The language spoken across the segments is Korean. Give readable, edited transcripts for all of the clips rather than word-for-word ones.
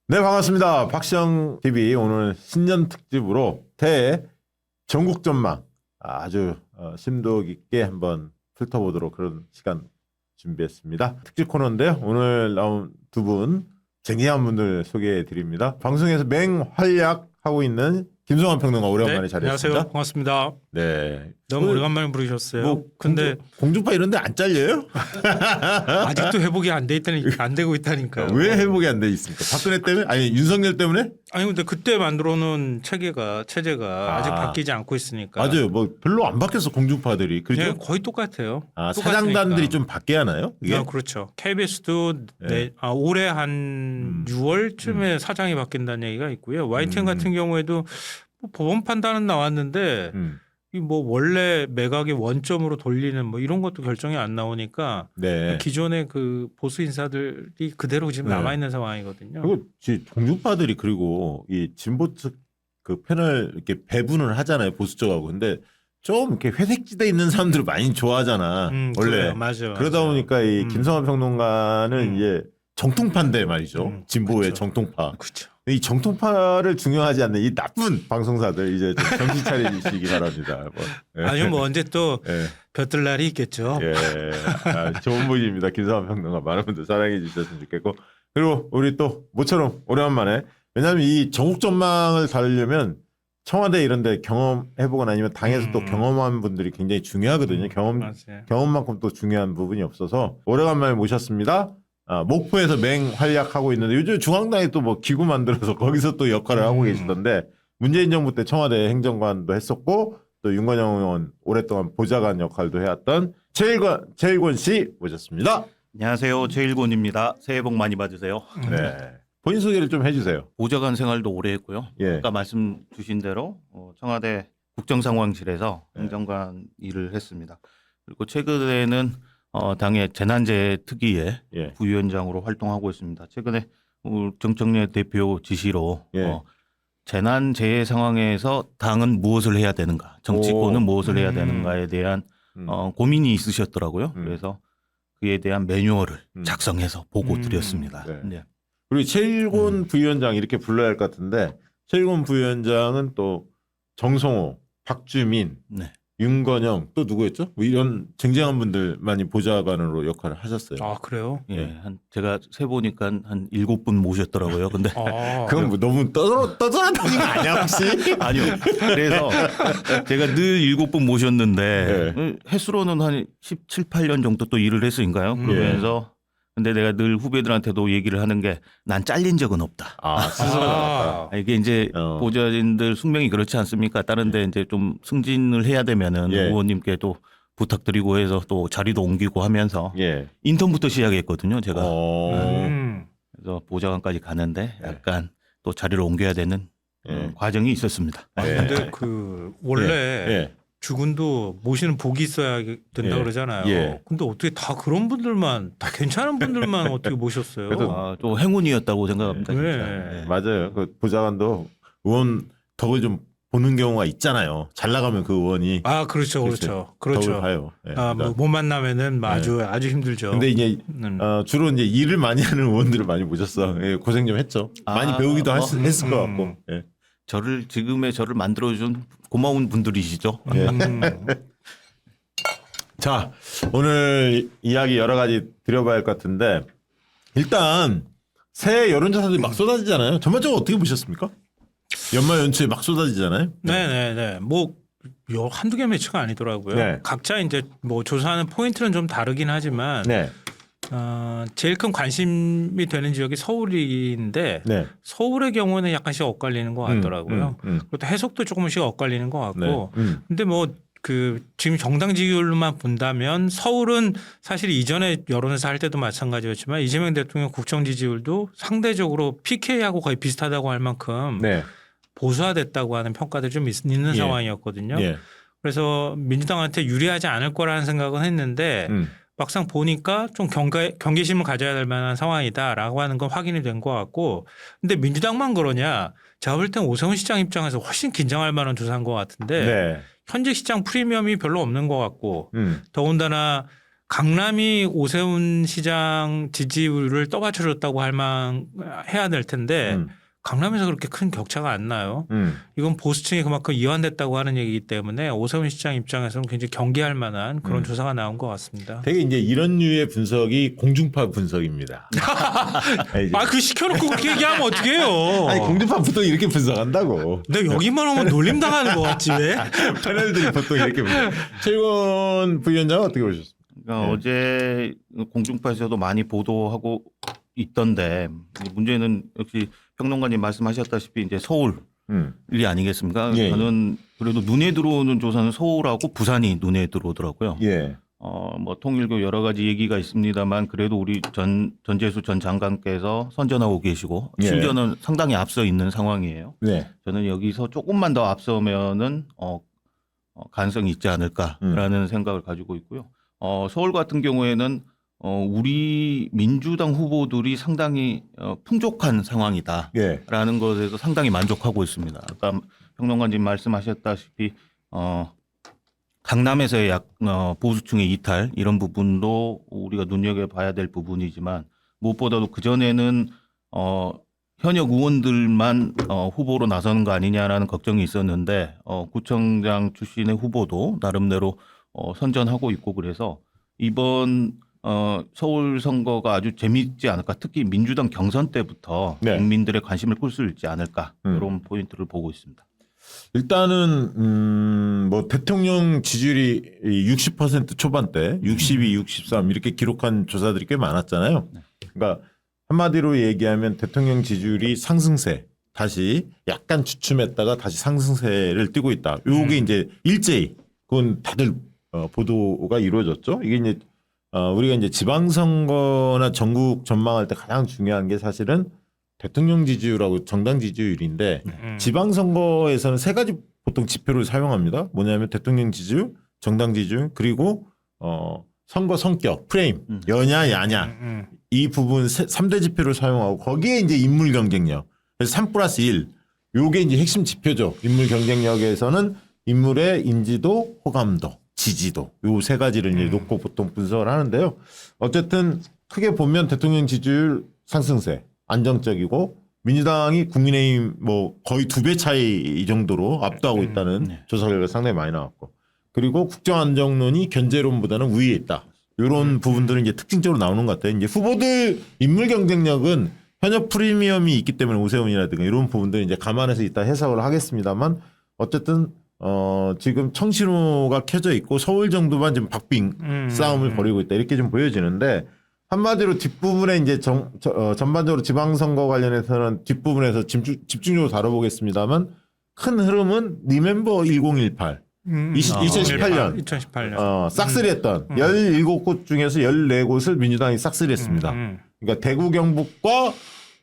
네, 반갑습니다. 박시영 TV 오늘 신년 특집으로 새해 전국 전망 아주 심도 깊게 한번 훑어보도록 그런 시간 준비했습니다. 특집 코너인데요. 오늘 나온 두 분 쟁쟁한 분들 소개해 드립니다. 방송에서 맹활약하고 있는 김성환 평론가 오랜만에 네, 자리했습니다. 안녕하세요. 고맙습니다. 네. 너무 오래간만에 부르셨어요. 뭐 근데 공중파 이런 데 안 잘려요? 아직도 회복이 안 되고 있다니까요. 왜 회복이 안 돼 있습니까? 박근혜 때문에? 아니 윤석열 때문에? 아니 근데 그때 만들어 놓은 체제가 아직 바뀌지 않고 있으니까. 맞아요. 뭐 별로 안 바뀌었어 공중파들이. 그렇죠? 네, 거의 똑같아요. 사장단들이 좀 바뀌어야 하나요? 이게? 그렇죠. KBS도 올해 한 6월쯤에 사장이 바뀐다는 얘기가 있고요. YTN 같은 경우에도 뭐 법원 판단은 나왔는데 이 뭐 원래 매각의 원점으로 돌리는 뭐 이런 것도 결정이 안 나오니까 네. 기존의 그 보수 인사들이 그대로 지금 남아 있는 상황이거든요. 그리고 공중파들이 그리고 이 진보 측 그 편을 이렇게 배분을 하잖아요, 보수 쪽하고. 근데 좀 이렇게 회색지대 있는 사람들을 많이 좋아하잖아. 원래. 그래요. 맞아요. 그러다 보니까 이 김성환 평론가는 이제 정통파인데 말이죠. 진보의 그쵸. 정통파. 그렇죠. 이 정통파를 중요하지 않는 이 나쁜 방송사들 이제 좀 정신 차리시기 바랍니다. 뭐. 아니면 뭐 언제 또 예. 볕들 날이 있겠죠. 예. 좋은 분입니다. 김성환 평론가 많은 분들 사랑해 주셨으면 좋겠고. 그리고 우리 또 모처럼 오랜만에 왜냐하면 이 전국 전망을 다루려면 청와대 이런 데 경험해보거나 아니면 당에서 또 경험한 분들이 굉장히 중요하거든요. 맞아요. 경험만큼 또 중요한 부분이 없어서 오래간만에 모셨습니다. 목포에서 맹활약하고 있는데 요즘 중앙당에 또 뭐 기구 만들어서 거기서 또 역할을 하고 계시던데 문재인 정부 때 청와대 행정관도 했었고 또 윤건영 의원 오랫동안 보좌관 역할도 해왔던 최일권 씨 모셨습니다. 안녕하세요. 최일곤입니다. 새해 복 많이 받으세요. 네. 본인 소개를 좀 해주세요. 보좌관 생활도 오래 했고요. 예. 아까 말씀 주신 대로 청와대 국정상황실에서 행정관 일을 했습니다. 그리고 최근에는 당의 재난재해 특위의 예. 부위원장으로 활동하고 있습니다. 최근에 정청래 대표 지시로 예. 재난재해 상황에서 당은 무엇을 해야 되는가, 정치권은 무엇을 해야 되는가에 대한 고민이 있으셨더라고요. 그래서 그에 대한 매뉴얼을 작성해서 보고 드렸습니다. 네. 네. 그리고 최일권 부위원장 이렇게 불러야 할 것 같은데 최일권 부위원장은 또 정성호, 박주민, 네. 윤건영 또 누구였죠? 뭐 이런 쟁쟁한 분들 많이 보좌관으로 역할을 하셨어요. 아 그래요? 예, 제가 세 보니까 한 7분 모셨더라고요. 근데 그건 뭐 너무 떠들어다니는 거 아니야 혹시? 아니요. 그래서 제가 늘 7분 모셨는데 횟수로는 한 17, 8년 정도 또 일을 했으니까요. 그러면서 근데 내가 늘 후배들한테도 얘기를 하는 게 난 잘린 적은 없다. 스스로 이게 이제 보좌진들 숙명이 그렇지 않습니까? 다른데 이제 좀 승진을 해야 되면은 의원님께도 부탁드리고 해서 또 자리도 옮기고 하면서 인턴부터 시작했거든요. 제가. 그래서 보좌관까지 가는데 약간 또 자리를 옮겨야 되는 과정이 있었습니다. 근데 그 원래 주군도 모시는 복이 있어야 된다 그러잖아요. 근데 어떻게 다 그런 분들만 다 괜찮은 분들만 어떻게 모셨어요? 또 행운이었다고 생각합니다. 네. 맞아요. 그 보좌관도 의원 덕을 좀 보는 경우가 있잖아요. 잘 나가면 그 의원이 그렇죠. 덕을 봐요. 뭐 못 만나면은 아주 힘들죠. 근데 이제 주로 이제 일을 많이 하는 의원들을 많이 모셨어. 고생 좀 했죠. 많이 배우기도 했을 것 같고. 지금의 저를 만들어준 고마운 분들이시죠. 자, 오늘 이야기 여러 가지 드려봐야 할 것 같은데 일단 새해 여론조사들이 막 쏟아지잖아요. 전반적으로 어떻게 보셨습니까? 연말 연초에 막 쏟아지잖아요. 네네네. 뭐 한두 개 매치가 아니더라고요. 각자 이제 뭐 조사하는 포인트는 좀 다르긴 하지만 제일 큰 관심이 되는 지역이 서울인데 서울의 경우는 약간씩 엇갈리는 것 같더라고요. 그리고 또 해석도 조금씩 엇갈리는 것 같고. 근데 뭐 지금 정당 지지율로만 본다면 서울은 사실 이전에 여론조사 할 때도 마찬가지였지만 이재명 대통령 국정 지지율도 상대적으로 PK하고 거의 비슷하다고 할 만큼 보수화됐다고 하는 평가들이 좀 있는 상황이었거든요. 그래서 민주당한테 유리하지 않을 거라는 생각은 했는데 막상 보니까 좀 경계심을 가져야 될 만한 상황이다라고 하는 건 확인이 된 것 같고. 근데 민주당만 그러냐? 제가 볼 땐 오세훈 시장 입장에서 훨씬 긴장할 만한 조사인 것 같은데 현재 시장 프리미엄이 별로 없는 것 같고 더군다나 강남이 오세훈 시장 지지율을 떠받쳐줬다고 해야 될 텐데 강남에서 그렇게 큰 격차가 안 나요. 이건 보수층이 그만큼 이완됐다고 하는 얘기이기 때문에 오세훈 시장 입장에서는 굉장히 경계할 만한 그런 조사가 나온 것 같습니다. 되게 이제 이런 류의 분석이 공중파 분석입니다. 그 시켜놓고 그렇게 얘기하면 어떡해요. 아니 공중파 보통 이렇게 분석한다고. 근데 여기만 오면 놀림 당하는 것 같지 왜? 패널들이 보통 이렇게 분석. 최일권 부위원장은 어떻게 보셨습니까? 그러니까 어제 공중파에서도 많이 보도하고 있던데 문제는 역시 평론가님 말씀하셨다시피 이제 서울이 아니겠습니까? 예. 저는 그래도 눈에 들어오는 조사는 서울하고 부산이 눈에 들어오더라고요. 예. 뭐 통일교 여러 가지 얘기가 있습니다만 그래도 우리 전재수 전 장관께서 선전하고 계시고 예. 심지어는 상당히 앞서 있는 상황이에요. 네. 저는 여기서 조금만 더 앞서면은 가능성이 있지 않을까라는 생각을 가지고 있고요. 서울 같은 경우에는 우리 민주당 후보들이 상당히 풍족한 상황이다라는 예. 것에서 상당히 만족하고 있습니다. 아까 평론가님 말씀하셨다시피 강남에서의 보수층의 이탈 이런 부분도 우리가 눈여겨봐야 될 부분이지만 무엇보다도 그전에는 현역 의원들만 후보로 나서는 거 아니냐라는 걱정이 있었는데 구청장 출신의 후보도 나름대로 선전하고 있고 그래서 이번 서울 선거가 아주 재미있지 않을까. 특히 민주당 경선 때부터 네. 국민들의 관심을 끌 수 있지 않을까. 이런 포인트를 보고 있습니다. 일단은 뭐 대통령 지지율이 60% 초반대, 62, 63 이렇게 기록한 조사들이 꽤 많았잖아요. 그러니까 한마디로 얘기하면 대통령 지지율이 상승세, 다시 약간 주춤했다가 다시 상승세를 띠고 있다. 요게 이제 일제히 그건 다들 보도가 이루어졌죠. 이게 이제 우리가 이제 지방선거나 전국 전망할 때 가장 중요한 게 사실은 대통령 지지율하고 정당 지지율인데 지방선거에서는 세 가지 보통 지표를 사용합니다. 뭐냐면 대통령 지지율, 정당 지지율, 그리고 선거 성격, 프레임, 여냐 야냐 이 부분 3대 지표를 사용하고 거기에 이제 인물 경쟁력. 그래서 3+1 요게 이제 핵심 지표죠. 인물 경쟁력에서는 인물의 인지도, 호감도, 지지도 요 세 가지를 이제 놓고 보통 분석을 하는데요. 어쨌든 크게 보면 대통령 지지율 상승세 안정적이고 민주당이 국민의힘 뭐 거의 2배 차이 이 정도로 압도하고 있다는 조사 결과 상당히 많이 나왔고 그리고 국정안정론이 견제론보다는 우위에 있다. 이런 부분들은 이제 특징적으로 나오는 것 같아요. 이제 후보들 인물 경쟁력은 현역 프리미엄이 있기 때문에 오세훈이라든가 이런 부분들은 이제 감안해서 이따 해석을 하겠습니다만 어쨌든 지금 청신호가 켜져 있고 서울 정도만 지금 박빙 싸움을 벌이고 있다 이렇게 좀 보여지는데 한마디로 뒷부분에 이제 전반적으로 지방선거 관련해서는 뒷부분에서 집중적으로 다뤄보겠습니다만 큰 흐름은 리멤버 1018 2018년 싹쓸이했던 17곳 중에서 14곳을 민주당이 싹쓸이했습니다. 그러니까 대구 경북과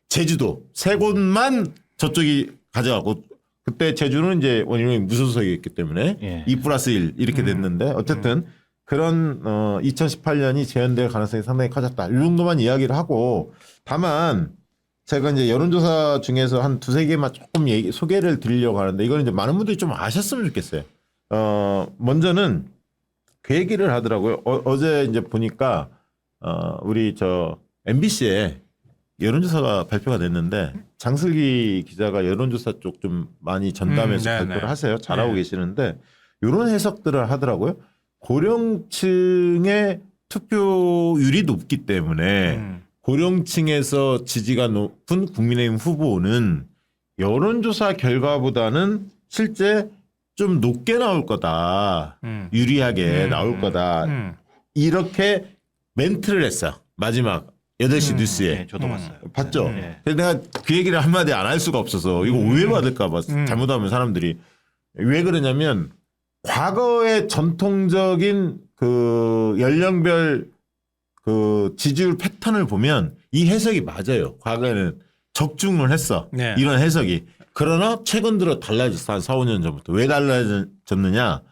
제주도 세 곳만 저쪽이 가져가고 그때 제주는 이제 원희룡이 무소속이었기 때문에 2+1 이렇게 됐는데 어쨌든 그런 2018년이 재현될 가능성이 상당히 커졌다. 이 정도만 이야기를 하고 다만 제가 이제 여론조사 중에서 한 2-3개만 조금 소개를 드리려고 하는데 이거는 이제 많은 분들이 좀 아셨으면 좋겠어요. 먼저는 그 얘기를 하더라고요. 어제 이제 보니까 우리 MBC에 여론조사가 발표가 됐는데 장슬기 기자가 여론조사 쪽 좀 많이 전담해서 발표를 하세요. 잘하고 계시는데 이런 해석들을 하더라고요. 고령층의 투표율이 높기 때문에 고령층에서 지지가 높은 국민의힘 후보는 여론조사 결과보다는 실제 좀 높게 나올 거다. 유리하게 나올 거다. 이렇게 멘트를 했어. 마지막 8시 뉴스에. 네, 저도 봤어요. 봤죠? 그래서 내가 그 얘기를 한마디 안 할 수가 없어서 이거 오해받을까 봐 잘못하면 사람들이. 왜 그러냐면 과거의 전통적인 그 연령별 그 지지율 패턴을 보면 이 해석이 맞아요. 과거에는 적중을 했어. 네. 이런 해석이. 그러나 최근 들어 달라졌어. 한 4-5년 전부터. 왜 달라졌느냐.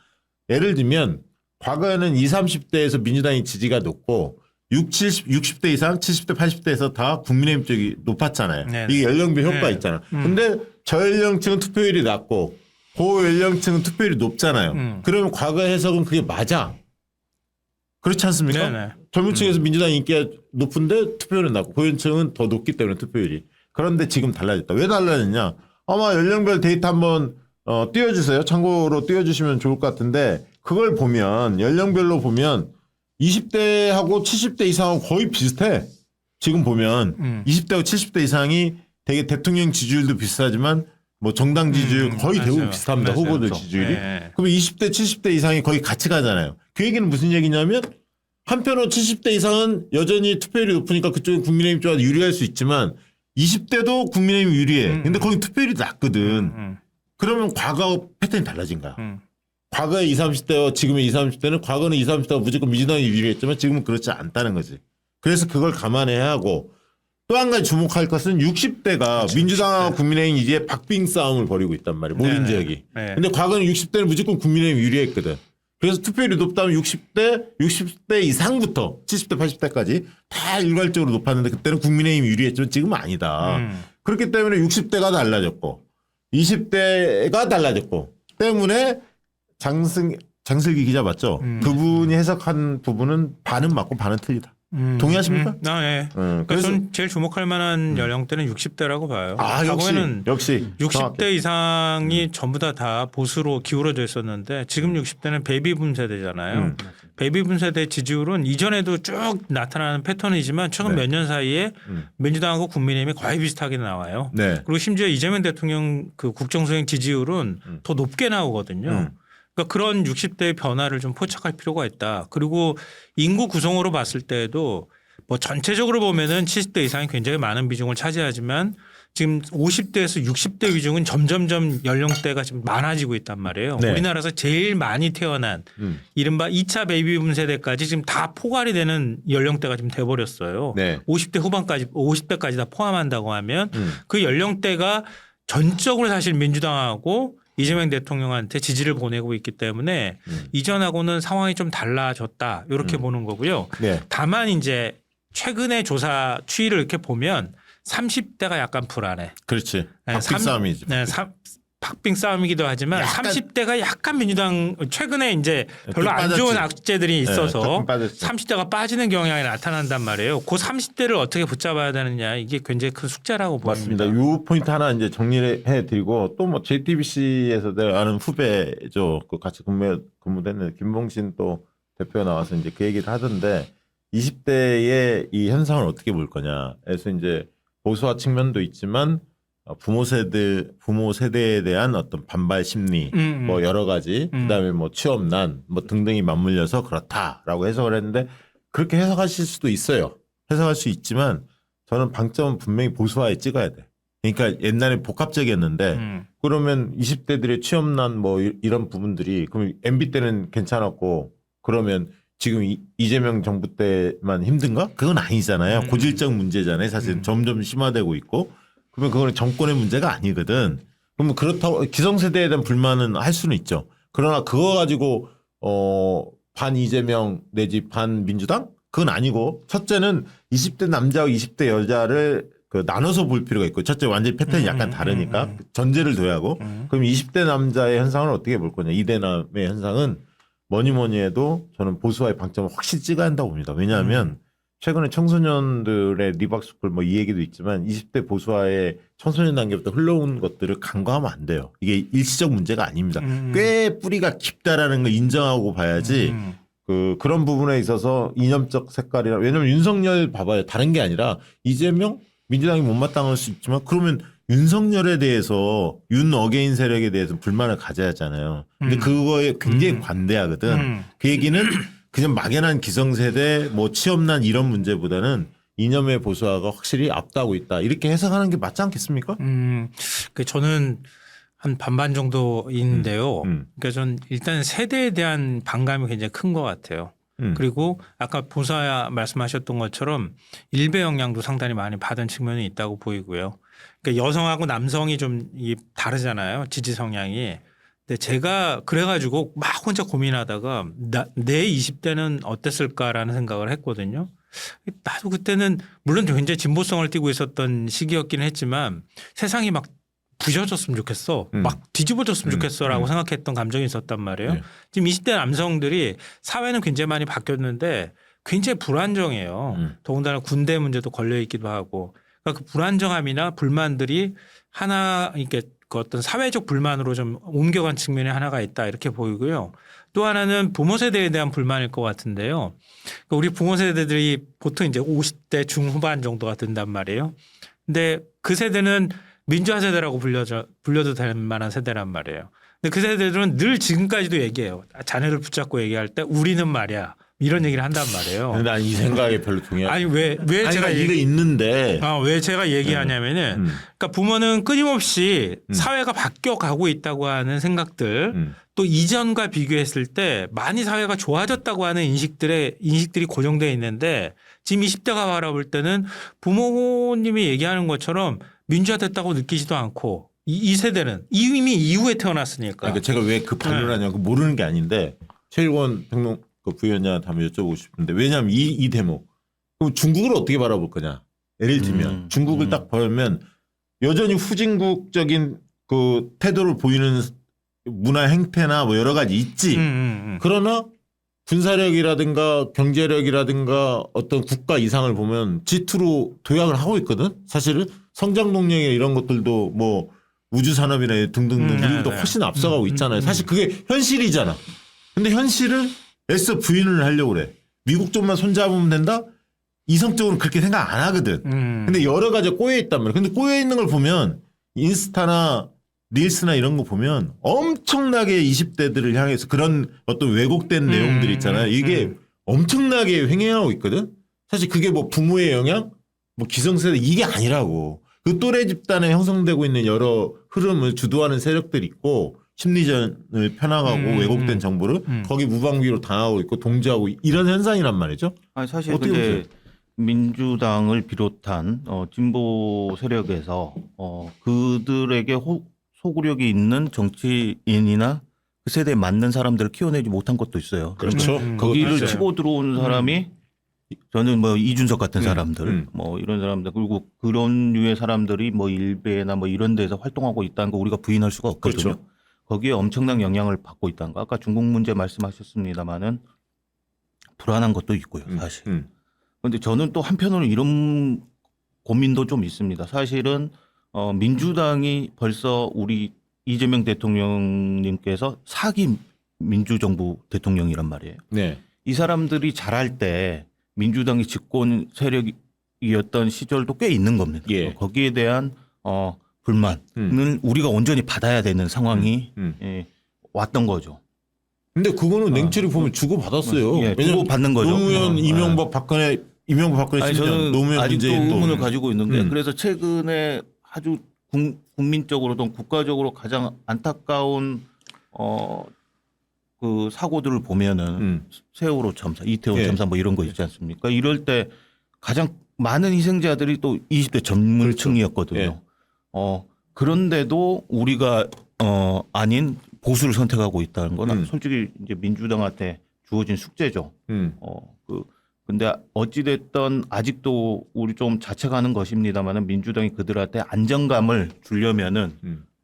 예를 들면 과거에는 20, 30대에서 민주당이 지지가 높고 60대 이상 70대 80대에서 다 국민의힘 쪽이 높았잖아요. 네. 이게 연령별 효과 있잖아. 근데 저연령층은 투표율이 낮고 고연령층은 투표율이 높잖아요. 그러면 과거 해석은 그게 맞아. 그렇지 않습니까? 네네. 젊은 층에서 민주당 인기가 높은데 투표율은 낮고 고연층은 더 높기 때문에 투표율이. 그런데 지금 달라졌다. 왜 달라졌냐? 아마 연령별 데이터 한번 띄워주세요. 참고로 띄워주시면 좋을 것 같은데 그걸 보면 연령별로 보면 20대하고 70대 이상하고 거의 비슷해. 지금 보면 20대하고 70대 이상이 되게 대통령 지지율도 비슷하지만 뭐 정당 지지율 거의 대부분 비슷합니다. 맞아요. 후보들 그렇죠. 지지율이. 네. 그러면 20대 70대 이상이 거의 같이 가잖아요. 그 얘기는 무슨 얘기냐면 한편으로 70대 이상은 여전히 투표율이 높으니까 그쪽은 국민의힘 쪽이 유리할 수 있지만 20대도 국민의힘이 유리해. 근데 거기 투표율이 낮거든. 그러면 과거 패턴이 달라진 거야. 과거의 20, 30대와 지금의 20, 30대는 과거는 20, 30대가 무조건 민주당이 유리했지만 지금은 그렇지 않다는 거지. 그래서 그걸 감안해야 하고 또 한 가지 주목할 것은 60대가 그렇죠, 민주당하고 60대. 국민의힘 이제 박빙 싸움을 벌이고 있단 말이에요. 모든 지역이. 네. 근데 과거는 60대는 무조건 국민의힘이 유리했거든. 그래서 투표율이 높다면 60대 이상부터 70대, 80대까지 다 일괄적으로 높았는데 그때는 국민의힘이 유리했지만 지금은 아니다. 그렇기 때문에 60대가 달라졌고 20대가 달라졌고 때문에 장슬기 기자 맞죠? 그분이 해석한 부분은 반은 맞고 반은 틀리다. 동의하십니까? 네. 그러니까 전 제일 주목할 만한 연령대는 60대라고 봐요. 과거에는 역시 60대 정확해. 이상이 전부 다 보수로 기울어져 있었는데 지금 60대는 베이비붐 세대잖아요. 베이비붐 세대 지지율은 이전에도 쭉 나타나는 패턴이지만 최근 몇 년 사이에 민주당하고 국민의힘이 거의 비슷하게 나와요. 네. 그리고 심지어 이재명 대통령 그 국정수행 지지율은 더 높게 나오거든요. 그러니까 그런 60대의 변화를 좀 포착할 필요가 있다. 그리고 인구 구성으로 봤을 때도 뭐 전체적으로 보면은 70대 이상이 굉장히 많은 비중을 차지하지만 지금 50대에서 60대 비중은 점점점 연령대가 지금 많아지고 있단 말이에요. 네. 우리나라에서 제일 많이 태어난 이른바 2차 베이비붐 세대까지 지금 다 포괄이 되는 연령대가 지금 돼버렸어요. 네. 50대 후반까지 50대까지 다 포함한다고 하면 그 연령대가 전적으로 사실 민주당하고 이재명 대통령한테 지지를 보내고 있기 때문에 이전하고는 상황이 좀 달라졌다 이렇게 보는 거고요. 네. 다만 이제 최근의 조사 추이를 이렇게 보면 30대가 약간 불안해. 그렇지. 박빙 싸움이지. 네, 박빙 싸움이기도 하지만 30대가 약간 민주당 최근에 이제 별로 안 좋은 악재들이 있어서 30대가 빠지는 경향이 나타난단 말이에요. 그 30대를 어떻게 붙잡아야 되느냐 이게 굉장히 큰 숙제라고 맞습니다. 보입니다. 이 포인트 하나 이제 정리해 드리고 또 뭐 JTBC에서 내가 아는 후배죠. 그 같이 근무했는데 김봉신 또 대표 나와서 이제 그 얘기를 하던데 20대의 이 현상을 어떻게 볼 거냐에서 이제 보수화 측면도 있지만 부모 세대에 대한 어떤 반발 심리, 뭐 여러 가지, 그다음에 뭐 취업난, 뭐 등등이 맞물려서 그렇다라고 해석을 했는데 그렇게 해석하실 수도 있어요. 해석할 수 있지만 저는 방점은 분명히 보수화에 찍어야 돼. 그러니까 옛날에 복합적이었는데 그러면 20대들의 취업난 뭐 이런 부분들이 그럼 MB 때는 괜찮았고 그러면 지금 이재명 정부 때만 힘든가? 그건 아니잖아요. 고질적 문제잖아요. 사실 점점 심화되고 있고. 그러면 그거는 정권의 문제가 아니거든. 그러면 그렇다고 기성세대에 대한 불만은 할 수는 있죠. 그러나 그거 가지고 반 이재명 내지 반 민주당? 그건 아니고 첫째는 20대 남자와 20대 여자를 그 나눠서 볼 필요가 있고 첫째 완전히 패턴이 약간 다르니까 전제를 둬야 하고 그럼 20대 남자의 현상을 어떻게 볼 거냐. 이대남의 현상은 뭐니 해도 저는 보수화의 방점을 확실히 찍어야 한다고 봅니다. 왜냐하면 최근에 청소년들의 리박스쿨 뭐 이 얘기도 있지만 20대 보수화의 청소년 단계부터 흘러온 것들을 간과하면 안 돼요. 이게 일시적 문제가 아닙니다. 꽤 뿌리가 깊다라는 걸 인정하고 봐야지 그런 부분에 있어서 이념적 색깔이나 왜냐하면 윤석열 봐봐요. 다른 게 아니라 이재명 민주당이 못마땅할 수 있지만 그러면 윤석열에 대해서 윤 어게인 세력에 대해서 불만을 가져야 하잖아요. 근데 그거에 굉장히 관대하거든. 그 얘기는 그냥 막연한 기성세대 뭐 취업난 이런 문제보다는 이념의 보수화가 확실히 앞다고 있다. 이렇게 해석하는 게 맞지 않겠습니까? 그 저는 한 반반 정도인데요. 그러니까 전 일단 세대에 대한 반감이 굉장히 큰 것 같아요. 그리고 아까 보수화 말씀하셨던 것처럼 일배 영향도 상당히 많이 받은 측면이 있다고 보이고요. 그러니까 여성하고 남성이 좀 다르잖아요. 지지 성향이. 근데 제가 그래가지고 막 혼자 고민하다가 내 20대는 어땠을까라는 생각을 했거든요. 나도 그때는 물론 굉장히 진보성을 띠고 있었던 시기였긴 했지만 세상이 막 부셔졌으면 좋겠어. 막 뒤집어졌으면 좋겠어라고 생각했던 감정이 있었단 말이에요. 지금 20대 남성들이 사회는 굉장히 많이 바뀌었는데 굉장히 불안정해요. 더군다나 군대 문제도 걸려 있기도 하고. 그러니까 그 불안정함이나 불만들이 하나 이렇게 그 어떤 사회적 불만으로 좀 옮겨간 측면이 하나가 있다 이렇게 보이고요. 또 하나는 부모 세대에 대한 불만일 것 같은데요. 그러니까 우리 부모 세대들이 보통 이제 50대 중후반 정도가 된단 말이에요. 근데 그 세대는 민주화 세대라고 불려도 될 만한 세대란 말이에요. 근데 그 세대들은 늘 지금까지도 얘기해요. 자녀를 붙잡고 얘기할 때 우리는 말이야. 이런 얘기를 한단 말이에요. 난 이 생각에 별로 동의하지. 아니 왜 제가 이게 있는데 왜 제가 얘기하냐면은 그러니까 부모는 끊임없이 사회가 바뀌어 가고 있다고 하는 생각들 또 이전과 비교했을 때 많이 사회가 좋아졌다고 하는 인식들이 고정되어 있는데 지금 20대가 바라볼 때는 부모님이 얘기하는 것처럼 민주화됐다고 느끼지도 않고 이 세대는 이미 이후에 태어났으니까. 그러니까 제가 왜 그 반론하냐고 모르는 게 아닌데 최일권 평론 그 부위원장한테 한번 여쭤보고 싶은데 왜냐하면 이 대목 그럼 중국을 어떻게 바라볼 거냐 예를 들면 중국을 딱 보면 여전히 후진국적인 그 태도를 보이는 문화 행태나 뭐 여러 가지 있지 그러나 군사력이라든가 경제력이라든가 어떤 국가 이상을 보면 G2로 도약을 하고 있거든 사실은 성장 동력이 이런 것들도 뭐 우주 산업이나 등등등 우리보다 훨씬 앞서가고 있잖아요 사실 그게 현실이잖아 근데 현실을 애써 부인을 하려고 그래. 미국 쪽만 손잡으면 된다? 이성적으로 그렇게 생각 안 하거든. 근데 여러 가지 꼬여 있단 말이야. 근데 꼬여 있는 걸 보면 인스타나 릴스나 이런 거 보면 엄청나게 20대들을 향해서 그런 어떤 왜곡된 내용들 있잖아요. 이게 엄청나게 횡행하고 있거든. 사실 그게 뭐 부모의 영향, 뭐 기성세대 이게 아니라고. 그 또래 집단에 형성되고 있는 여러 흐름을 주도하는 세력들이 있고 심리전을 펴나가고 왜곡된 정보를 거기 무방비로 당하고 있고 동조하고 이런 현상이란 말이죠. 아니 사실 근데 민주당을 비롯한 진보 세력에서 그들에게 소구력이 있는 정치인이나 그 세대에 맞는 사람들을 키워내지 못한 것도 있어요. 그렇죠. 거기를 치고 들어온 사람이 저는 뭐 이준석 같은 사람들 뭐 이런 사람들 그리고 그런 류의 사람들이 뭐 일베나 뭐 이런 데서 활동하고 있다는 거 우리가 부인할 수가 없거든요. 그렇죠. 거기에 엄청난 영향을 받고 있다는 거. 아까 중국 문제 말씀하셨습니다마는 불안한 것도 있고요, 사실. 그런데 저는 또 한편으로 이런 고민도 좀 있습니다. 사실은 민주당이 벌써 우리 이재명 대통령님께서 4기 민주정부 대통령이란 말이에요. 네. 이 사람들이 잘할 때 민주당이 집권 세력이었던 시절도 꽤 있는 겁니다. 예. 거기에 대한 불만을 우리가 온전히 받아야 되는 상황이 왔던 거죠. 근데 그거는 냉철히 보면 주고 받았어요. 예, 주고 받는 거죠. 노무현, 이명박, 박근혜 아니, 저는 노무현 아직도 문재인 의문을 가지고 있는데 그래서 최근에 아주 국민적으로든 국가적으로 가장 안타까운 그 사고들을 보면은 세월호 참사, 이태원 참사 뭐 이런 거 있지 않습니까? 이럴 때 가장 많은 희생자들이 또 20대 젊은층이었거든요. 그렇죠. 예. 그런데도 우리가 아닌 보수를 선택하고 있다는 건 솔직히 이제 민주당한테 주어진 숙제죠. 근데 어찌됐든 아직도 우리 좀 자책하는 것입니다만은 민주당이 그들한테 안정감을 주려면은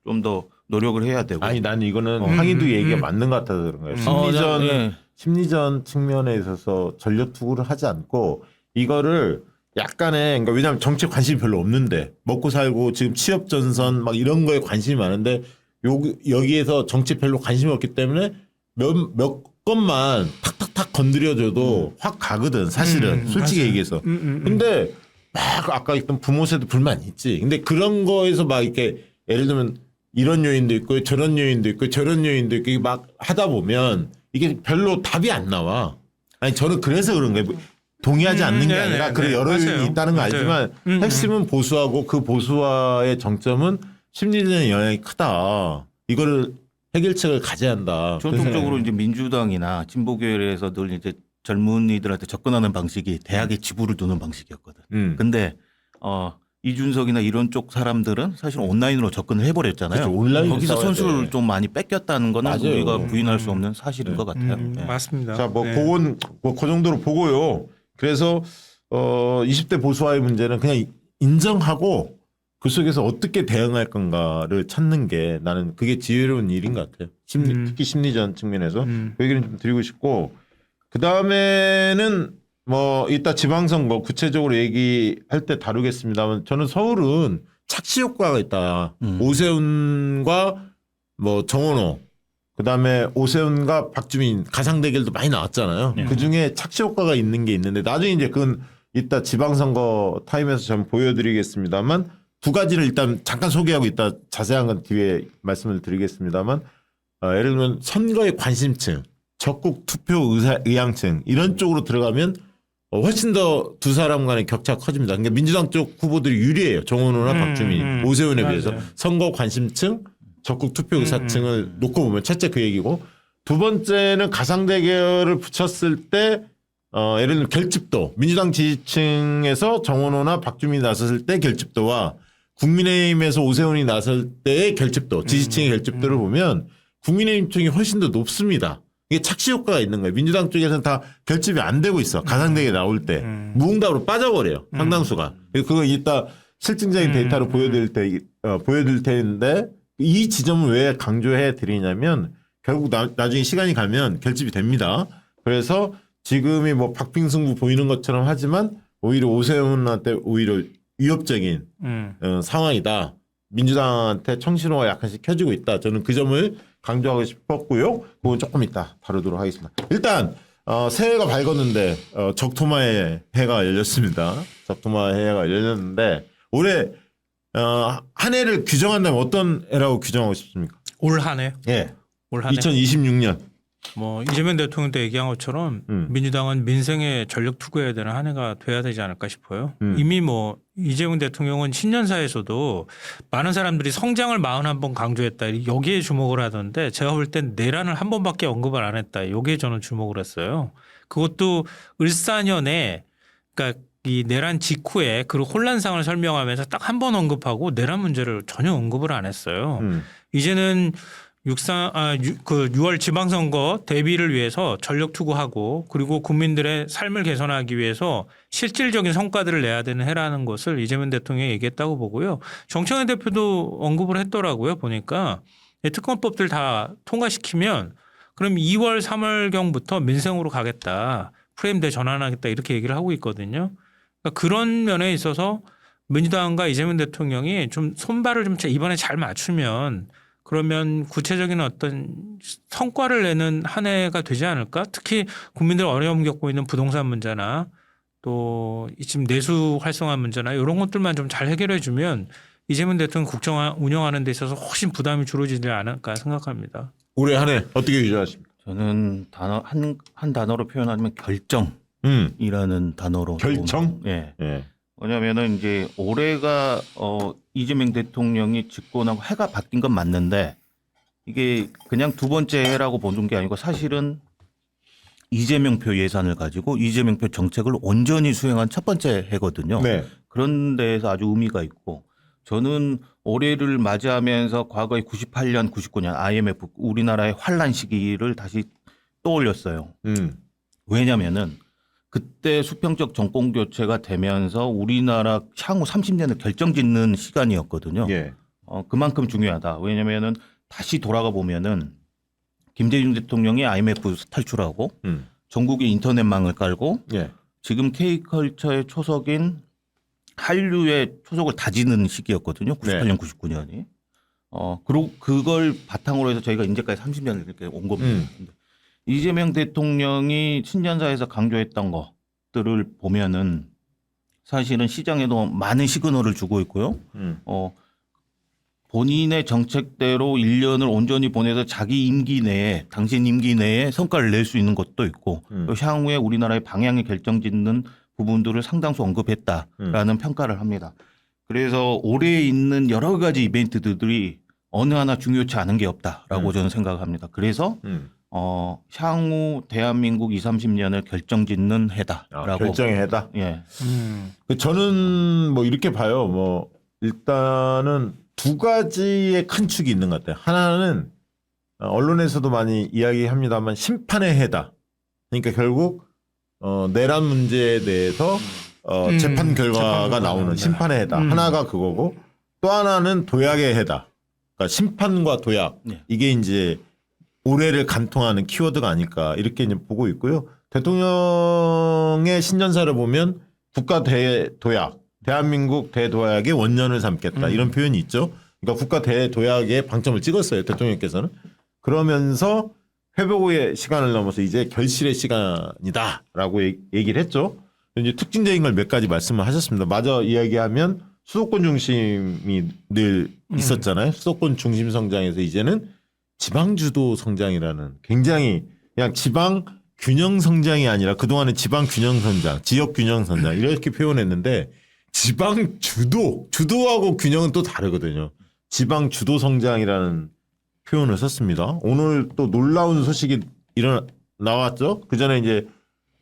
좀 더 노력을 해야 되고. 아니 난 이거는 황희두 얘기가 맞는 것 같아서 그런 거예요. 심리전 측면에 있어서 전력 투구를 하지 않고 이거를 약간의 그러니까 왜냐하면 정치에 관심이 별로 없는데 먹고 살고 지금 취업 전선 막 이런 거에 관심이 많은데 여기에서 정치 별로 관심이 없기 때문에 몇 건만 탁탁탁 건드려줘도 확 가거든 사실은 솔직히 얘기해서. 근데 막 아까 있던 부모 세대 불만 있지. 근데 그런 거에서 막 이렇게 예를 들면 이런 요인도 있고 저런 요인도 있고 저런 요인도 있고 막 하다 보면 이게 별로 답이 안 나와. 아니 저는 그래서 그런 거예요. 동의하지 않는 게 아니라 그래 여러 요인이 있다는 거 알지만 핵심은 보수하고 그 보수화의 정점은 심리적인 영향이 크다. 이거를 해결책을 가져야 한다. 전통적으로 이제 민주당이나 진보계열에서 늘 이제 젊은이들한테 접근하는 방식이 대학에 지부를 두는 방식이었거든. 근데 이준석이나 이런 쪽 사람들은 사실 온라인으로 접근을 해버렸잖아요. 그렇죠. 온라인 거기서 선수를 좀 많이 뺏겼다는 거는 맞아요. 우리가 부인할 수 없는 사실인 것 같아요. 네. 맞습니다. 자, 그건 그 정도로 보고요. 그래서 20대 보수화의 문제는 그냥 인정하고 그 속에서 어떻게 대응할 건가를 찾는 게 나는 그게 지혜로운 일인 것 같아요. 특히 심리전 측면에서 그 얘기를 좀 드리고 싶고, 그 다음에는 뭐 이따 지방선거 구체적으로 얘기할 때 다루겠습니다만, 저는 서울은 착시 효과가 있다. 오세훈과 뭐 정원호, 그 다음에 오세훈과 박주민 가상 대결도 많이 나왔잖아요. 그 중에 착시 효과가 있는 게 있는데, 나중에 이제 그건 이따 지방선거 타임에서 좀 보여드리겠습니다만, 두 가지를 일단 잠깐 소개하고 있다 자세한 건 뒤에 말씀을 드리겠습니다만, 예를 들면 선거의 관심층, 적극 투표 의향층 이런 쪽으로 들어가면 훨씬 더 두 사람 간의 격차가 커집니다. 그러니까 민주당 쪽 후보들이 유리해요. 정원호나 박주민, 오세훈에 비해서. 선거 관심층, 적극 투표 의사층을 놓고 보면 첫째 그 얘기고, 두 번째는 가상 대결을 붙였을 때 예를 들면 결집도, 민주당 지지층에서 정원호나 박주민이 나섰을 때 결집도와 국민의힘에서 오세훈이 나설 때의 결집도, 지지층의 결집도를 보면 국민의힘 쪽이 훨씬 더 높습니다. 이게 착시 효과가 있는 거예요. 민주당 쪽에서는 다 결집이 안 되고 있어. 가상대결 나올 때. 무응답으로 빠져버려요. 상당수가. 그거 이따 실증적인 데이터로 보여드릴 텐데, 이 지점을 왜 강조해 드리냐면 결국 나중에 시간이 가면 결집이 됩니다. 그래서 지금이 뭐 박빙승부 보이는 것처럼 하지만 오히려 오세훈한테 오히려 위협적인 상황이다. 민주당한테 청신호가 약간씩 켜지고 있다. 저는 그 점을 강조하고 싶었고요. 그건 조금 이따 다루도록 하겠습니다. 일단 새해가 밝았는데 적토마의 해가 열렸습니다. 적토마의 해가 열렸는데 올해 한 해를 규정한다면 어떤 해라고 규정하고 싶습니까? 올 한 해? 예. 올 한 해. 2026년. 뭐 이재명 대통령도 얘기한 것처럼 민주당은 민생에 전력 투구해야 되는 한 해가 돼야 되지 않을까 싶어요. 이미 뭐 이재명 대통령은 신년사에서도 많은 사람들이 성장을 41번 강조했다. 여기에 주목을 하던데, 제가 볼 땐 내란을 한 번밖에 언급을 안 했다. 여기에 저는 주목을 했어요. 그것도 을사년에, 그러니까 이 내란 직후에 그 혼란상을 설명하면서 딱 한 번 언급하고 내란 문제를 전혀 언급을 안 했어요. 이제는 6월 지방선거 대비를 위해서 전력 투구하고, 그리고 국민들의 삶을 개선하기 위해서 실질적인 성과들을 내야 되는 해라는 것을 이재명 대통령이 얘기했다고 보고요. 정청래 대표도 언급을 했더라고요. 보니까 특검법들 다 통과시키면 그럼 2월 3월경부터 민생으로 가겠다. 프레임대 전환하겠다. 이렇게 얘기를 하고 있거든요. 그러니까 그런 면에 있어서 민주당과 이재명 대통령이 좀 손발을 좀 이번에 잘 맞추면, 그러면 구체적인 어떤 성과를 내는 한 해가 되지 않을까? 특히 국민들 어려움 겪고 있는 부동산 문제나 또 지금 내수 활성화 문제나 이런 것들만 좀 잘 해결해 주면 이재명 대통령 국정 운영하는 데 있어서 훨씬 부담이 줄어지지 않을까 생각합니다. 올해 한 해 어떻게 규정하십니까? 저는 한 단어로 표현하면 결정이라는 단어로. 결정? 예. 왜냐면은 이제 올해가 이재명 대통령이 집권하고 해가 바뀐 건 맞는데, 이게 그냥 두 번째 해라고 보는 게 아니고 사실은 이재명표 예산을 가지고 이재명표 정책을 온전히 수행한 첫 번째 해거든요. 네. 그런 데에서 아주 의미가 있고, 저는 올해를 맞이하면서 과거의 98년, 99년 IMF 우리나라의 환란 시기를 다시 떠올렸어요. 왜냐면은 그때 수평적 정권 교체가 되면서 우리나라 향후 30년을 결정짓는 시간이었거든요. 예. 그만큼 중요하다. 왜냐면은 다시 돌아가 보면은 김대중 대통령이 IMF 탈출하고 전국의 인터넷망을 깔고 지금 K컬처의 초석인 한류의 초석을 다지는 시기였거든요. 98년, 99년이. 그리고 그걸 바탕으로 해서 저희가 이제까지 30년을 이렇게 온 겁니다. 이재명 대통령이 신년사에서 강조했던 것들을 보면은 사실은 시장에도 많은 시그널을 주고 있고요. 본인의 정책대로 1년을 온전히 보내서 자기 임기 내에, 당신 임기 내에 성과를 낼 수 있는 것도 있고, 또 향후에 우리나라의 방향을 결정짓는 부분들을 상당수 언급했다라는 평가를 합니다. 그래서 올해 있는 여러 가지 이벤트들이 어느 하나 중요치 않은 게 없다라고 저는 생각합니다. 그래서 향후 대한민국 20, 30년을 결정짓는 해다라고. 결정의 해다? 예. 저는 뭐 이렇게 봐요. 뭐 일단은 두 가지의 큰 축이 있는 것 같아요. 하나는 언론에서도 많이 이야기합니다만 심판의 해다. 그러니까 결국 내란 문제에 대해서 재판 결과가 나오는 심판의 해다. 하나가 그거고, 또 하나는 도약의 해다. 그러니까 심판과 도약. 네. 이게 이제 올해를 간통하는 키워드가 아닐까 이렇게 이제 보고 있고요. 대통령의 신년사를 보면 국가 대도약, 대한민국 대도약의 원년을 삼겠다 이런 표현이 있죠. 그러니까 국가 대도약에 방점을 찍었어요. 대통령께서는. 그러면서 회복의 시간을 넘어서 이제 결실의 시간이다라고 얘기를 했죠. 이제 특징적인 걸 몇 가지 말씀을 하셨습니다. 마저 이야기하면 수도권 중심이 늘 있었잖아요. 수도권 중심 성장에서 이제는 지방주도 성장이라는 굉장히 그냥 지방 균형 성장이 아니라 그동안은 지방 균형 성장, 지역 균형 성장 이렇게 표현했는데 지방 주도하고 균형은 또 다르거든요. 지방 주도 성장이라는 표현을 썼습니다. 오늘 또 놀라운 소식이 나왔죠. 그 전에 이제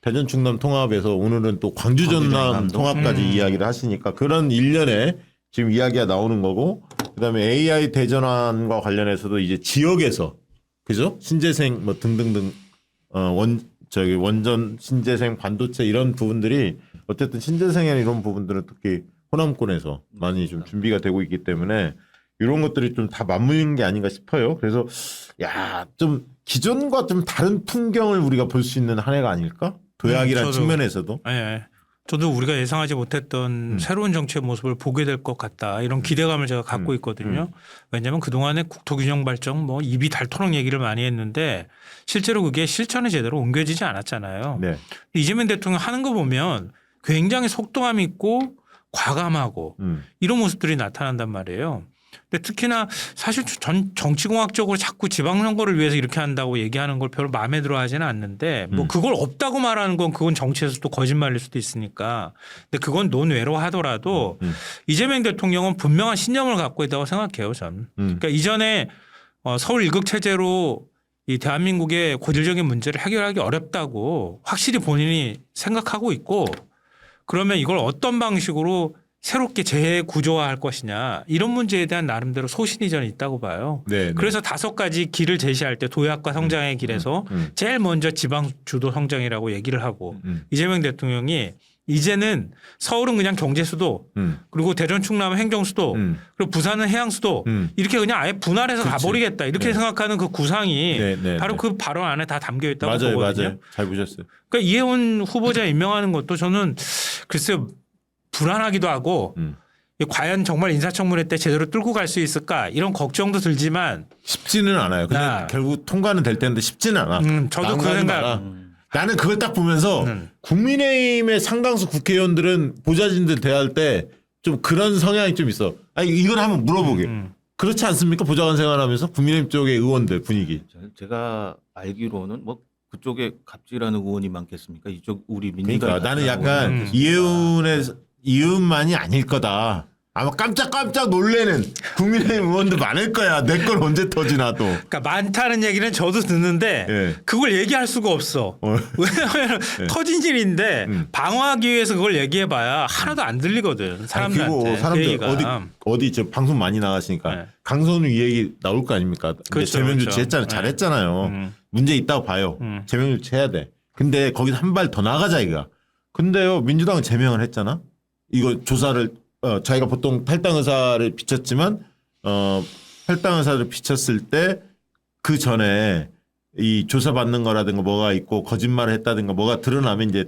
대전 충남 통합에서 오늘은 또 광주 전남 통합까지 이야기를 하시니까 그런 일련의 지금 이야기가 나오는 거고 그다음에 AI 대전환과 관련해서도 이제 지역에서 그죠? 신재생 뭐 등등등 원전 신재생 반도체 이런 부분들이 어쨌든 신재생이나 이런 부분들은 특히 호남권에서 많이 좀 준비가 되고 있기 때문에 이런 것들이 좀 다 맞물리는 게 아닌가 싶어요. 그래서 야, 좀 기존과 좀 다른 풍경을 우리가 볼 수 있는 한 해가 아닐까? 도약이라는 측면에서도. 네. 저도 우리가 예상하지 못했던 새로운 정치의 모습을 보게 될 것 같다. 이런 기대감을 제가 갖고 있거든요. 왜냐하면 그동안에 국토균형 발전 뭐 입이 닳도록 얘기를 많이 했는데 실제로 그게 실천에 제대로 옮겨지지 않았잖아요. 네. 이재명 대통령 하는 거 보면 굉장히 속도감 있고 과감하고 이런 모습들이 나타난단 말이에요. 근데 특히나 사실 정치공학적으로 자꾸 지방선거를 위해서 이렇게 한다고 얘기하는 걸 별로 마음에 들어 하지는 않는데 뭐 그걸 없다고 말하는 건 그건 정치에서 또 거짓말일 수도 있으니까. 근데 그건 논외로 하더라도 이재명 대통령은 분명한 신념을 갖고 있다고 생각해요. 저는. 그러니까 이전에 서울 일극 체제로 이 대한민국의 고질적인 문제를 해결하기 어렵다고 확실히 본인이 생각하고 있고 그러면 이걸 어떤 방식으로 새롭게 재구조화할 것이냐 이런 문제에 대한 나름대로 소신이 저는 있다고 봐요. 네, 그래서 5가지 길을 제시할 때 도약과 성장의 길에서 제일 먼저 지방 주도 성장이라고 얘기를 하고 이재명 대통령이 이제는 서울은 그냥 경제수도 그리고 대전 충남은 행정수도 그리고 부산은 해양수도 이렇게 그냥 아예 분할해서 가버리겠다 이렇게 생각하는 그 구상이 바로 그 발언 안에 다 담겨 있다고 보거든요. 맞아요. 잘 보셨어요. 그러니까 이혜원 후보자 임명하는 것도 저는 글쎄요. 불안하기도 하고 과연 정말 인사청문회 때 제대로 뚫고 갈 수 있을까 이런 걱정도 들지만 쉽지는 않아요. 근데 결국 통과는 될 텐데 쉽지는 않아. 저도 그 생각. 나는 그걸 딱 보면서 국민의힘의 상당수 국회의원들은 보좌진들 대할 때 좀 그런 성향이 좀 있어. 아니 이걸 한번 물어보게. 그렇지 않습니까? 보좌관 생활하면서 국민의힘 쪽의 의원들 분위기. 제가 알기로는 뭐 그쪽에 갑질하는 의원이 많겠습니까? 이쪽 우리 민주당. 그러니까 나는 약간 이윤만이 아닐 거다. 아마 깜짝 놀래는 국민의힘 의원도 많을 거야. 내 건 언제 터지나 또. 그러니까 많다는 얘기는 저도 듣는데 그걸 얘기할 수가 없어. 왜냐하면 터진 일인데 방어하기 위해서 그걸 얘기해봐야 하나도 안 들리거든. 사람들한테. 그리고 사람들 어디 저 방송 많이 나가시니까 강선우 이 얘기 나올 거 아닙니까? 그렇죠, 제명 그렇죠. 조치했잖아요. 잘했잖아요. 문제 있다고 봐요. 제명 조치해야 돼. 근데 거기서 한 발 더 나가자 이거야. 근데요 민주당은 제명을 했잖아. 이거 조사를 자기가 보통 탈당 의사를 비쳤지만 탈당 의사를 비쳤을 때 그 전에 이 조사받는 거라든가 뭐가 있고 거짓말을 했다든가 뭐가 드러나면 이제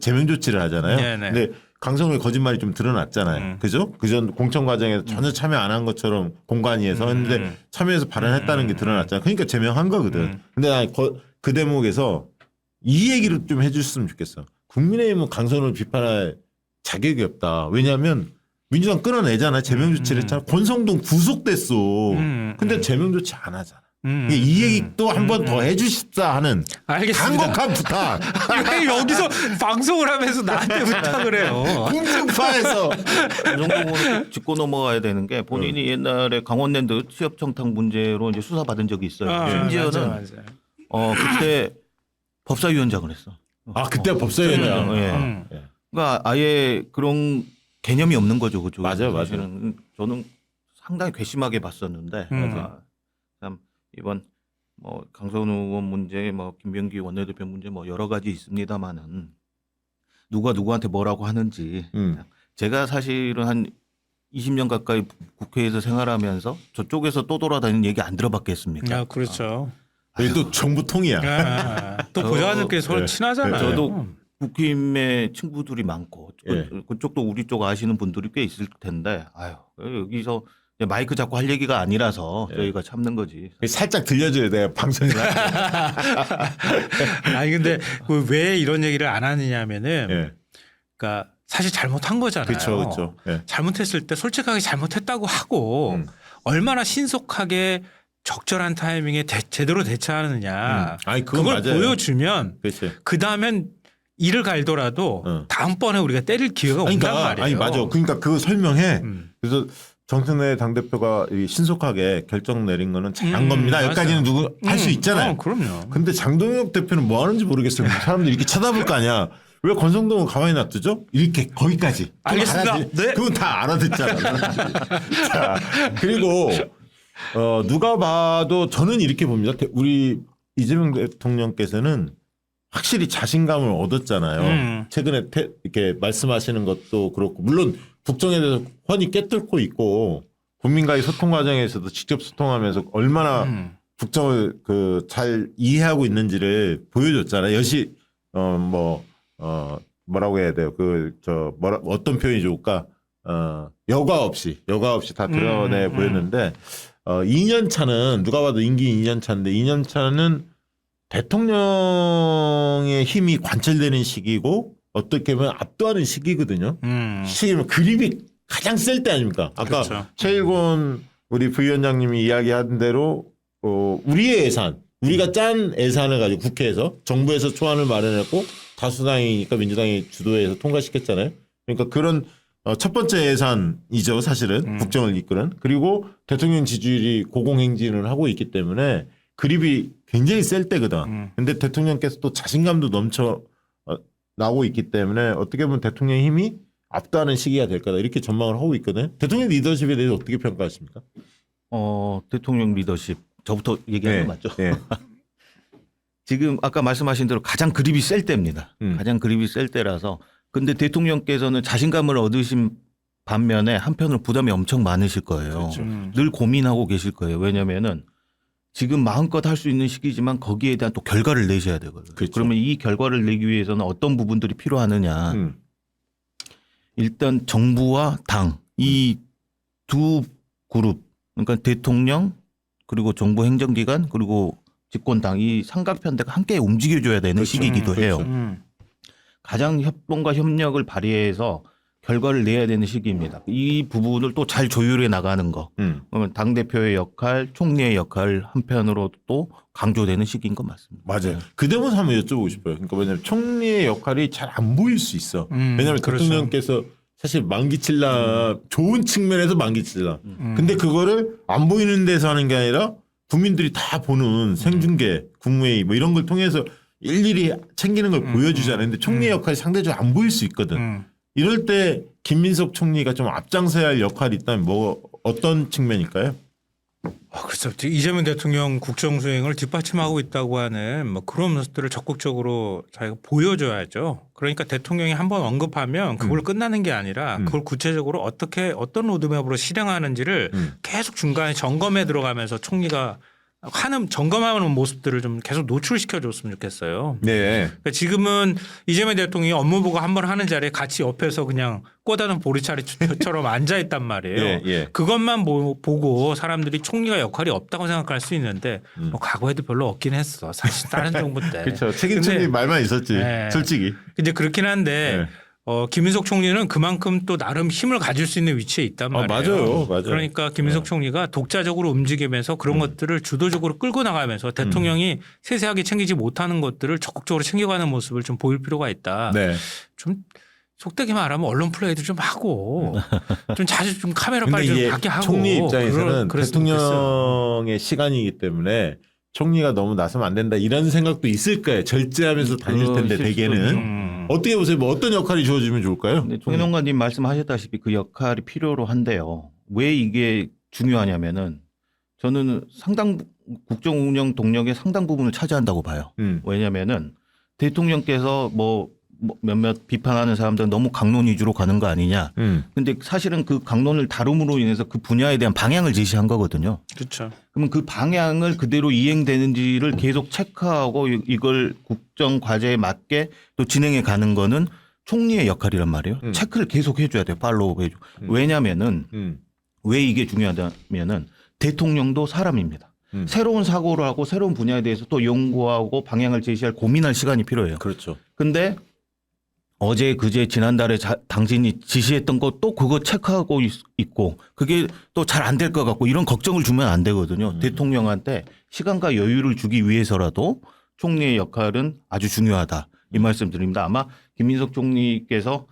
제명 조치를 하잖아요. 네네. 근데 강성우의 거짓말이 좀 드러났잖아요. 그죠? 그전 공천 과정에서 전혀 참여 안 한 것처럼 공관위에서 했는데 참여해서 발언했다는 게 드러났잖아요. 그러니까 제명한 거거든. 근데 난 그 대목에서 이 얘기를 좀 해줬으면 좋겠어. 국민의힘은 강성우를 비판할 자격이 없다. 왜냐하면 민주당 끌어내잖아. 제명 조치를 했잖아. 권성동 구속됐어. 근데 제명 조치 안 하잖아. 이 얘기 또 한 번 더 해주십사 하는 알겠습니다. 간곡한 부탁. 왜 여기서 방송을 하면서 나한테 부탁을 해요. 공중파에서. 이 정도로 짚고 넘어가야 되는 게 본인이 옛날에 강원랜드 취업 청탁 문제로 이제 수사받은 적이 있어요. 심지어는 맞아. 그때 법사위원장을 했어. 그때 법사위원장. 예. 그러니까 아예 그런 개념이 없는 거죠, 그죠? 맞아요. 저는 상당히 괘씸하게 봤었는데, 참 이번 뭐 강선우 의원 문제, 뭐 김병기 원내대표 문제, 뭐 여러 가지 있습니다만은 누가 누구한테 뭐라고 하는지 제가 사실은 한 20년 가까이 국회에서 생활하면서 저쪽에서 또 돌아다니는 얘기 안 들어봤겠습니까? 아, 그렇죠. 여기 또 정부 통이야. 또 보좌관들끼리 서로 네. 친하잖아요. 저도 국힘의 친구들이 많고 예. 그쪽도 우리 쪽 아시는 분들이 꽤 있을 텐데 아유 여기서 마이크 잡고 할 얘기가 아니라서 저희가 참는 거지. 살짝 들려줘야 돼요 방송에. 아니 근데 왜 이런 얘기를 안 하느냐면은 예. 그러니까 사실 잘못한 거잖아요. 그렇죠, 그렇죠. 예. 잘못했을 때 솔직하게 잘못했다고 하고 얼마나 신속하게 적절한 타이밍에 제대로 대처하느냐. 아니, 그건 그걸 맞아요. 보여주면 그렇지. 그 다음엔 이를 갈더라도 다음번에 우리가 때릴 기회가 온단 말이에요. 아니 맞아. 그러니까 그거 설명해. 음. 그래서 정청래 당대표가 신속하게 결정 내린 거는 잘한 겁니다. 여기까지는 누구 할 수 있잖아요. 그럼요. 근데 장동혁 대표는 뭐 하는지 모르겠어요. 사람들이 이렇게 쳐다볼 거 아니야. 왜 권성동은 가만히 놔두죠? 이렇게 거기까지. 알겠습니다. 네. 그건 다 알아듣잖아. 자, 그리고 누가 봐도 저는 이렇게 봅니다. 우리 이재명 대통령께서는 확실히 자신감을 얻었잖아요. 최근에 이렇게 말씀하시는 것도 그렇고 물론 국정에 대해서 훤히 깨뚫고 있고 국민과의 소통 과정에서도 직접 소통하면서 얼마나 국정을 잘 이해하고 있는지를 보여줬잖아요. 뭐라고 해야 돼요? 어떤 표현이 좋을까? 여과 없이 다 드러내 보였는데 2년 차는 누가 봐도 임기 2년 차인데 2년 차는 대통령의 힘이 관철되는 시기고 어떻게 보면 압도하는 시기거든요. 시기면 그립이 가장 셀 때 아닙니까? 아까 그렇죠. 최일곤 우리 부위원장님이 이야기한 대로 우리의 예산, 우리가 짠 예산을 가지고 국회에서 정부에서 초안을 마련했고 다수당이니까 민주당이 주도해서 통과시켰잖아요. 그러니까 그런 첫 번째 예산이죠, 사실은 국정을 이끄는. 그리고 대통령 지지율이 고공행진을 하고 있기 때문에 그립이 굉장히 셀 때거든. 근데 대통령께서 또 자신감도 넘쳐 나오고 있기 때문에 어떻게 보면 대통령의 힘이 압도하는 시기가 될 거다 이렇게 전망을 하고 있거든요. 대통령 리더십에 대해서 어떻게 평가하십니까? 대통령 리더십 저부터 얘기하는 거 맞죠? 네. 지금 아까 말씀하신 대로 가장 그립이 셀 때입니다. 가장 그립이 셀 때라서. 근데 대통령께서는 자신감을 얻으신 반면에 한편으로 부담이 엄청 많으실 거예요. 그렇죠. 늘 고민하고 계실 거예요. 왜냐하면은 지금 마음껏 할 수 있는 시기지만 거기에 대한 또 결과를 내셔야 되거든요. 그렇죠. 그러면 이 결과를 내기 위해서는 어떤 부분들이 필요하느냐. 일단 정부와 당 이 두 그룹 그러니까 대통령 그리고 정부 행정기관 그리고 집권당 이 삼각편대가 함께 움직여줘야 되는 그렇죠. 시기이기도 해요. 그렇죠. 가장 협동과 협력을 발휘해서 결과를 내야 되는 시기입니다. 이 부분을 또 잘 조율해 나가는 거. 그러면 당대표의 역할, 총리의 역할 한편으로 또 강조되는 시기인 건 맞습니다. 맞아요. 그 대목에서 한번 여쭤보고 싶어요. 그러니까 왜냐하면 총리의 역할이 잘 안 보일 수 있어. 왜냐하면 그렇죠. 대통령께서 사실 만기칠라 좋은 측면에서 만기칠라. 근데 그거를 안 보이는 데서 하는 게 아니라 국민들이 다 보는 생중계, 국무회의 뭐 이런 걸 통해서 일일이 챙기는 걸 보여주잖아요. 근데 총리의 역할이 상대적으로 안 보일 수 있거든. 이럴 때 김민석 총리가 좀 앞장서야 할 역할이 있다면 어떤 측면일까요? 그래서 이재명 대통령 국정 수행을 뒷받침하고 있다고 하는 뭐 그런 모습들을 적극적으로 자기가 보여줘야죠. 그러니까 대통령이 한번 언급하면 그걸 끝나는 게 아니라 그걸 구체적으로 어떤 로드맵으로 실행하는지를 계속 중간에 점검해 들어가면서 총리가 점검하는 모습들을 좀 계속 노출시켜 줬으면 좋겠어요. 네. 그러니까 지금은 이재명 대통령이 업무보고 한번 하는 자리에 같이 옆에서 그냥 꼬다는 보리차리처럼 앉아 있단 말이에요. 예. 그것만 보고 사람들이 총리가 역할이 없다고 생각할 수 있는데 뭐 과거에도 별로 없긴 했어. 사실 다른 정부 때. 그렇죠. 책임총리 말만 있었지. 네. 솔직히. 근데 그렇긴 한데 김인석 총리는 그만큼 또 나름 힘을 가질 수 있는 위치에 있단 말이에요. 맞아요. 그러니까 김인석 총리가 독자적으로 움직이면서 그런 것들을 주도적으로 끌고 나가면서 대통령이 세세하게 챙기지 못하는 것들을 적극적으로 챙겨가는 모습을 좀 보일 필요가 있다. 네. 좀 속되게 말하면 언론 플레이도 좀 하고 좀 자주 좀 카메라 빨리 좀 받게 하고. 총리 입장에서는 그랬으면 좋겠어요. 대통령의 시간이기 때문에 총리가 너무 나서면 안 된다 이런 생각도 있을 거예요. 절제하면서 다닐 텐데 대개는. 어떻게 보세요? 뭐 어떤 역할이 주어지면 좋을까요? 총영관님 말씀하셨다시피 그 역할이 필요로 한데요. 왜 이게 중요하냐면은 저는 국정 운영 동력의 상당 부분을 차지한다고 봐요. 왜냐면은 대통령께서 뭐 뭐 몇몇 비판하는 사람들은 너무 강론 위주로 가는 거 아니냐. 근데 사실은 그 강론을 다룸으로 인해서 그 분야에 대한 방향을 제시한 거거든요. 그렇죠. 그러면 그 방향을 그대로 이행되는지를 계속 체크하고 이걸 국정 과제에 맞게 또 진행해 가는 거는 총리의 역할이란 말이에요. 체크를 계속 해줘야 돼요. 팔로우 해줘. 왜냐면은 왜 이게 중요하냐면은 대통령도 사람입니다. 새로운 사고를 하고 새로운 분야에 대해서 또 연구하고 방향을 제시할 고민할 시간이 필요해요. 그렇죠. 근데 어제 그제 지난달에 당신이 지시했던 거 또 그거 체크하고 있고 그게 또 잘 안 될 것 같고 이런 걱정을 주면 안 되거든요. 대통령한테 시간과 여유를 주기 위해서라도 총리의 역할은 아주 중요하다. 이 말씀 드립니다. 아마 김민석 총리께서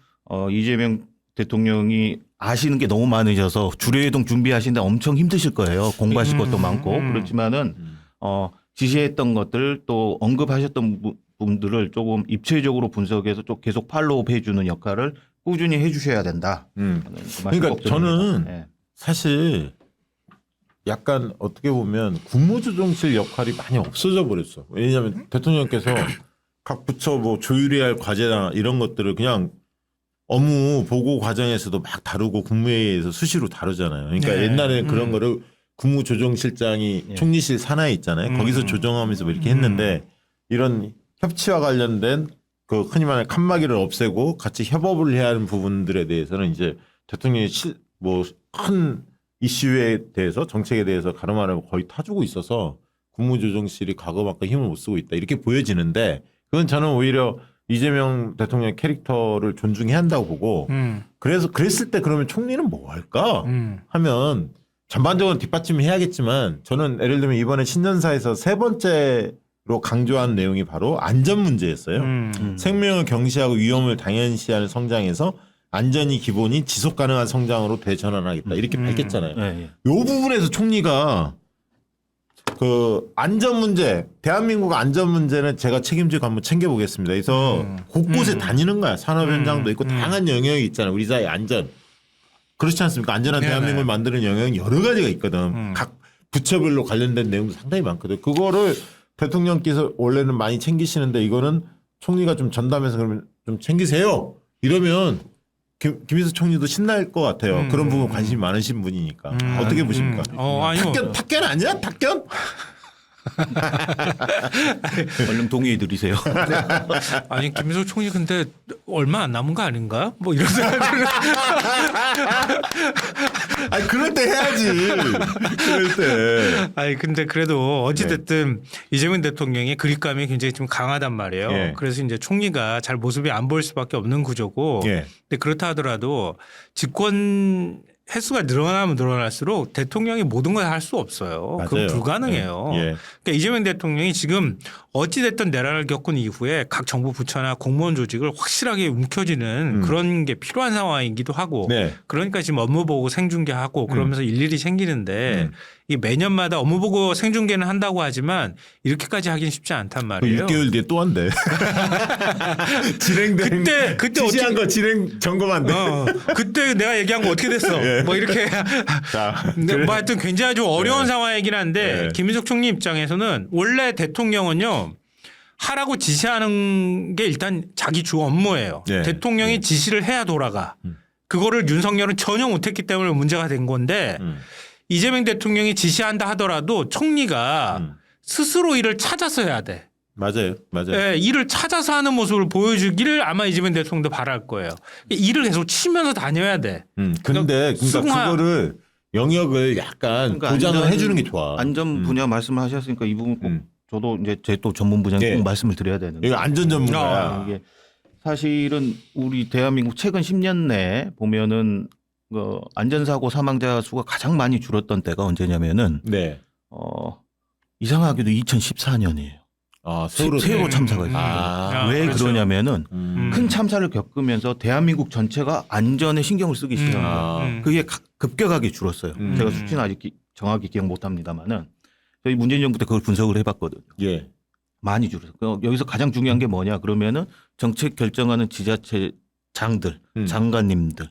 이재명 대통령이 아시는 게 너무 많으셔서 주례회동 준비하시는데 엄청 힘드실 거예요. 공부하실 것도 많고. 그렇지만은 지시했던 것들 또 언급하셨던 분들을 조금 입체적으로 분석해서 좀 계속 팔로우 해주는 역할을 꾸준히 해주셔야 된다. 그러니까 저는 사실 약간 어떻게 보면 국무조정실 역할이 많이 없어져 버렸어. 왜냐하면 대통령께서 각 부처 뭐 조율해야 할 과제나 이런 것들을 그냥 업무 보고 과정에서도 막 다루고 국무회의에서 수시로 다루잖아요. 그러니까 옛날에는 그런 거를 국무조정실장이 총리실 산하에 있잖아요. 거기서 조정하면서 뭐 이렇게 했는데 이런 협치와 관련된 그 흔히 말하는 칸막이를 없애고 같이 협업을 해야 하는 부분들에 대해서는 이제 대통령이 뭐 큰 이슈에 대해서 정책에 대해서 가름하려고 거의 타주고 있어서 국무조정실이 과거만큼 힘을 못 쓰고 있다 이렇게 보여지는데 그건 저는 오히려 이재명 대통령의 캐릭터를 존중해야 한다고 보고 그래서 그랬을 때 그러면 총리는 뭐 할까 하면 전반적으로 뒷받침해야겠지만 저는 예를 들면 이번에 신년사에서 세 번째로 강조한 내용이 바로 안전 문제였어요. 생명을 경시하고 위험을 당연시하는 성장에서 안전이 기본인 지속 가능한 성장으로 대전환하겠다 이렇게 밝혔잖아요. 이 부분에서 총리가 그 안전 문제, 대한민국 안전 문제는 제가 책임지고 한번 챙겨보겠습니다. 그래서 곳곳에 다니는 거야. 산업 현장도 있고 다양한 영역이 있잖아요. 우리 사회 안전. 그렇지 않습니까? 안전한 대한민국을 만드는 영역은 여러 가지가 있거든. 각 부처별로 관련된 내용도 상당히 많거든. 그거를 대통령께서 원래는 많이 챙기시는데 이거는 총리가 좀 전담해서 그러면 좀 챙기세요. 이러면 김인수 총리도 신날 것 같아요. 그런 부분 관심이 많으신 분이니까. 어떻게 보십니까? 탁견 아니야? 탁견? 얼른 동의해 드리세요. 아니 김민석 총리 근데 얼마 안 남은 거 아닌가? 뭐 이런 생각을. 아니 그럴 때 해야지. 그럴 때. 아니 근데 그래도 어찌됐든 이재명 대통령의 그립감이 굉장히 좀 강하단 말이에요. 그래서 이제 총리가 잘 모습이 안 보일 수밖에 없는 구조고. 근데 그렇다 하더라도 집권 횟수가 늘어나면 늘어날수록 대통령이 모든 걸 할 수 없어요. 그건 불가능해요. 그러니까 이재명 대통령이 지금 어찌됐든 내란을 겪은 이후에 각 정부 부처나 공무원 조직을 확실하게 움켜쥐는 그런 게 필요한 상황이기도 하고 그러니까 지금 업무 보고 생중계하고 그러면서 일일이 챙기는데 이 매년마다 업무 보고 생중계는 한다고 하지만 이렇게까지 하기는 쉽지 않단 말이에요. 6개월 뒤에 또 한대. 진행된 그때 지시한 거 진행 점검한대. 그때 내가 얘기한 거 어떻게 됐어? 뭐 이렇게. 자, 뭐 하여튼 굉장히 좀 어려운 상황이긴 한데 김민석 총리 입장에서는 원래 대통령은요. 하라고 지시하는 게 일단 자기 주 업무예요. 대통령이 지시를 해야 돌아가. 그거를 윤석열은 전혀 못했기 때문에 문제가 된 건데 이재명 대통령이 지시한다 하더라도 총리가 스스로 일을 찾아서 해야 돼. 맞아요. 일을 찾아서 하는 모습을 보여주기를 아마 이재명 대통령도 바랄 거예요. 일을 계속 치면서 다녀야 돼. 근데 그거를 영역을 약간 보장을 해주는 게 좋아. 안전 분야 말씀을 하셨으니까 이 부분 꼭 저도 이제 제 또 전문 분야에 꼭 말씀을 드려야 되는데. 이거 안전 전문가야. 이게 사실은 우리 대한민국 최근 10년 내에 보면은 안전사고 사망자 수가 가장 많이 줄었던 때가 언제냐면은 이상하게도 2014년이에요. 세월호 참사가 있어요. 왜 그렇죠. 그러냐면은 큰 참사를 겪으면서 대한민국 전체가 안전에 신경을 쓰기 시작한 거예요. 그게 급격하게 줄었어요. 제가 수치는 아직 정확히 기억 못 합니다만은 저희 문재인 정부 때 그걸 분석을 해봤거든요. 많이 줄었어요. 여기서 가장 중요한 게 뭐냐 그러면은 정책 결정하는 지자체장들, 장관님들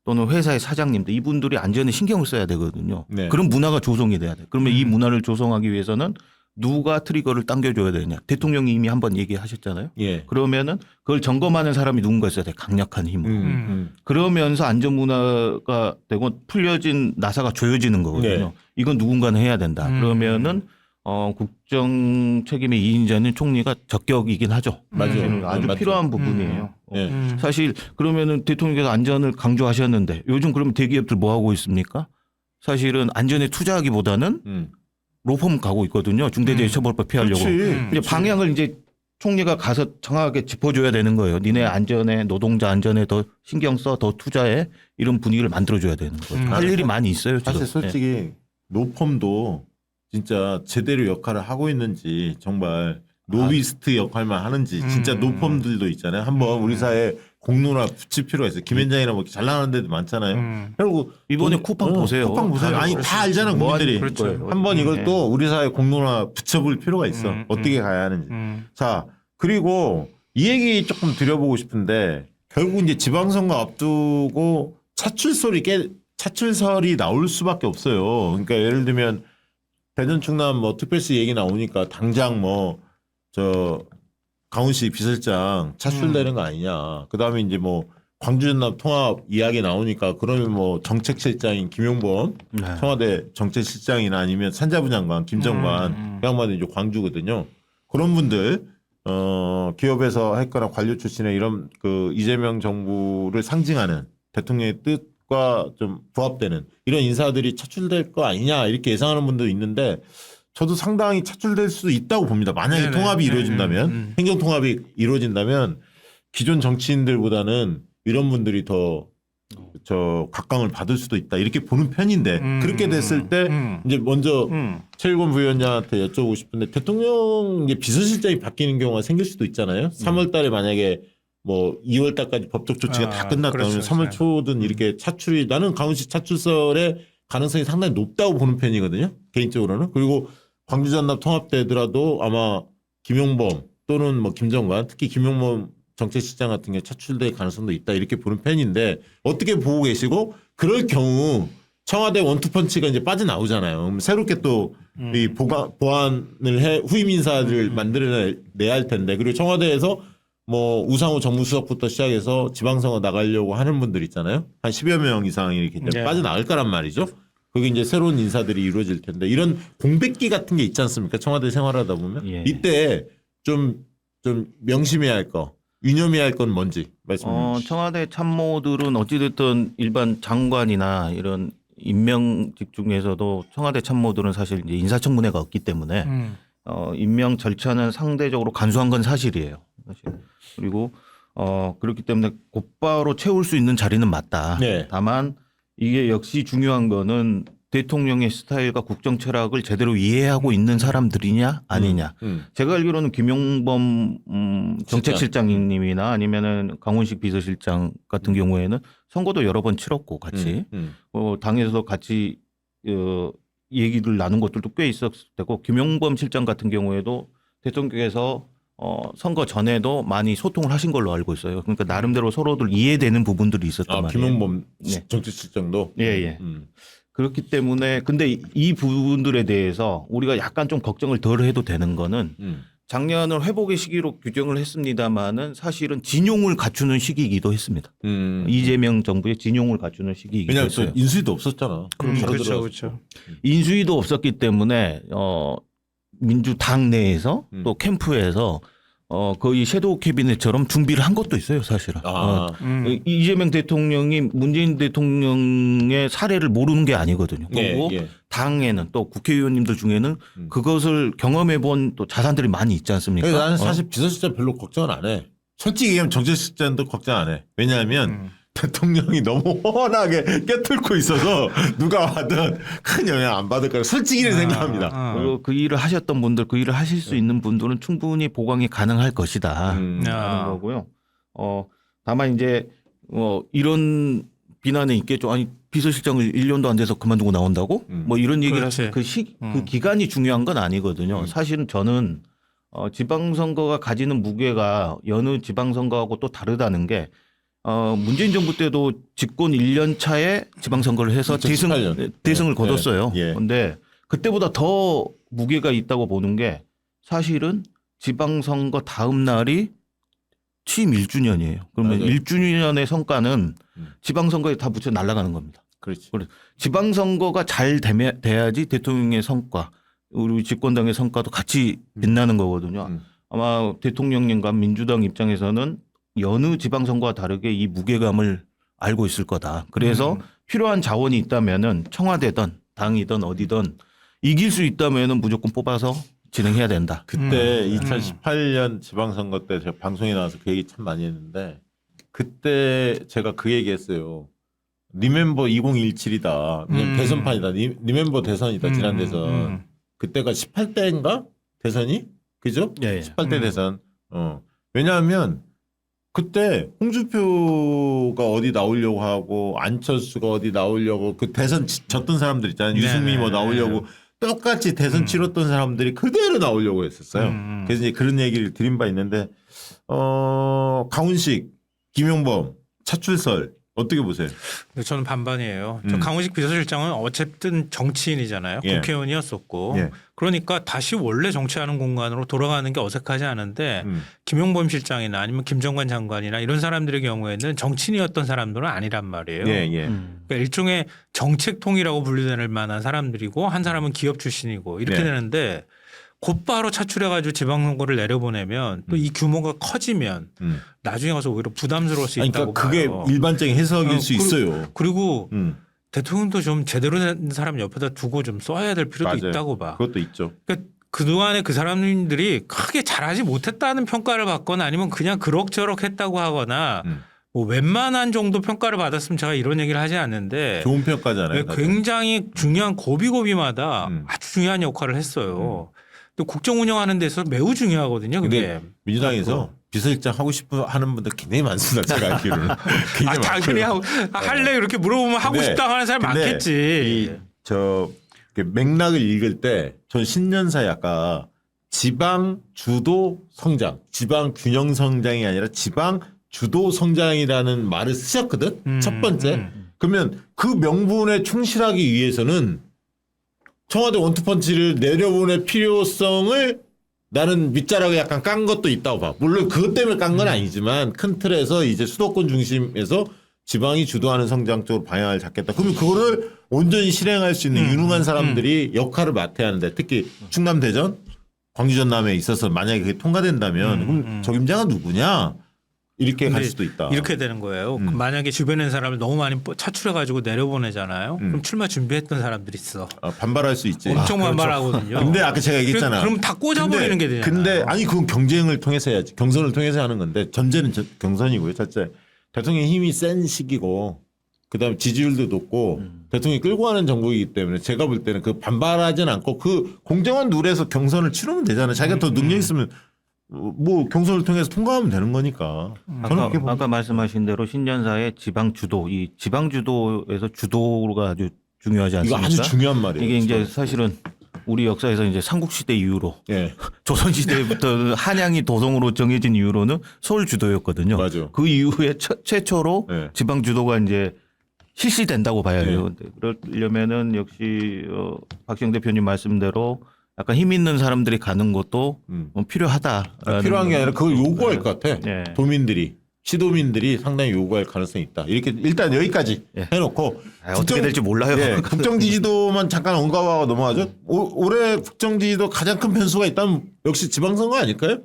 또는 회사의 사장님들 이분들이 안전에 신경을 써야 되거든요. 그런 문화가 조성이 돼야 돼. 그러면 이 문화를 조성하기 위해서는 누가 트리거를 당겨줘야 되냐. 대통령이 이미 한번 얘기하셨잖아요. 예. 그러면은 그걸 점검하는 사람이 누군가 있어야 돼. 강력한 힘으로. 그러면서 안전문화가 되고 풀려진 나사가 조여지는 거거든요. 네. 이건 누군가는 해야 된다. 그러면은 국정 책임의 2인자는 총리가 적격이긴 하죠. 맞아요. 아주 맞죠. 필요한 부분이에요. 예. 사실 그러면은 대통령께서 안전을 강조하셨는데 요즘 그러면 대기업들 뭐 하고 있습니까? 사실은 안전에 투자하기보다는 로펌 가고 있거든요. 중대재해처벌법 피하려고. 이제 방향을 이제 총리가 가서 정확하게 짚어줘야 되는 거예요. 니네 안전에 노동자 안전에 더 신경 써, 더 투자해 이런 분위기를 만들어줘야 되는 거죠. 할 일이 많이 있어요. 지금. 사실 솔직히 노펌도 진짜 제대로 역할을 하고 있는지 정말 로비스트 역할만 하는지 진짜 노펌들도 있잖아요. 한번 우리 사회에 공론화 붙일 필요가 있어요. 김현장이나 뭐 잘 나가는 데도 많잖아요. 그리고 이번에 쿠팡 보세요. 쿠팡 보세요. 아니 다 알잖아 국민들이. 그렇죠. 한번 이걸 또 우리 사회 공론화 붙여볼 필요가 있어. 어떻게 가야 하는지. 자 그리고 이 얘기 조금 드려보고 싶은데 결국 이제 지방선거 앞두고 차출설이 나올 수밖에 없어요. 그러니까 예를 들면 대전 충남 뭐 특별시 얘기 나오니까 당장 뭐 저 강훈 씨 비서실장 차출되는 거 아니냐. 그다음에 이제 뭐 광주 전남 통합 이야기 나오니까 그러면 뭐 정책실장인 김용범 청와대 정책실장이나 아니면 산자부 장관 김정관 그 양반이 이제 광주거든요. 그런 분들 기업에서 했거나 관료 출신의 이런 그 이재명 정부를 상징하는 대통령의 뜻과 좀 부합되는 이런 인사들이 차출될 거 아니냐 이렇게 예상하는 분도 있는데 저도 상당히 차출될 수도 있다고 봅니다. 만약에 통합이 이루어진다면 행정 통합이 이루어진다면 기존 정치인들보다는 이런 분들이 더 각광을 받을 수도 있다 이렇게 보는 편인데 그렇게 됐을 때 이제 먼저 최일권 부위원장한테 여쭤보고 싶은데 대통령 이제 비서실장이 바뀌는 경우가 생길 수도 있잖아요. 3월달에 만약에 뭐 2월달까지 법적 조치가 다 끝났다면 그렇죠. 3월 초든 이렇게 차출이 나는 강훈 씨 차출설의 가능성이 상당히 높다고 보는 편이거든요. 개인적으로는. 그리고 광주 전남 통합되더라도 아마 김용범 또는 뭐 김정관 특히 김용범 정책실장 같은 경우 차출될 가능성도 있다 이렇게 보는 편인데 어떻게 보고 계시고 그럴 경우 청와대 원투펀치가 이제 빠져나오잖아요. 그럼 새롭게 또 이 보완을 해 후임 인사를 만들어내야 할 텐데 그리고 청와대에서 뭐 우상호 정무수석부터 시작해서 지방선거 나가려고 하는 분들 있잖아요. 한 10여 명 이상이 이렇게 빠져나갈 거란 말이죠. 그게 이제 새로운 인사들이 이루어질 텐데 이런 공백기 같은 게 있지 않습니까? 청와대 생활하다 보면 이때 좀 명심해야 할 거, 유념해야 할 건 뭔지 말씀해 주시죠. 청와대 참모들은 어찌됐든 일반 장관이나 이런 임명직 중에서도 청와대 참모들은 사실 이제 인사청문회가 없기 때문에 임명 절차는 상대적으로 간소한 건 사실이에요. 사실. 그리고 그렇기 때문에 곧바로 채울 수 있는 자리는 맞다. 네. 다만 이게 역시 중요한 거는 대통령의 스타일과 국정 철학을 제대로 이해하고 있는 사람들이냐 아니냐. 제가 알기로는 김용범 정책실장님이나 아니면은 강훈식 비서실장 같은 경우에는 선거도 여러 번 치렀고 같이 당에서도 같이 얘기를 나눈 것들도 꽤 있었을 테고 김용범 실장 같은 경우에도 대통령께서 선거 전에도 많이 소통을 하신 걸로 알고 있어요. 그러니까 나름대로 서로들 이해되는 부분들이 있었단 말이에요. 김용범 정책실장도. 예. 그렇기 때문에 근데 이 부분들에 대해서 우리가 약간 좀 걱정을 덜 해도 되는 거는 작년을 회복의 시기로 규정을 했습니다마는 사실은 진용을 갖추는 시기이기도 했습니다. 이재명 정부의 진용을 갖추는 시기이기도 왜냐하면 했어요. 인수위도 없었잖아. 그렇죠. 인수위도 없었기 때문에 민주당 내에서 또 캠프에서 거의 섀도우 캐비넷처럼 준비를 한 것도 있어요, 사실은. 이재명 대통령이 문재인 대통령의 사례를 모르는 게 아니거든요. 그리고 당에는 또 국회의원님들 중에는 그것을 경험해 본 또 자산들이 많이 있지 않습니까? 나는 사실 비서실장 별로 걱정을 안 해. 솔직히 얘기하면 정책실장도 걱정 안 해. 왜냐하면 대통령이 너무 훤하게 꿰뚫고 있어서 누가 와든 큰 영향 안 받을 거라 솔직히는 생각합니다. 그리고 그 일을 하셨던 분들, 그 일을 하실 수 있는 분들은 충분히 보강이 가능할 것이다 하는 거고요. 다만 이제 이런 비난이 있겠죠. 아니 비서실장을 1년도 안 돼서 그만두고 나온다고? 뭐 이런 얘기를 하실 그 기간이 중요한 건 아니거든요. 사실은 저는 지방선거가 가지는 무게가 여느 지방선거하고 또 다르다는 게 문재인 정부 때도 집권 1년 차에 지방선거를 해서 대승을 거뒀어요. 그런데 그때보다 더 무게가 있다고 보는 게 사실은 지방선거 다음 날이 취임 1주년이에요. 그러면 맞아요. 1주년의 성과는 지방선거에 다 묻혀 날아가는 겁니다. 그렇지. 지방선거가 잘 돼야지 대통령의 성과, 우리 집권당의 성과도 같이 빛나는 거거든요. 아마 대통령님과 민주당 입장에서는 여느 지방선거와 다르게 이 무게감을 알고 있을 거다. 그래서 필요한 자원이 있다면은 청와대든 당이든 어디든 이길 수 있다면은 무조건 뽑아서 진행해야 된다. 그때 2018년 지방선거 때 제가 방송에 나와서 그 얘기 참 많이 했는데 그때 제가 그 얘기했어요. 리멤버 2017이다. 대선판이다. 리멤버 대선이다. 지난 대선. 그때가 18대인가 대선이? 그죠? 예, 예. 18대 대선. 왜냐하면 그때 홍준표가 어디 나오려고 하고 안철수가 어디 나오려고 그 대선 졌던 사람들 있잖아요. 유승민이 뭐 나오려고 똑같이 대선 치렀던 사람들이 그대로 나오려고 했었어요. 그래서 이제 그런 얘기를 드린 바 있는데 강훈식, 김용범, 차출설 어떻게 보세요? 저는 반반이에요. 저 강훈식 비서실장은 어쨌든 정치인이잖아요. 예. 국회의원이었었고. 예. 그러니까 다시 원래 정치하는 공간으로 돌아가는 게 어색하지 않은데 김용범 실장이나 아니면 김정관 장관이나 이런 사람들의 경우에는 정치인이었던 사람들은 아니란 말이에요. 예, 예. 그러니까 일종의 정책통이라고 분류될 만한 사람들이고 한 사람은 기업 출신이고 이렇게 네. 되는데 곧바로 차출해가지고 지방선거를 내려보내면 또 이 규모가 커지면 나중에 가서 오히려 부담스러울 수 아니, 있다고 그러니까 그게 봐요. 일반적인 해석일 수 있어요. 그리고 대통령도 좀 제대로 된 사람 옆에다 두고 좀 써야 될 필요도 맞아요. 있다고 봐. 그것도 있죠. 그러니까 그동안에 그 사람들이 크게 잘하지 못했다는 평가를 받거나 아니면 그냥 그럭저럭 했다고 하거나 뭐 웬만한 정도 평가를 받았으면 제가 이런 얘기를 하지 않는데 좋은 평가잖아요. 다들. 굉장히 중요한 고비고비마다 아주 중요한 역할을 했어요. 또 국정 운영하는 데서 매우 중요하거든요. 그게. 근데 민주당에서 비서실장 하고 싶어 하는 분들 굉장히 많습니다. 제가 알기로는. 굉장히 당연히 많고요. 할래 이렇게 물어보면 하고 근데- 싶다 하는 사람 근데 많겠지. 저 맥락을 읽을 때 전 신년사에 아까 지방 주도 성장, 지방 균형 성장이 아니라 지방 주도 성장이라는 말을 쓰셨거든. 첫 번째. 그러면 그 명분에 충실하기 위해서는 청와대 원투펀치를 내려보낼 필요성을 나는 밑자락에 약간 깐 것도 있다고 봐. 물론 그것 때문에 깐 건 아니지만 큰 틀에서 이제 수도권 중심에서 지방이 주도하는 성장 쪽으로 방향을 잡겠다. 그러면 그거를 온전히 실행할 수 있는 유능한 사람들이 역할을 맡아야 하는데 특히 충남 대전, 광주 전남에 있어서 만약에 그게 통과된다면 그럼 적임자가 누구냐? 이렇게 갈 근데 수도 있다. 이렇게 되는 거예요. 만약에 주변에 있는 사람을 너무 많이 차출해가지고 내려보내잖아요. 그럼 출마 준비했던 사람들이 있어. 반발할 수 있지. 엄청 반발하거든요. 근데 아까 제가 얘기했잖아. 그럼 다 꽂아버리는 게 되잖아요. 근데 아니 그건 경쟁을 통해서 해야지. 경선을 통해서 하는 건데 전제는 경선이고요. 첫째 대통령 힘이 센 시기고 그다음에 지지율도 높고 대통령이 끌고 가는 정부이기 때문에 제가 볼 때는 그 반발하진 않고 그 공정한 룰에서 경선을 치르면 되잖아요. 자기가 더 능력 있으면 뭐 경선을 통해서 통과하면 되는 거니까. 저는 그렇게 아까 말씀하신 대로 신년사의 지방 주도, 이 지방 주도에서 주도가 아주 중요하지 이거 않습니까? 아주 중요한 말이에요. 이게 이제 진짜. 사실은 우리 역사에서 이제 삼국시대 이후로 예. 조선시대부터 한양이 도성으로 정해진 이후로는 서울 주도였거든요. 맞아. 그 이후에 최초로 네. 지방 주도가 이제 실시된다고 봐야 돼요. 그러려면은 역시 박시영 대표님 말씀대로 약간 힘 있는 사람들이 가는 것도 필요하다. 필요한 게 아니라 그걸 요구할 것 같아. 네. 도민들이. 시도민들이 상당히 요구할 가능성이 있다. 이렇게 일단 여기까지 예. 해놓고 어떻게 될지 몰라요. 예, 국정 지지도만 잠깐 언급하고 넘어가죠. 올해 국정 지지도 가장 큰 변수가 있다면 역시 지방선거 아닐까요?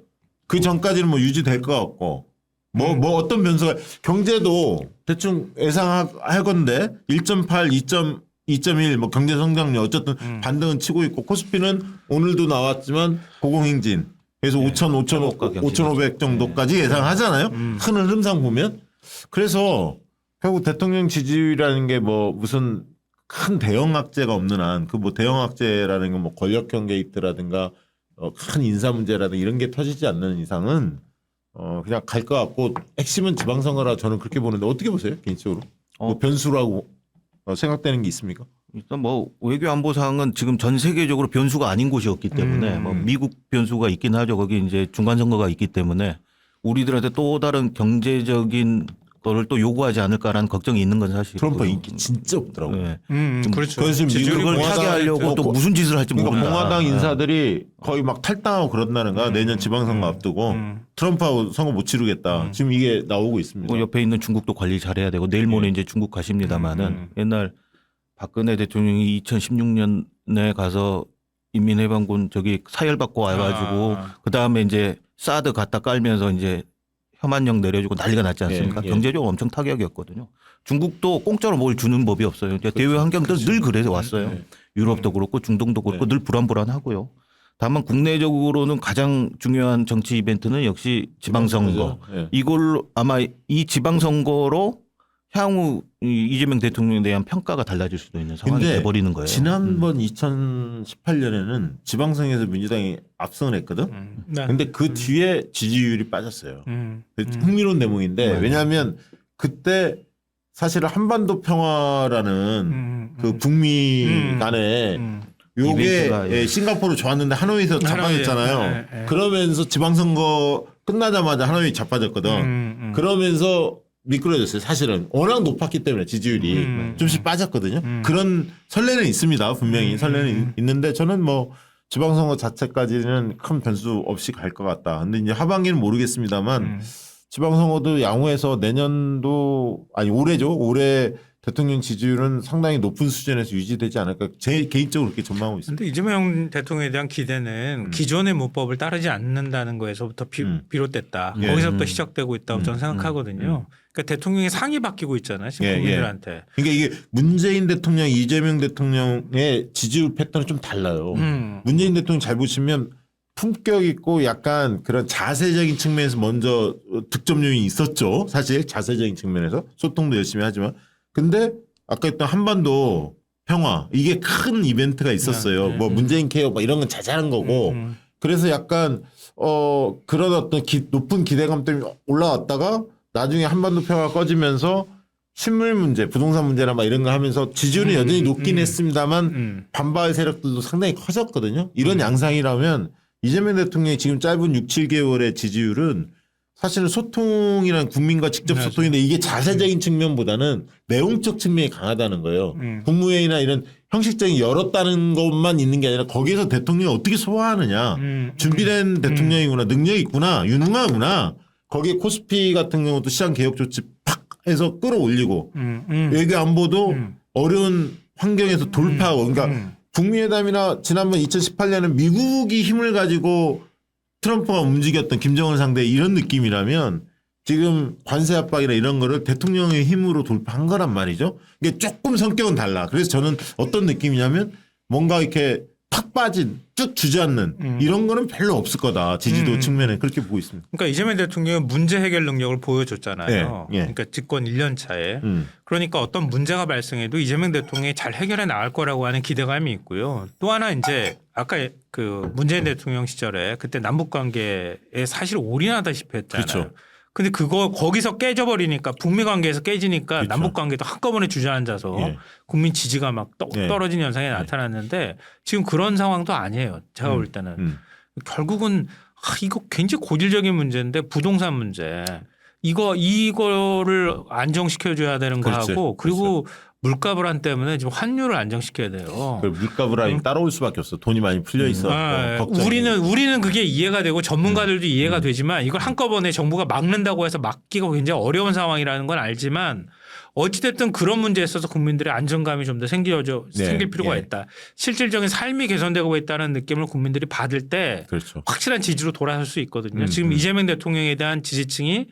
그 전까지는 뭐 유지될 것 같고 뭐 어떤 변수가 경제도 대충 예상할 건데 1.8, 2.1 뭐 경제 성장률 어쨌든 반등은 치고 있고 코스피는 오늘도 나왔지만 고공행진. 그래서 5,500 정도까지 예상하잖아요. 큰 흐름상 보면. 그래서 결국 대통령 지지율이라는 게 뭐 무슨 큰 대형 악재가 없는 한 그 뭐 대형 악재라는 건 뭐 권력형 게이트라든가 큰 인사 문제라든가 이런 게 터지지 않는 이상은 그냥 갈 것 같고 핵심은 지방선거라 저는 그렇게 보는데 어떻게 보세요? 개인적으로. 뭐 변수라고 생각되는 게 있습니까? 일단 뭐 외교 안보 상황은 지금 전 세계적으로 변수가 아닌 곳이 없기 때문에 뭐 미국 변수가 있긴 하죠. 거기 이제 중간 선거가 있기 때문에 우리들한테 또 다른 경제적인 그걸 또 요구하지 않을까라는 걱정이 있는 건 사실이고. 트럼프 인기 진짜 없더라고요. 네. 그렇죠. 그래서 지금 그걸 타개하려고 또 무슨 짓을 할지 그러니까 모른다. 공화당 인사들이 거의 막 탈당하고 그런다는 거야. 내년 지방선거 앞두고 트럼프하고 선거 못 치르겠다. 지금 이게 나오고 있습니다. 뭐 옆에 있는 중국도 관리 잘해야 되고 내일 모레 이제 중국 가십니다만은 옛날 박근혜 대통령이 2016년에 가서 인민해방군 저기 사열받고 와가지고 그 다음에 이제 사드 갖다 깔면서 이제 혐한령 내려주고 난리가 났지 않습니까? 경제적으로 엄청 타격이었거든요. 중국도 공짜로 뭘 주는 법이 없어요. 이제 대외 환경들 늘 그래서 왔어요. 유럽도 그렇고 중동도 그렇고 늘 불안불안하고요. 다만 국내적으로는 가장 중요한 정치 이벤트는 역시 지방선거. 이걸로 아마 이 지방선거로 향후 이재명 대통령에 대한 평가가 달라질 수도 있는 상황이 돼버리는 거예요. 지난번 2018년에는 지방선거에서 민주당이 압승을 했거든. 근데 그 뒤에 지지율이 빠졌어요. 흥미로운 대목인데 왜냐하면 그때 사실은 한반도 평화라는 그 북미 간에 요게 싱가포르 좋았는데 하노이에서 자빠졌잖아요. 그러면서 지방선거 끝나자마자 하노이 자빠졌거든. 그러면서 미끄러졌어요. 사실은 워낙 높았기 때문에 지지율이 좀씩 빠졌거든요. 그런 선례는 있습니다. 분명히 선례는 있는데 저는 뭐 지방선거 자체까지는 큰 변수 없이 갈 것 같다. 근데 이제 하반기는 모르겠습니다만 지방선거도 양호해서 내년도 아니 올해죠. 올해 대통령 지지율은 상당히 높은 수준에서 유지되지 않을까. 제 개인적으로 그렇게 전망하고 있습니다. 그런데 이재명 대통령에 대한 기대는 기존의 문법을 따르지 않는다는 거에서부터 비롯됐다. 거기서부터 시작되고 있다고 저는 생각하거든요. 그러니까 대통령의 상이 바뀌고 있잖아요. 지금 국민들한테. 그러니까 이게 문재인 대통령, 이재명 대통령의 지지율 패턴이 좀 달라요. 문재인 대통령 잘 보시면 품격 있고 약간 그런 자세적인 측면에서 먼저 득점 요인이 있었죠. 사실 자세적인 측면에서 소통도 열심히 하지만. 근데 아까 했던 한반도 평화 이게 큰 이벤트가 있었어요. 뭐 문재인 케어 뭐 이런 건 자잘한 거고. 그래서 약간 그런 어떤 높은 기대감 때문에 올라왔다가 나중에 한반도 평화가 꺼지면서 신물 문제, 부동산 문제나 막 이런 거 하면서 지지율은 여전히 높긴 했습니다만 반발 세력들도 상당히 커졌거든요. 이런 양상이라면 이재명 대통령이 지금 짧은 6, 7개월의 지지율은 사실은 소통이란 국민과 직접 소통인데 이게 자세적인 측면보다는 내용적 측면이 강하다는 거예요. 국무회의나 이런 형식적인 열었다는 것만 있는 게 아니라 거기에서 대통령이 어떻게 소화하느냐. 준비된 대통령이구나. 능력이 있구나. 유능하구나. 거기에 코스피 같은 경우도 시장 개혁 조치 팍 해서 끌어올리고 외교 안보도 어려운 환경에서 돌파하고 그러니까 북미회담이나 지난번 2018년은 미국이 힘을 가지고 트럼프가 움직였던 김정은 상대 이런 느낌이라면 지금 관세 압박이나 이런 거를 대통령의 힘으로 돌파한 거란 말이죠. 이게 조금 성격은 달라. 그래서 저는 어떤 느낌이냐면 뭔가 이렇게 팍 빠진 쭉 주저앉는 이런 거는 별로 없을 거다. 지지도 측면에 그렇게 보고 있습니다. 그러니까 이재명 대통령은 문제 해결 능력을 보여줬잖아요. 그러니까 집권 1년 차에. 그러니까 어떤 문제가 발생해도 이재명 대통령이 잘 해결해 나갈 거라고 하는 기대감이 있고요. 또 하나 이제 아까 그 문재인 대통령 시절에 그때 남북 관계에 사실 올인하다시피 했잖아요. 그렇죠. 근데 거기서 깨져버리니까 북미 관계에서 깨지니까 그렇죠. 남북 관계도 한꺼번에 주저앉아서 국민 지지가 막 떨어지는 현상이 나타났는데 지금 그런 상황도 아니에요. 제가 볼 때는 결국은 이거 굉장히 고질적인 문제인데 부동산 문제 이거를 안정시켜줘야 되는 거하고 그리고 물가 불안 때문에 지금 환율을 안정시켜야 돼요. 물가 불안이 따라올 수밖에 없어. 돈이 많이 풀려 있어. 우리는 그게 이해가 되고 전문가들도 이해가 되지만 이걸 한꺼번에 정부가 막는다고 해서 막기가 굉장히 어려운 상황이라는 건 알지만 어찌됐든 그런 문제에 있어서 국민들의 안정감이 좀 더 생길 필요가 있다. 실질적인 삶이 개선되고 있다는 느낌을 국민들이 받을 때 확실한 지지로 돌아설 수 있거든요. 지금 이재명 대통령에 대한 지지층이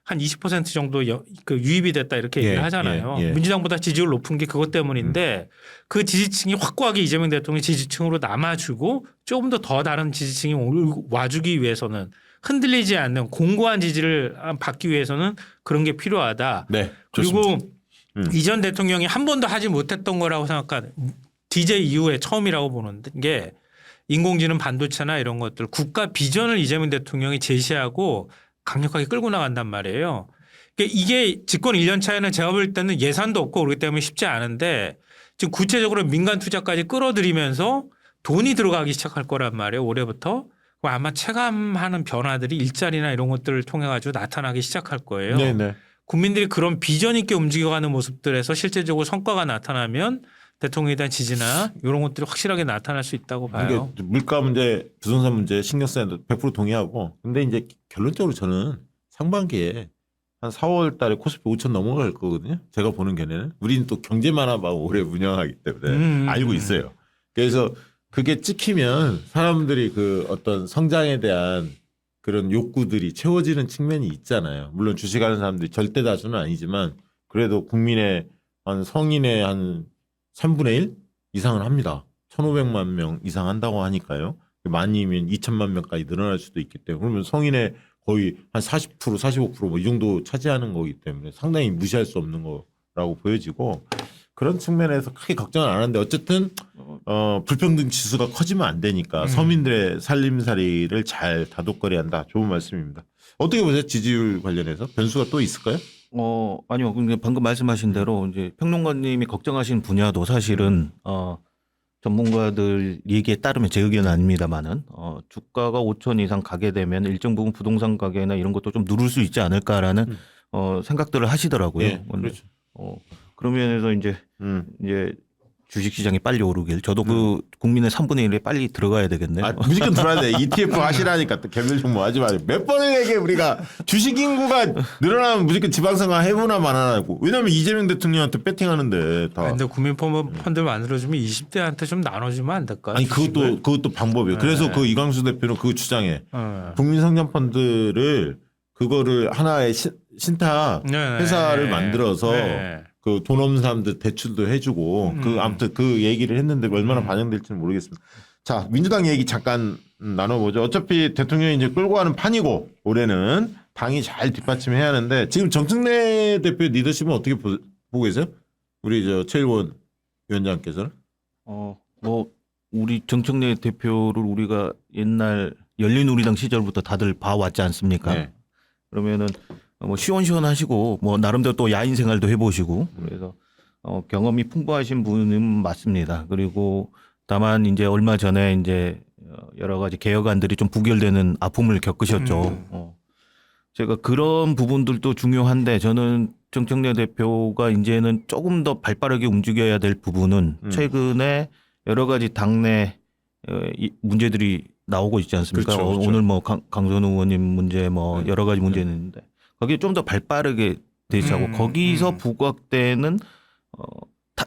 한 20% 정도 그 유입이 됐다 이렇게 얘기를 하잖아요. 민주당보다 지지율 높은 게 그것 때문인데 그 지지층이 확고하게 이재명 대통령 지지층으로 남아주고 조금 더 다른 지지층이 와주기 위해서는 흔들리지 않는 공고한 지지를 받기 위해서는 그런 게 필요하다. 그리고 이전 대통령이 한 번도 하지 못했던 거라고 생각하는 DJ 이후에 처음이라고 보는 게 인공지능 반도체나 이런 것들 국가 비전을 이재명 대통령이 제시하고 강력하게 끌고 나간단 말이에요. 이게 집권 1년 차에는 제가 볼 때는 예산도 없고 그렇기 때문에 쉽지 않은데 지금 구체적으로 민간 투자까지 끌어들이면서 돈이 들어가기 시작할 거란 말이에요. 올해부터. 아마 체감하는 변화들이 일자리나 이런 것들을 통해 가지고 나타나기 시작할 거예요. 국민들이 그런 비전 있게 움직여가는 모습들에서 실제적으로 성과가 나타나면 대통령에 대한 지지나 이런 것들이 확실하게 나타날 수 있다고 봐요. 물가 문제, 부동산 문제 신경 써야 100% 동의하고. 근데 이제 결론적으로 저는 상반기에 한 4월 달에 코스피 5천 넘어갈 거거든요. 제가 보는 견해는. 우리는 또 경제만 하고 오래 운영하기 때문에 알고 있어요. 그래서 그게 찍히면 사람들이 그 어떤 성장에 대한 그런 욕구들이 채워지는 측면이 있잖아요. 물론 주식하는 사람들이 절대 다수는 아니지만 그래도 국민의 한 성인의 한 3분의 1 이상은 합니다. 1,500만 명 이상 한다고 하니까요. 많이면 2천만 명까지 늘어날 수도 있기 때문에 그러면 성인의 거의 한 40%, 45% 뭐 이 정도 차지하는 거기 때문에 상당히 무시할 수 없는 거라고 보여지고 그런 측면에서 크게 걱정은 안 하는데 어쨌든 불평등 지수가 커지면 안 되니까 서민들의 살림살이를 잘 다독거리한다. 좋은 말씀입니다. 어떻게 보세요? 지지율 관련해서 변수가 또 있을까요? 아니요. 방금 말씀하신 대로 이제 평론가님이 걱정하신 분야도 사실은 전문가들 얘기에 따르면 제 의견은 아닙니다만은 주가가 5천 이상 가게 되면 일정 부분 부동산 가격이나 이런 것도 좀 누를 수 있지 않을까라는 생각들을 하시더라고요. 예, 그렇죠. 그런 면에서 이제 주식시장이 빨리 오르길 저도 그 국민의 3분의 1에 빨리 들어가야 되겠네요. 무조건 들어야 돼. ETF 하시라니까 또 개별 종목 하지 마요. 몇 번을 얘기해 우리가 주식 인구가 늘어나면 무조건 지방선거 해보나 마나라고. 왜냐면 이재명 대통령한테 배팅하는데 다. 근데 국민펀드 만들어주면 20대한테 좀 나눠주면 안 될까요? 아니 그것도 방법이에요. 그래서 그 이광수 대표는 그거 주장해. 국민성장펀드를 그거를 하나의 신탁 회사를 만들어서 그 돈 없는 사람들 대출도 해주고 아무튼 그 얘기를 했는데 얼마나 반영될지는 모르겠습니다. 자, 민주당 얘기 잠깐 나눠보죠. 어차피 대통령이 이제 끌고 가는 판이고 올해는 당이 잘 뒷받침해야 하는데 지금 정청래 대표 리더십은 어떻게 보고 계세요? 우리 최일원 위원장께서는? 우리 정청래 대표를 우리가 옛날 열린우리당 시절부터 다들 봐왔지 않습니까? 네. 그러면은 뭐 시원시원하시고 뭐 나름대로 또 야인 생활도 해보시고 그래서 경험이 풍부하신 분은 맞습니다. 그리고 다만 이제 얼마 전에 이제 여러 가지 개혁안들이 좀 부결되는 아픔을 겪으셨죠. 제가 그런 부분들도 중요한데 저는 정청래 대표가 이제는 조금 더 발빠르게 움직여야 될 부분은 최근에 여러 가지 당내 문제들이 나오고 있지 않습니까? 그렇죠. 오늘 뭐 강선우 의원님 문제 뭐 여러 가지 문제는 있는데 거기에 좀 더 발빠르게 대처하고 거기서 부각되는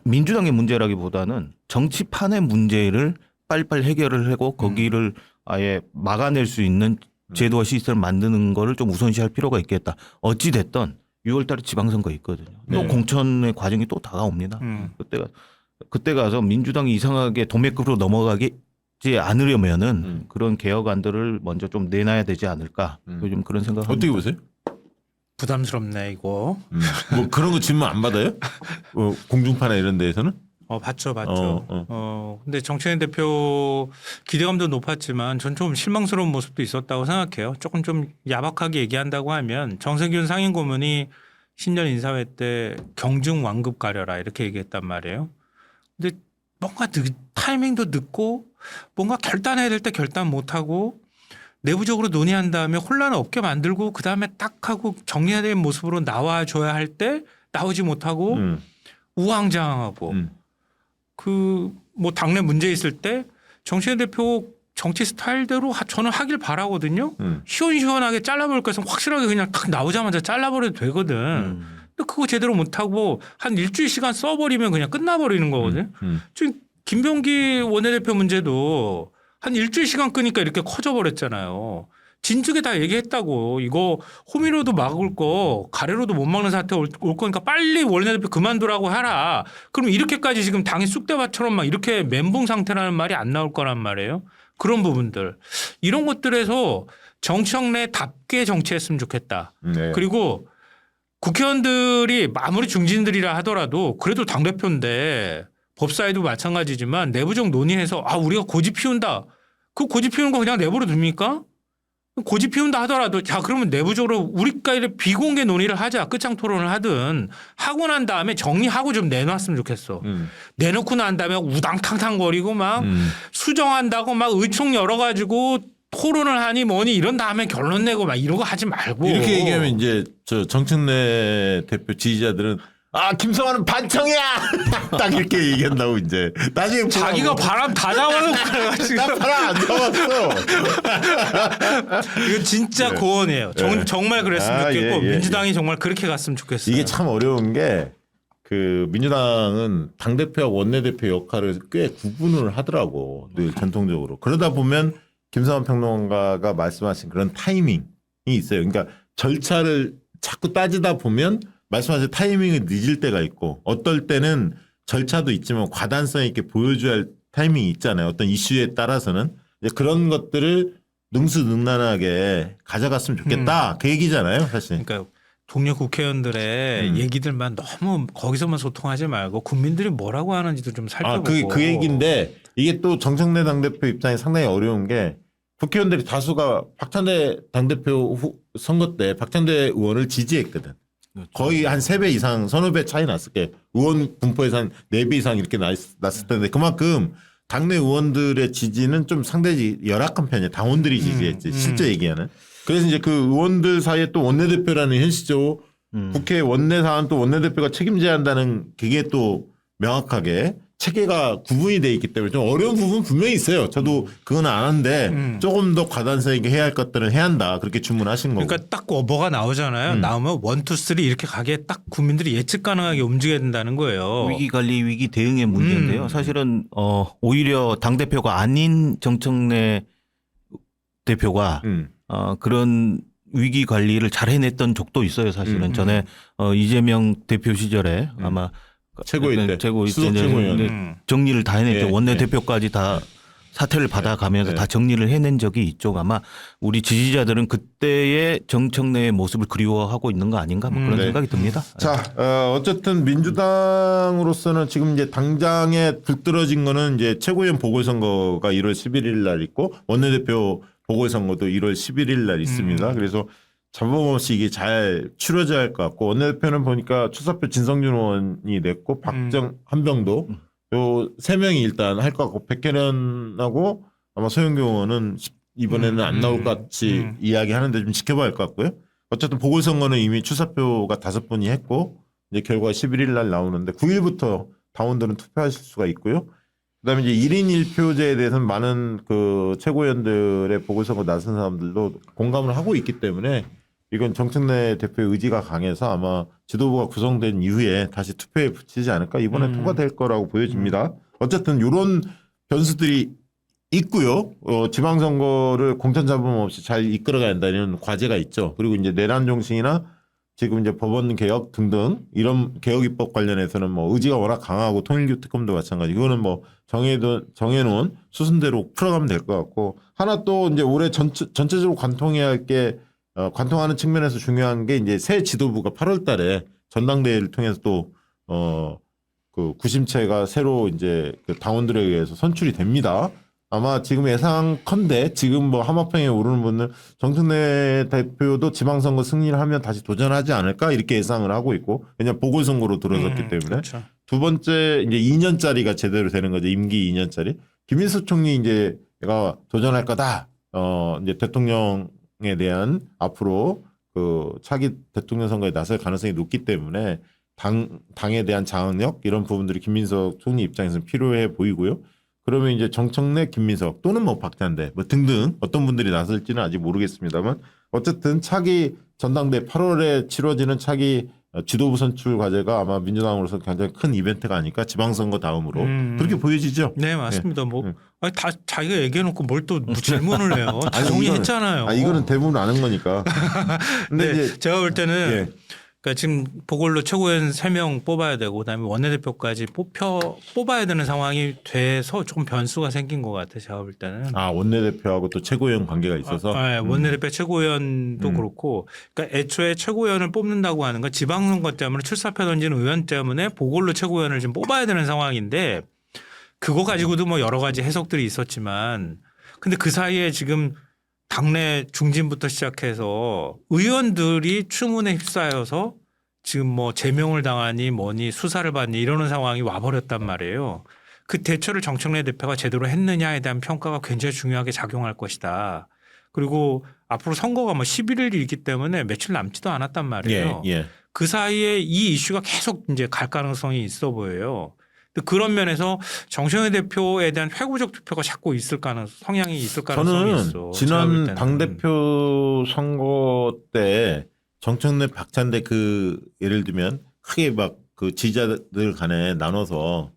민주당의 문제라기보다는 정치판의 문제를 빨리빨리 해결을 하고 거기를 아예 막아낼 수 있는 제도와 시스템을 만드는 거를 좀 우선시할 필요가 있겠다. 어찌 됐든 6월 달에 지방선거 있거든요. 또 공천의 과정이 또 다가옵니다. 그때 가서 민주당이 이상하게 도매급으로 넘어가지 않으려면은 그런 개혁안들을 먼저 좀 내놔야 되지 않을까. 요즘 그런 생각을 어떻게 보세요? 부담스럽네 이거. 뭐 그런 거 질문 안 받아요? 공중파나 이런 데에서는? 받죠. 근데 정청래 대표 기대감도 높았지만 전 좀 실망스러운 모습도 있었다고 생각해요. 조금 좀 야박하게 얘기한다고 하면 정세균 상임고문이 신년 인사회 때 경중 완급 가려라 이렇게 얘기했단 말이에요. 근데 뭔가 타이밍도 늦고 뭔가 결단해야 될 때 결단 못하고 내부적으로 논의한 다음에 혼란을 없게 만들고 그다음에 딱 하고 정리해야 될 모습으로 나와줘야 할 때 나오지 못하고 우왕좌왕하고 그 뭐 당내 문제 있을 때 정청래 대표 정치 스타일대로 저는 하길 바라거든요. 시원시원하게 잘라버릴 것은 확실하게 그냥 딱 나오자마자 잘라버려도 되거든. 근데 그거 제대로 못하고 한 일주일 시간 써버리면 그냥 끝나버리는 거거든요. 지금 김병기 원내대표 문제도 한 일주일 시간 끄니까 이렇게 커져버렸잖아요. 진즉에 다 얘기했다고. 이거 호미로도 막을 거 가래로도 못 막는 사태 올 거니까 빨리 원내대표 그만두라고 하라. 그럼 이렇게까지 지금 당이 쑥대밭처럼 막 이렇게 멘붕 상태라는 말이 안 나올 거란 말이에요. 그런 부분들. 이런 것들에서 정청래답게 정치했으면 좋겠다. 네. 그리고 국회의원들이 아무리 중진들이라 하더라도 그래도 당대표인데 법사위도 마찬가지지만 내부적 논의해서 우리가 고집 피운다. 그 고집 피우는 거 그냥 내버려 둡니까? 고집 피운다 하더라도 자 그러면 내부적으로 우리끼리 비공개 논의를 하자. 끝장 토론을 하든 하고 난 다음에 정리하고 좀 내놨으면 좋겠어. 내놓고 난 다음에 우당탕탕 거리고 막 수정한다고 막 의총 열어가지고 토론을 하니 뭐니 이런 다음에 결론 내고 막 이러고 하지 말고 이렇게 얘기하면 이제 저 정청래 대표 지지자들은 김성환은 반청이야 딱 이렇게 얘기한다고 이제 나중에 자기가 바람 다 잡아놓고 그래가지고 나 바람 안 잡았어. 이거 진짜 고언이에요. 정말 그랬으면 좋겠고 민주당이 정말 그렇게 갔으면 좋겠어요. 이게 참 어려운 게 그 민주당은 당대표와 원내대표 역할을 꽤 구분을 하더라고 늘 전통적으로. 그러다 보면 김성환 평론가가 말씀하신 그런 타이밍이 있어요. 그러니까 절차를 자꾸 따지다 보면 말씀하신 타이밍이 늦을 때가 있고 어떨 때는 절차도 있지만 과단성 있게 보여줘야 할 타이밍이 있잖아요. 어떤 이슈에 따라서는 이제 그런 것들을 능수능란하게 가져갔으면 좋겠다. 그 얘기잖아요, 사실. 그러니까 동료 국회의원들의 얘기들만 너무 거기서만 소통하지 말고 국민들이 뭐라고 하는지도 좀 살펴보고. 그 얘기인데 이게 또 정청래 당대표 입장이 상당히 어려운 게 국회의원들이 다수가 박찬대 당대표 선거 때 박찬대 의원을 지지했거든. 그렇죠. 거의 한 3배 이상, 서너 배 차이 났을 게 의원 분포에서 한 4배 이상 이렇게 났을 텐데 그만큼 당내 의원들의 지지는 좀 상당히 열악한 편이에요. 당원들이 지지했지. 실제 얘기하는. 그래서 이제 그 의원들 사이에 또 원내대표라는 현실적으로 국회 원내 사안 또 원내대표가 책임져야 한다는 그게 또 명확하게 체계가 구분이 돼 있기 때문에 좀 어려운 부분 분명히 있어요. 저도 그건 안 하는데 조금 더 과단성 있게 해야 할 것들은 해야 한다. 그렇게 주문하신 거고. 그러니까 딱 뭐가 나오잖아요. 나오면 1, 2, 3 이렇게 가게 딱 국민들이 예측 가능하게 움직여야 된다는 거예요. 위기 관리, 위기 대응의 문제인데요. 사실은 오히려 당 대표가 아닌 정청래 대표가 그런 위기 관리를 잘 해냈던 적도 있어요. 사실은 전에 이재명 대표 시절에 아마 최고일 때 정리를 다 해냈죠. 원내 대표까지 다 사퇴를 받아가면서 다 정리를 해낸 적이 있죠. 아마 우리 지지자들은 그때의 정청래의 모습을 그리워하고 있는 거 아닌가 뭐 그런 생각이 듭니다. 자, 어쨌든 민주당으로서는 지금 이제 당장에 불떨어진 거는 이제 최고위원 보궐선거가 1월 11일 날 있고 원내대표 보궐선거도 1월 11일 날 있습니다. 그래서 잡음 없이 이게 잘 치러져야 할 것 같고 원내대표는 보니까 추사표 진성준 의원이 냈고 한병도 요 3명이 일단 할 것 같고 백혜련하고 아마 소영교 의원은 이번에는 안 나올 것 같이 이야기하는데 좀 지켜봐야 할 것 같고요. 어쨌든 보궐선거는 이미 추사표가 5분이 했고 이제 결과가 11일 날 나오는데 9일부터 당원들은 투표하실 수가 있고요. 그다음에 이제 1인 1표제에 대해서는 많은 그 최고위원들의 보궐선거 나선 사람들도 공감을 하고 있기 때문에 이건 정청래 대표의 의지가 강해서 아마 지도부가 구성된 이후에 다시 투표에 붙이지 않을까 이번에 통과될 거라고 보여집니다. 어쨌든 이런 변수들이 있고요. 지방선거를 공천잡음 없이 잘 이끌어가야 한다는 과제가 있죠. 그리고 이제 내란 정신이나 지금 이제 법원 개혁 등등 이런 개혁 입법 관련해서는 뭐 의지가 워낙 강하고 통일교특검도 마찬가지. 이거는 뭐 정해놓은 수순대로 풀어가면 될 것 같고 하나 또 이제 올해 전체적으로 관통해야 할 게 관통하는 측면에서 중요한 게 이제 새 지도부가 8월달에 전당대회를 통해서 또 그 구심체가 새로 이제 그 당원들에 의해서 선출이 됩니다. 아마 지금 예상컨대 지금 뭐 하마평에 오르는 분은 정청래 대표도 지방선거 승리를 하면 다시 도전하지 않을까 이렇게 예상을 하고 있고 왜냐하면 보궐선거로 들어섰기 때문에 그렇죠. 두 번째 이제 2년짜리가 제대로 되는 거죠. 임기 2년짜리. 김인수 총리 이제 얘가 도전할 거다. 이제 대통령에 대한 앞으로 그 차기 대통령 선거에 나설 가능성이 높기 때문에 당에 대한 장악력 이런 부분들이 김민석 총리 입장에서는 필요해 보이고요. 그러면 이제 정청래, 김민석 또는 뭐 박찬대 뭐 등등 어떤 분들이 나설지는 아직 모르겠습니다만 어쨌든 차기 전당대 8월에 치러지는 차기 지도부 선출 과제가 아마 민주당으로서 굉장히 큰 이벤트가 아닐까 지방선거 다음으로 그렇게 보여지죠. 네 맞습니다. 뭐 아니, 다 자기가 얘기해놓고 뭘 또 질문을 해요. 다 정리했잖아요. 이거는 대부분 아는 거니까. 근데 이제 제가 볼 때는 그러니까 지금 보궐로 최고위원 3명 뽑아야 되고 그다음에 원내대표까지 뽑아야 되는 상황이 돼서 조금 변수가 생긴 것 같아요. 제가 볼 때는. 원내대표하고 또 최고위원 관계가 있어서. 네, 원내대표 최고위원도 그렇고 그러니까 애초에 최고위원을 뽑는다고 하는 건 지방선거 때문에 출사표 던지는 의원 때문에 보궐로 최고위원을 지금 뽑아야 되는 상황인데 그거 가지고도 뭐 여러 가지 해석들이 있었지만 근데 그 사이에 지금 당내 중진부터 시작해서 의원들이 추문에 휩싸여서 지금 뭐 제명을 당하니 뭐니 수사를 받니 이러는 상황이 와버렸단 말이에요. 그 대처를 정청래 대표가 제대로 했느냐에 대한 평가가 굉장히 중요하게 작용할 것이다. 그리고 앞으로 선거가 뭐 11일이기 때문에 며칠 남지도 않았단 말이에요. 예. 그 사이에 이 이슈가 계속 이제 갈 가능성이 있어 보여요. 그런 면에서 정청래 대표에 대한 회고적 투표가 자꾸 성향이 있을 가능성이 있어. 저는 지난 당대표 선거 때 정청래 박찬대 예를 들면 크게 막 그 지지자들 간에 나눠서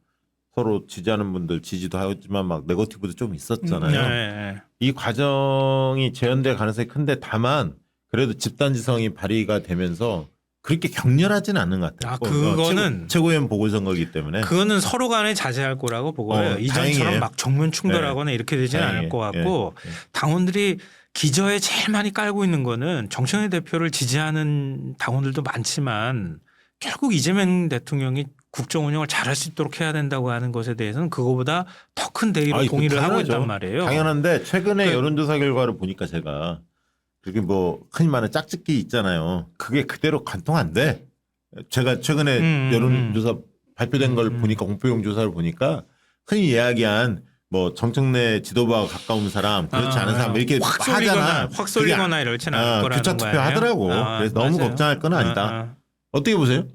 서로 지지하는 분들 지지도 하지만 막 네거티브도 좀 있었잖아요. 네. 이 과정이 재현될 가능성이 큰데 다만 그래도 집단지성이 발휘가 되면서 그렇게 격렬하지는 않는 것 같아요. 그거는 최고위원 보궐선거이기 때문에 그거는 서로 간에 자제할 거라고 보고요. 이전처럼 막 정면 충돌하거나 이렇게 되지는 않을 것 같고 당원들이 기저에 제일 많이 깔고 있는 거는 정청래 대표를 지지하는 당원들도 많지만 결국 이재명 대통령이 국정 운영을 잘할 수 있도록 해야 된다고 하는 것에 대해서는 그거보다 더 큰 대의로 동의를 하고 있단 말이에요. 당연한데 최근에 여론조사 결과를 보니까 제가 그게 뭐 흔히 말하는 짝짓기 있잖아요. 그게 그대로 관통 안 돼. 제가 최근에 여론조사 발표된 걸 보니까 공표용 조사를 보니까 흔히 이야기한 뭐 정청래 지도부와 가까운 사람 그렇지 않은 사람 이렇게 하잖아. 확 쏠리거나 이렇지는 않을 거라는 교차 투표 하더라고. 그래서 너무 걱정할 건 아니다. 어떻게 보세요?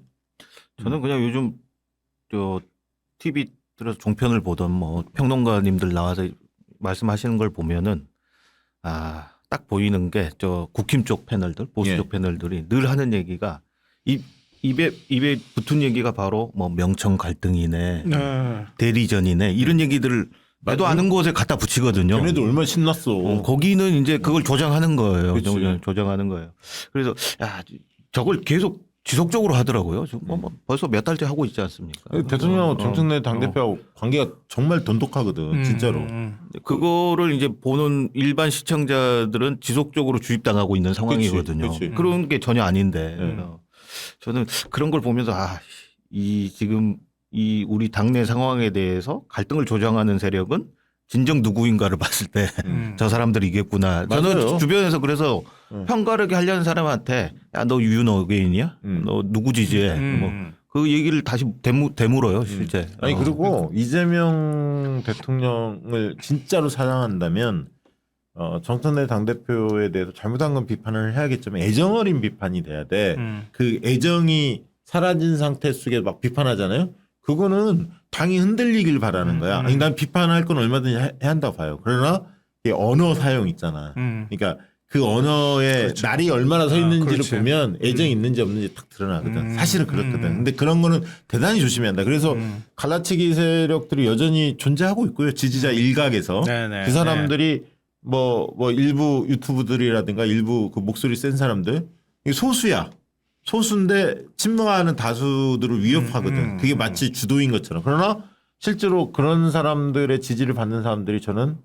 저는 그냥 요즘 TV 들어서 종편을 보던 뭐 평론가님들 나와서 말씀하시는 걸 보면은 딱 보이는 게 국힘 쪽 패널들, 보수 쪽 패널들이 늘 하는 얘기가 입에 붙은 얘기가 바로 뭐 명청 갈등이네, 대리전이네 이런 얘기들을 나도 아는 곳에 갖다 붙이거든요. 걔네들 얼마나 신났어. 거기는 이제 그걸 조장하는 거예요. 그치. 조장하는 거예요. 그래서 저걸 계속 지속적으로 하더라고요. 뭐 벌써 몇 달째 하고 있지 않습니까? 대통령하고 정청래 당대표하고 관계가 정말 돈독하거든. 진짜로. 그거를 이제 보는 일반 시청자들은 지속적으로 주입당하고 있는 상황이거든요. 그치. 그런 게 전혀 아닌데 저는 그런 걸 보면서 지금 이 우리 당내 상황에 대해서 갈등을 조장하는 세력은 진정 누구인가를 봤을 때 저 사람들이겠구나. 저는 주변에서 그래서 편가르게 하려는 사람한테 너 유유너게인이야? 너 누구 지지해? 뭐 그 얘기를 다시 되물어요 실제. 아니 그리고 이재명 대통령을 진짜로 사랑한다면 정청래 당대표에 대해서 잘못한 건 비판을 해야겠지만 애정 어린 비판이 돼야 돼. 그 애정이 사라진 상태 속에 막 비판하잖아요. 그거는 당이 흔들리길 바라는 거야. 아니, 난 비판할 건 얼마든지 해야 한다고 봐요. 그러나 언어 사용 있잖아. 그러니까 그 언어에 그렇죠. 날이 얼마나 서 있는지를 그렇지. 보면 애정이 있는지 없는지 딱 드러나거든. 사실은 그렇거든. 근데 그런 거는 대단히 조심해야 한다. 그래서 갈라치기 세력들이 여전히 존재하고 있고요. 지지자 일각에서. 그 사람들이 뭐 일부 유튜브들이라든가 일부 그 목소리 센 사람들 이게 소수야. 소수인데 침묵하는 다수들을 위협하거든. 그게 마치 주도인 것처럼. 그러나 실제로 그런 사람들의 지지를 받는 사람들이 저는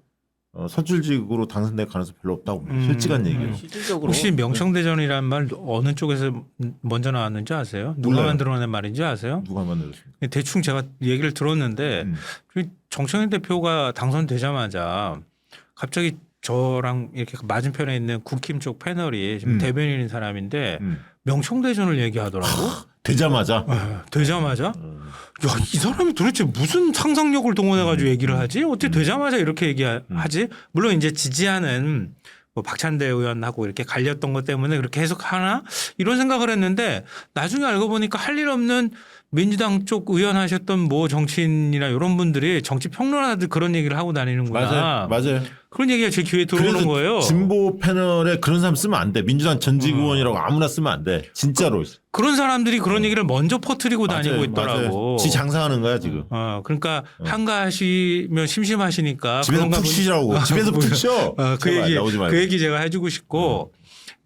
선출직으로 당선될 가능성이 별로 없다고 봅니다. 솔직한 얘기예요. 혹시 명청대전이라는 말 어느 쪽에서 먼저 나왔는지 아세요? 누가 몰라요. 만들어낸 말인지 아세요? 누가 만들었습니까? 대충 제가 얘기를 들었는데 정청래 대표가 당선되자마자 갑자기 저랑 이렇게 맞은편에 있는 국힘 쪽 패널이 지금 대변인인 사람인데 명청대전을 얘기하더라고. 되자마자. 되자마자? 야, 이 사람이 도대체 무슨 상상력을 동원해가지고 얘기를 하지? 어떻게 되자마자 이렇게 얘기하지? 물론 이제 지지하는 뭐 박찬대 의원하고 이렇게 갈렸던 것 때문에 그렇게 해석하나? 이런 생각을 했는데 나중에 알고 보니까 할 일 없는 민주당 쪽 의원 하셨던 뭐 정치인이나 이런 분들이 정치 평론가들 그런 얘기를 하고 다니는구나. 맞아요. 그런 얘기가 제 귀에 들어오는 거예요. 진보 패널에 그런 사람 쓰면 안 돼. 민주당 전직 의원이라고 아무나 쓰면 안 돼. 진짜로. 그런 사람들이 그런 얘기를 먼저 퍼뜨리고 다니고 있더라고. 지 장사하는 거야 지금. 그러니까 한가하시면 심심하시니까 집에서 푹 쉬라고. 집에서 푹 쉬어. 그 얘기 제가 해주고 싶고,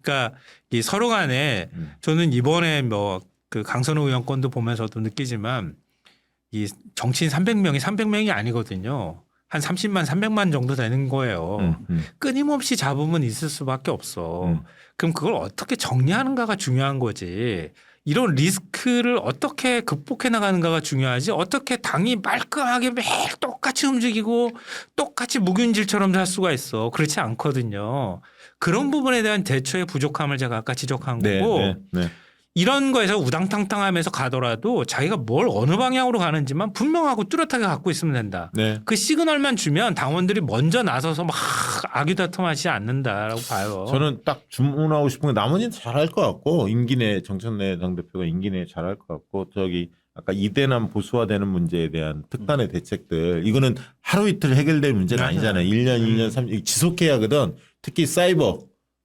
그러니까 이 서로 간에 저는 이번에 뭐 그 강선호 의원 건도 보면서도 느끼지만 이 정치인 300명이 아니거든요. 한 30만, 300만 정도 되는 거예요. 끊임없이 잡음은 있을 수밖에 없어. 그럼 그걸 어떻게 정리하는가가 중요한 거지. 이런 리스크를 어떻게 극복해 나가는가가 중요하지. 어떻게 당이 말끔하게 매일 똑같이 움직이고 똑같이 묵은질처럼 살 수가 있어. 그렇지 않거든요. 그런 부분에 대한 대처의 부족함을 제가 아까 지적한 거고 이런 거에서 우당탕탕하면서 가더라도 자기가 뭘 어느 방향으로 가는지만 분명하고 뚜렷하게 갖고 있으면 된다. 네. 그 시그널만 주면 당원들이 먼저 나서서 막 아귀다툼하지 않는다라고 봐요. 저는 딱 주문하고 싶은 게 나머지는 잘할 것 같고 임기내 정청래 당대표가 임기내에 잘할 것 같고 저기 아까 이대남 보수화되는 문제에 대한 특단의 대책들 이거는 하루 이틀 해결될 문제는 아니잖아요. 1년, 2년, 3년 지속해야 하거든. 특히 사이버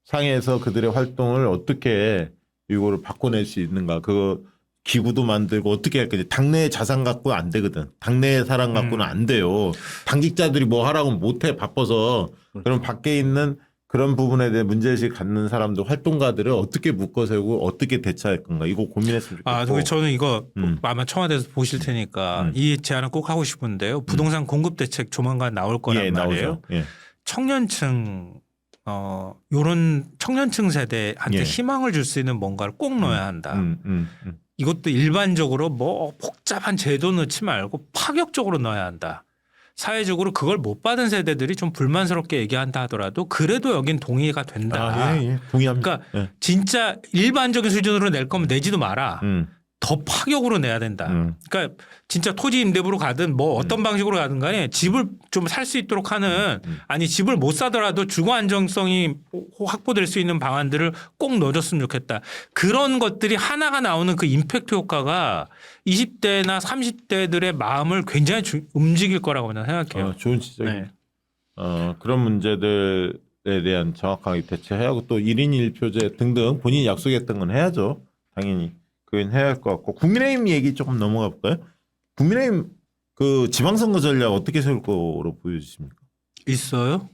상에서 그들의 활동을 어떻게 이거를 바꿔낼 수 있는가. 그 기구도 만들고 어떻게 할 거지. 당내의 자산 갖고는 안 되거든. 당내의 사람 갖고는 안 돼요. 당직자들이 뭐 하라고 못해 바빠서. 그럼 밖에 있는 그런 부분에 대해 문제의식 갖는 사람들 활동가들을 어떻게 묶어 세우고 어떻게 대처할 건가. 이거 고민했으면 좋겠고. 저는 이거 아마 청와대에서 보실 테니까 이 제안을 꼭 하고 싶은데요. 부동산 공급 대책 조만간 나올 거란 말이에요. 예. 청년층 요런 청년층 세대한테 희망을 줄 수 있는 뭔가를 꼭 넣어야 한다. 이것도 일반적으로 뭐 복잡한 제도 넣지 말고 파격적으로 넣어야 한다. 사회적으로 그걸 못 받은 세대들이 좀 불만스럽게 얘기한다 하더라도 그래도 여긴 동의가 된다. 예. 동의합니다. 그러니까 진짜 일반적인 수준으로 낼 거면 내지도 마라. 더 파격으로 내야 된다. 그러니까 진짜 토지 임대부로 가든 뭐 어떤 방식으로 가든 간에 집을 좀 살 수 있도록 하는 아니 집을 못 사더라도 주거 안정성이 확보될 수 있는 방안들을 꼭 넣어줬으면 좋겠다. 그런 것들이 하나가 나오는 그 임팩트 효과가 20대나 30대들의 마음을 굉장히 움직일 거라고 저는 생각해요. 좋은 지적입니다. 그런 문제들에 대한 정확하게 대처해야 하고 또 1인 1표제 등등 본인이 약속했던 건 해야죠. 당연히. 그건 해야 할 것 같고 국민의힘 얘기 조금 넘어가 볼까요? 국민의힘 그 지방선거 전략 어떻게 세울 거로 보여지십니까? 있어요?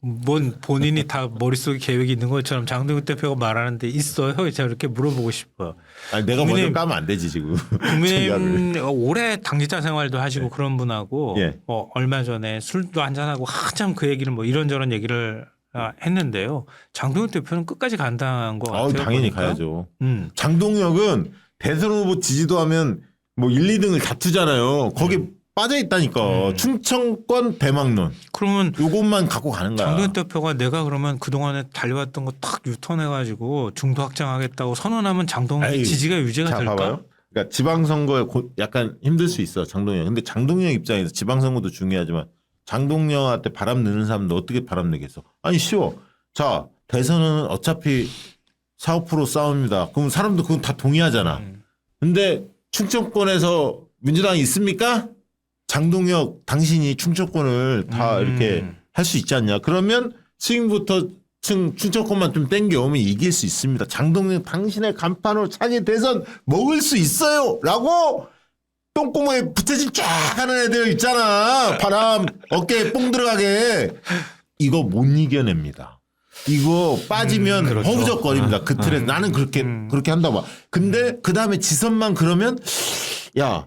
뭔 본인이 다 머릿속에 계획이 있는 것처럼 장동혁 대표가 말하는데 있어요? 제가 이렇게 물어보고 싶어요. 아니 내가 먼저 까면 안 되지 지금. 국민의힘 오래 당직자 생활도 하시고 그런 분하고 얼마 전에 술도 한잔하고 한참 그 얘기를 뭐 이런저런 얘기를 했는데요. 장동혁 대표는 끝까지 간다는 것 같아요. 당연히 보니까. 가야죠. 장동혁은 대선 후보 지지도하면 뭐 1, 2등을 다투잖아요. 거기 빠져 있다니까. 충청권 대망론. 그러면 요것만 갖고 가는 거야. 장동혁 대표가 내가 그러면 그동안에 달려왔던 거 탁 유턴해가지고 중도 확장하겠다고 선언하면 장동혁 지지가 유지가 될까? 봐봐요. 그러니까 지방선거에 약간 힘들 수 있어 장동혁. 근데 장동혁 입장에서 지방선거도 중요하지만 장동혁한테 바람 넣는 사람도 어떻게 바람 내겠어? 아니 쉬워. 자 대선은 어차피 4, 5% 싸움입니다. 그럼 사람도 그건 다 동의하잖아. 근데 충청권에서 민주당이 있습니까? 장동혁 당신이 충청권을 다 이렇게 할 수 있지 않냐. 그러면 지금부터 충청권만 좀 땡겨오면 이길 수 있습니다. 장동혁 당신의 간판으로 차기 대선 먹을 수 있어요. 라고 똥구멍에 부채질 쫙 하는 애들 있잖아. 바람 어깨에 뽕 들어가게. 이거 못 이겨냅니다. 이거 빠지면 그렇죠. 허우적거립니다. 그 틀에 나는 그렇게 한다고 봐. 근데 그 다음에 지선만 그러면 야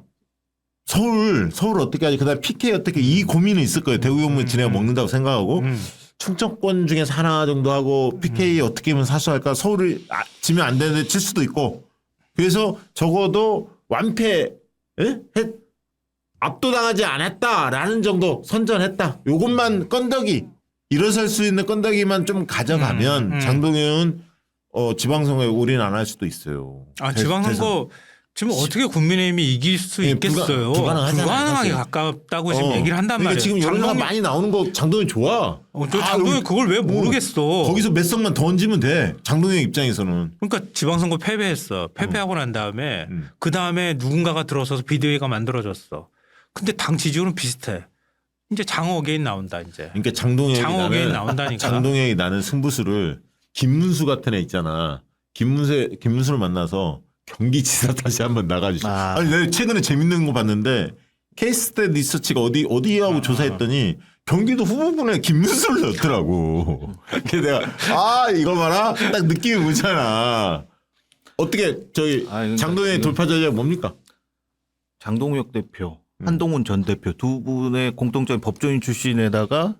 서울 어떻게 하지? 그다음에 PK 어떻게 이 고민은 있을 거예요. 대구경무 지내가 먹는다고 생각하고 충청권 중에서 하나 정도 하고 PK 어떻게 하면 사수할까? 서울을 지면 안 되는데 칠 수도 있고. 그래서 적어도 완패 압도당하지 않았다라는 정도 선전했다. 요것만 건더기 일어설 수 있는 건더기만 좀 가져가면 장동혁은 지방선거에 올인 안 할 수도 있어요. 지방선거 지금 어떻게 국민의힘이 이길 수 있겠어요? 불가능하게 가깝다고 지금 얘기를 한단 말이에요. 지금 여론조사 많이 나오는 거 장동혁 좋아. 장동혁 그걸 왜 모르겠어. 거기서 몇 석만 더 얹으면 돼. 장동혁 입장에서는. 그러니까 지방선거 패배했어. 패배하고 난 다음에 그 다음에 누군가가 들어서서 비대위가 만들어졌어. 근데 당 지지율은 비슷해. 이제 장어 어게인 나온다 이제. 그러니까 장동혁이 나온다니까. 장동혁이 나는 승부수를 김문수 같은 애 있잖아. 김문수를 만나서 경기지사 다시 한번 나가주시죠. 아니 내가 최근에 재밌는 거 봤는데 케이스스터디 리서치가 어디하고 조사했더니 경기도 후보군에 김문수를 넣더라고. 그래서 내가 이거 봐라 딱 느낌이 오잖아. 어떻게 저희 장동혁의 돌파 전략 뭡니까? 장동혁 대표, 한동훈 전 대표 두 분의 공통적인 법조인 출신에다가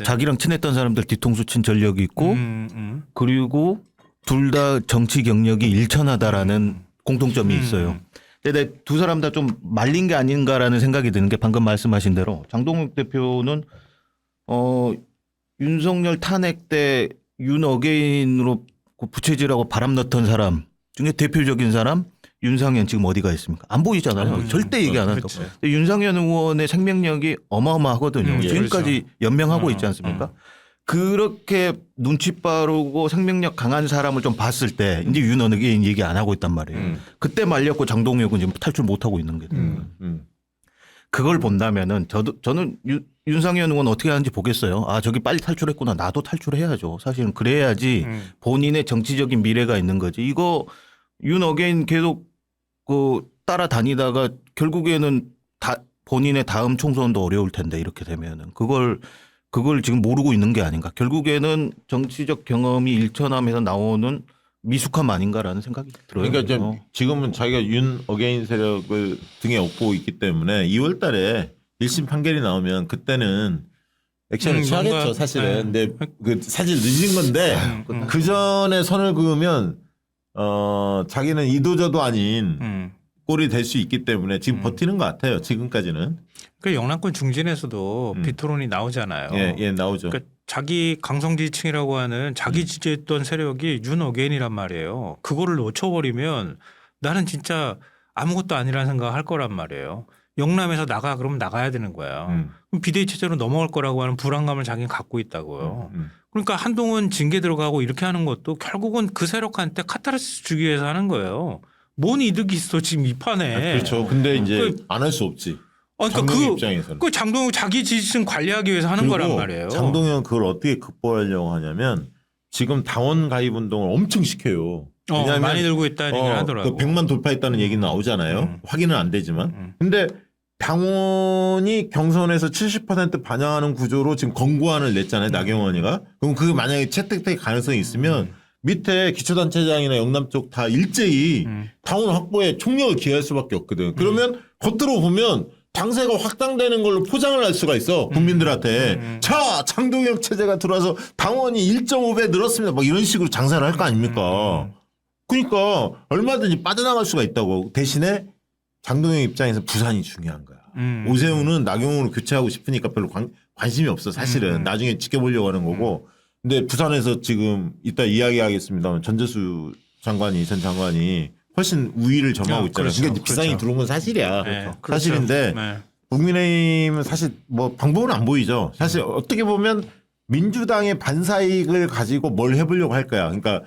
자기랑 친했던 사람들 뒤통수 친 전력이 있고 그리고 둘 다 정치 경력이 일천하다라는 공통점이 있어요. 근데 두 사람 다 좀 말린 게 아닌가라는 생각이 드는 게 방금 말씀하신 대로 장동혁 대표는 윤석열 탄핵 때 윤 어게인으로 부채질하고 바람 넣던 사람 중에 대표적인 사람 윤상현 지금 어디가 있습니까? 안 보이잖아요. 절대 얘기 안 한다고. 윤상현 의원의 생명력이 어마어마하거든요. 지금까지 그렇죠. 연명하고 있지 않습니까? 그렇게 눈치 빠르고 생명력 강한 사람을 좀 봤을 때 이제 윤어게인 얘기 안 하고 있단 말이에요. 그때 말렸고 장동혁은 지금 탈출 못 하고 있는 거예요. 그걸 본다면은 저는 윤상현 의원 어떻게 하는지 보겠어요. 아, 저기 빨리 탈출했구나. 나도 탈출해야죠. 사실은 그래야지 본인의 정치적인 미래가 있는 거지. 이거 윤어게인 계속 따라다니다가 결국에는 본인의 다음 총선도 어려울 텐데 이렇게 되면은 그걸 지금 모르고 있는 게 아닌가. 결국에는 정치적 경험이 일천함에서 나오는 미숙함 아닌가라는 생각이 들어요. 그러니까 지금은 자기가 윤 어게인 세력을 등에 업고 있기 때문에 2월 달에 1심 판결이 나오면 그때는 액션을 취하겠죠, 사실은. 근데 그 사실 늦은 건데 그 전에 선을 그으면 자기는 이도저도 아닌 꼴이 될 수 있기 때문에 지금 버티는 것 같아요. 지금까지는. 그 영남권 중진에서도 비토론이 나오잖아요. 예, 나오죠. 그러니까 자기 강성 지지층이라고 하는 자기 지지했던 세력이 윤 어게인이란 말이에요. 그거를 놓쳐버리면 나는 진짜 아무것도 아니라는 생각을 할 거란 말이에요. 영남에서 나가 그러면 나가야 되는 거야. 그럼 비대위 체제로 넘어갈 거라고 하는 불안감을 자기는 갖고 있다고요. 그러니까 한동훈 징계 들어가고 이렇게 하는 것도 결국은 그 세력한테 카타르시스 주기 위해서 하는 거예요. 뭔 이득이 있어 지금 이 판에. 그렇죠. 근데 이제 안 할 수 없지. 장동혁 입장에서는. 그 장동혁 자기 지지층 관리하기 위해서 하는 거란 말이에요. 장동혁은 그걸 어떻게 극복하려고 하냐면 지금 당원 가입 운동을 엄청 시켜요. 왜냐하면 많이 들고 있다는 얘기를 하더라고요. 그 100만 돌파했다는 얘기는 나오잖아요. 확인은 안 되지만. 근데 당원이 경선에서 70% 반영하는 구조로 지금 권고안을 냈잖아요. 나경원이가. 그럼 그게 만약에 채택될 가능성이 있으면 밑에 기초단체장이나 영남 쪽 다 일제히 당원 확보에 총력을 기할 수밖에 없거든. 그러면 겉으로 보면 당세가 확장되는 걸로 포장을 할 수가 있어. 국민들한테. 자, 장동혁 체제가 들어와서 당원이 1.5배 늘었습니다. 막 이런 식으로 장사를 할 거 아닙니까? 그러니까 얼마든지 빠져나갈 수가 있다고. 대신에 장동혁 입장에서 부산이 중요한 거야. 오세훈은 나경원으로 교체하고 싶으니까 별로 관심이 없어. 사실은. 나중에 지켜보려고 하는 거고. 근데 부산에서 지금 이따 이야기하겠습니다만 전재수 장관이 전 장관이 훨씬 우위를 점하고 있잖아요. 그렇죠. 그러니까 비상이 들어온 건 사실이야. 네, 사실인데 그렇죠. 국민의힘은 사실 뭐 방법은 안 보이죠. 사실 어떻게 보면 민주당의 반사이익을 가지고 뭘 해보려고 할 거야. 그러니까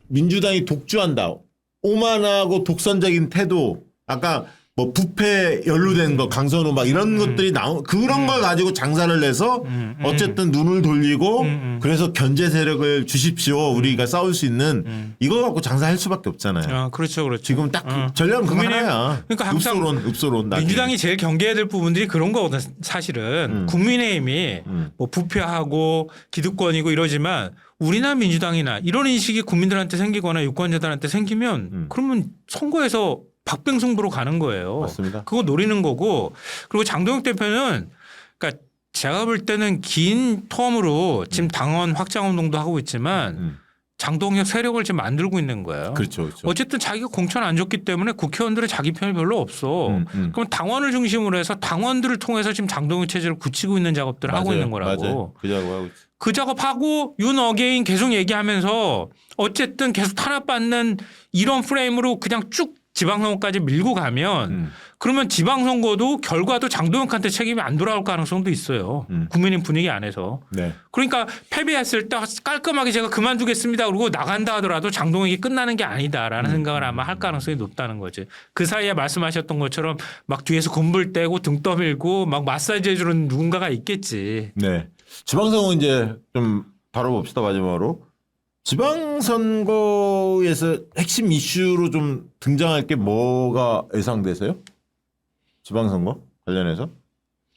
민주당이 독주한다. 오만하고 독선적인 태도. 아까 뭐 부패 연루된 거 강선우 막 이런 것들이 그런 걸 가지고 장사를 내서 어쨌든 눈을 돌리고 그래서 견제 세력을 주십시오. 우리가 싸울 수 있는 이거 갖고 장사할 수밖에 없잖아요. 그렇죠. 지금 딱 전략은 그거 하나야. 그러니까 항상 읍소론. 민주당이 제일 경계해야 될 부분들이 그런 거거든. 사실은 국민의힘이 뭐 부패하고 기득권이고 이러지만 우리나 민주당이나 이런 인식이 국민들한테 생기거나 유권자들한테 생기면 그러면 선거에서 박빙승부로 가는 거예요. 맞습니다. 그거 노리는 거고 그리고 장동혁 대표는 그러니까 제가 볼 때는 긴 텀으로 지금 당원 확장 운동도 하고 있지만 장동혁 세력을 지금 만들고 있는 거예요. 그렇죠. 어쨌든 자기가 공천 안 줬기 때문에 국회의원들의 자기 편이 별로 없어. 그럼 당원을 중심으로 해서 당원들을 통해서 지금 장동혁 체제를 굳히고 있는 작업들을 하고 있는 거라고. 맞아요. 그 작업하고 있지. 그 작업하고 윤 어게인 계속 얘기하면서 어쨌든 계속 탄압받는 이런 프레임으로 그냥 쭉 지방선거까지 밀고 가면 그러면 지방선거도 결과도 장동혁한테 책임이 안 돌아올 가능성도 있어요. 국민의힘 분위기 안에서. 네. 그러니까 패배했을 때 깔끔하게 제가 그만두겠습니다. 그러고 나간다 하더라도 장동혁이 끝나는 게 아니다라는 생각을 아마 할 가능성이 높다는 거지. 그 사이에 말씀하셨던 것처럼 막 뒤에서 군불 떼고 등 떠밀고 막 마사지 해주는 누군가가 있겠지. 네. 지방선거 이제 좀 다뤄봅시다. 마지막으로. 지방선거에서 핵심 이슈로 좀 등장할 게 뭐가 예상되세요? 지방선거 관련해서?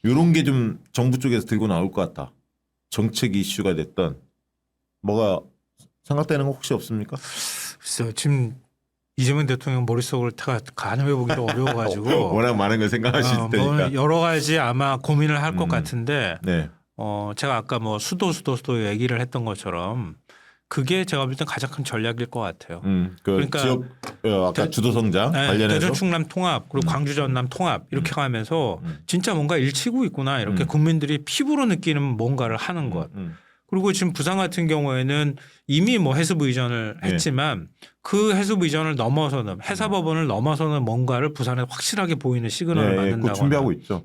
이런 게 좀 정부 쪽에서 들고 나올 것 같다. 정책 이슈가 됐던 뭐가 생각되는 거 혹시 없습니까? 글쎄요. 지금 이재명 대통령 머릿속을 다 가늠해 보기도 어려워가지고 워낙 많은 걸 생각하실 테니까 여러 가지 아마 고민을 할 것 같은데 네. 제가 아까 뭐 수도 얘기를 했던 것처럼 그게 제가 볼 때 가장 큰 전략일 것 같아요. 그러니까 지역 아까 주도성장 관련해서 대전 충남 통합 그리고 광주 전남 통합 이렇게 가면서 진짜 뭔가 일치고 있구나 이렇게 국민들이 피부로 느끼는 뭔가를 하는 것. 그리고 지금 부산 같은 경우에는 이미 뭐 해수부 이전을 했지만 그 해수부 이전을 넘어서는 해사법원을 넘어서는 뭔가를 부산에 확실하게 보이는 시그널을 만든다거나 준비하고 있죠.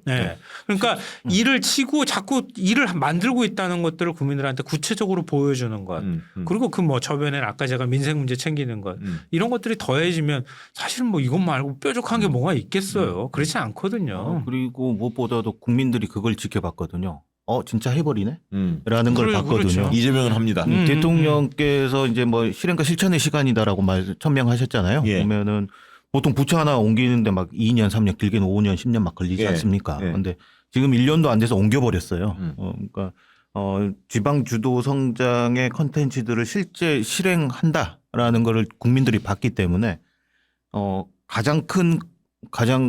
그러니까 일을 치고 자꾸 일을 만들고 있다는 것들을 국민들한테 구체적으로 보여주는 것 그리고 그 뭐 저변에 아까 제가 민생 문제 챙기는 것 이런 것들이 더해지면 사실 뭐 이것 말고 뾰족한 게 뭐가 있겠어요. 그렇지 않거든요. 그리고 무엇보다도 국민들이 그걸 지켜봤거든요. 진짜 해버리네? 라는 걸 봤거든요. 그렇죠. 이재명은 합니다. 대통령께서 이제 뭐 실행과 실천의 시간이다라고 천명하셨잖아요. 보면은 보통 부처 하나 옮기는데 막 2년, 3년, 길게는 5년, 10년 막 걸리지 않습니까? 그런데 지금 1년도 안 돼서 옮겨버렸어요. 그러니까 지방 주도 성장의 컨텐츠들을 실제 실행한다라는 거를 국민들이 봤기 때문에 가장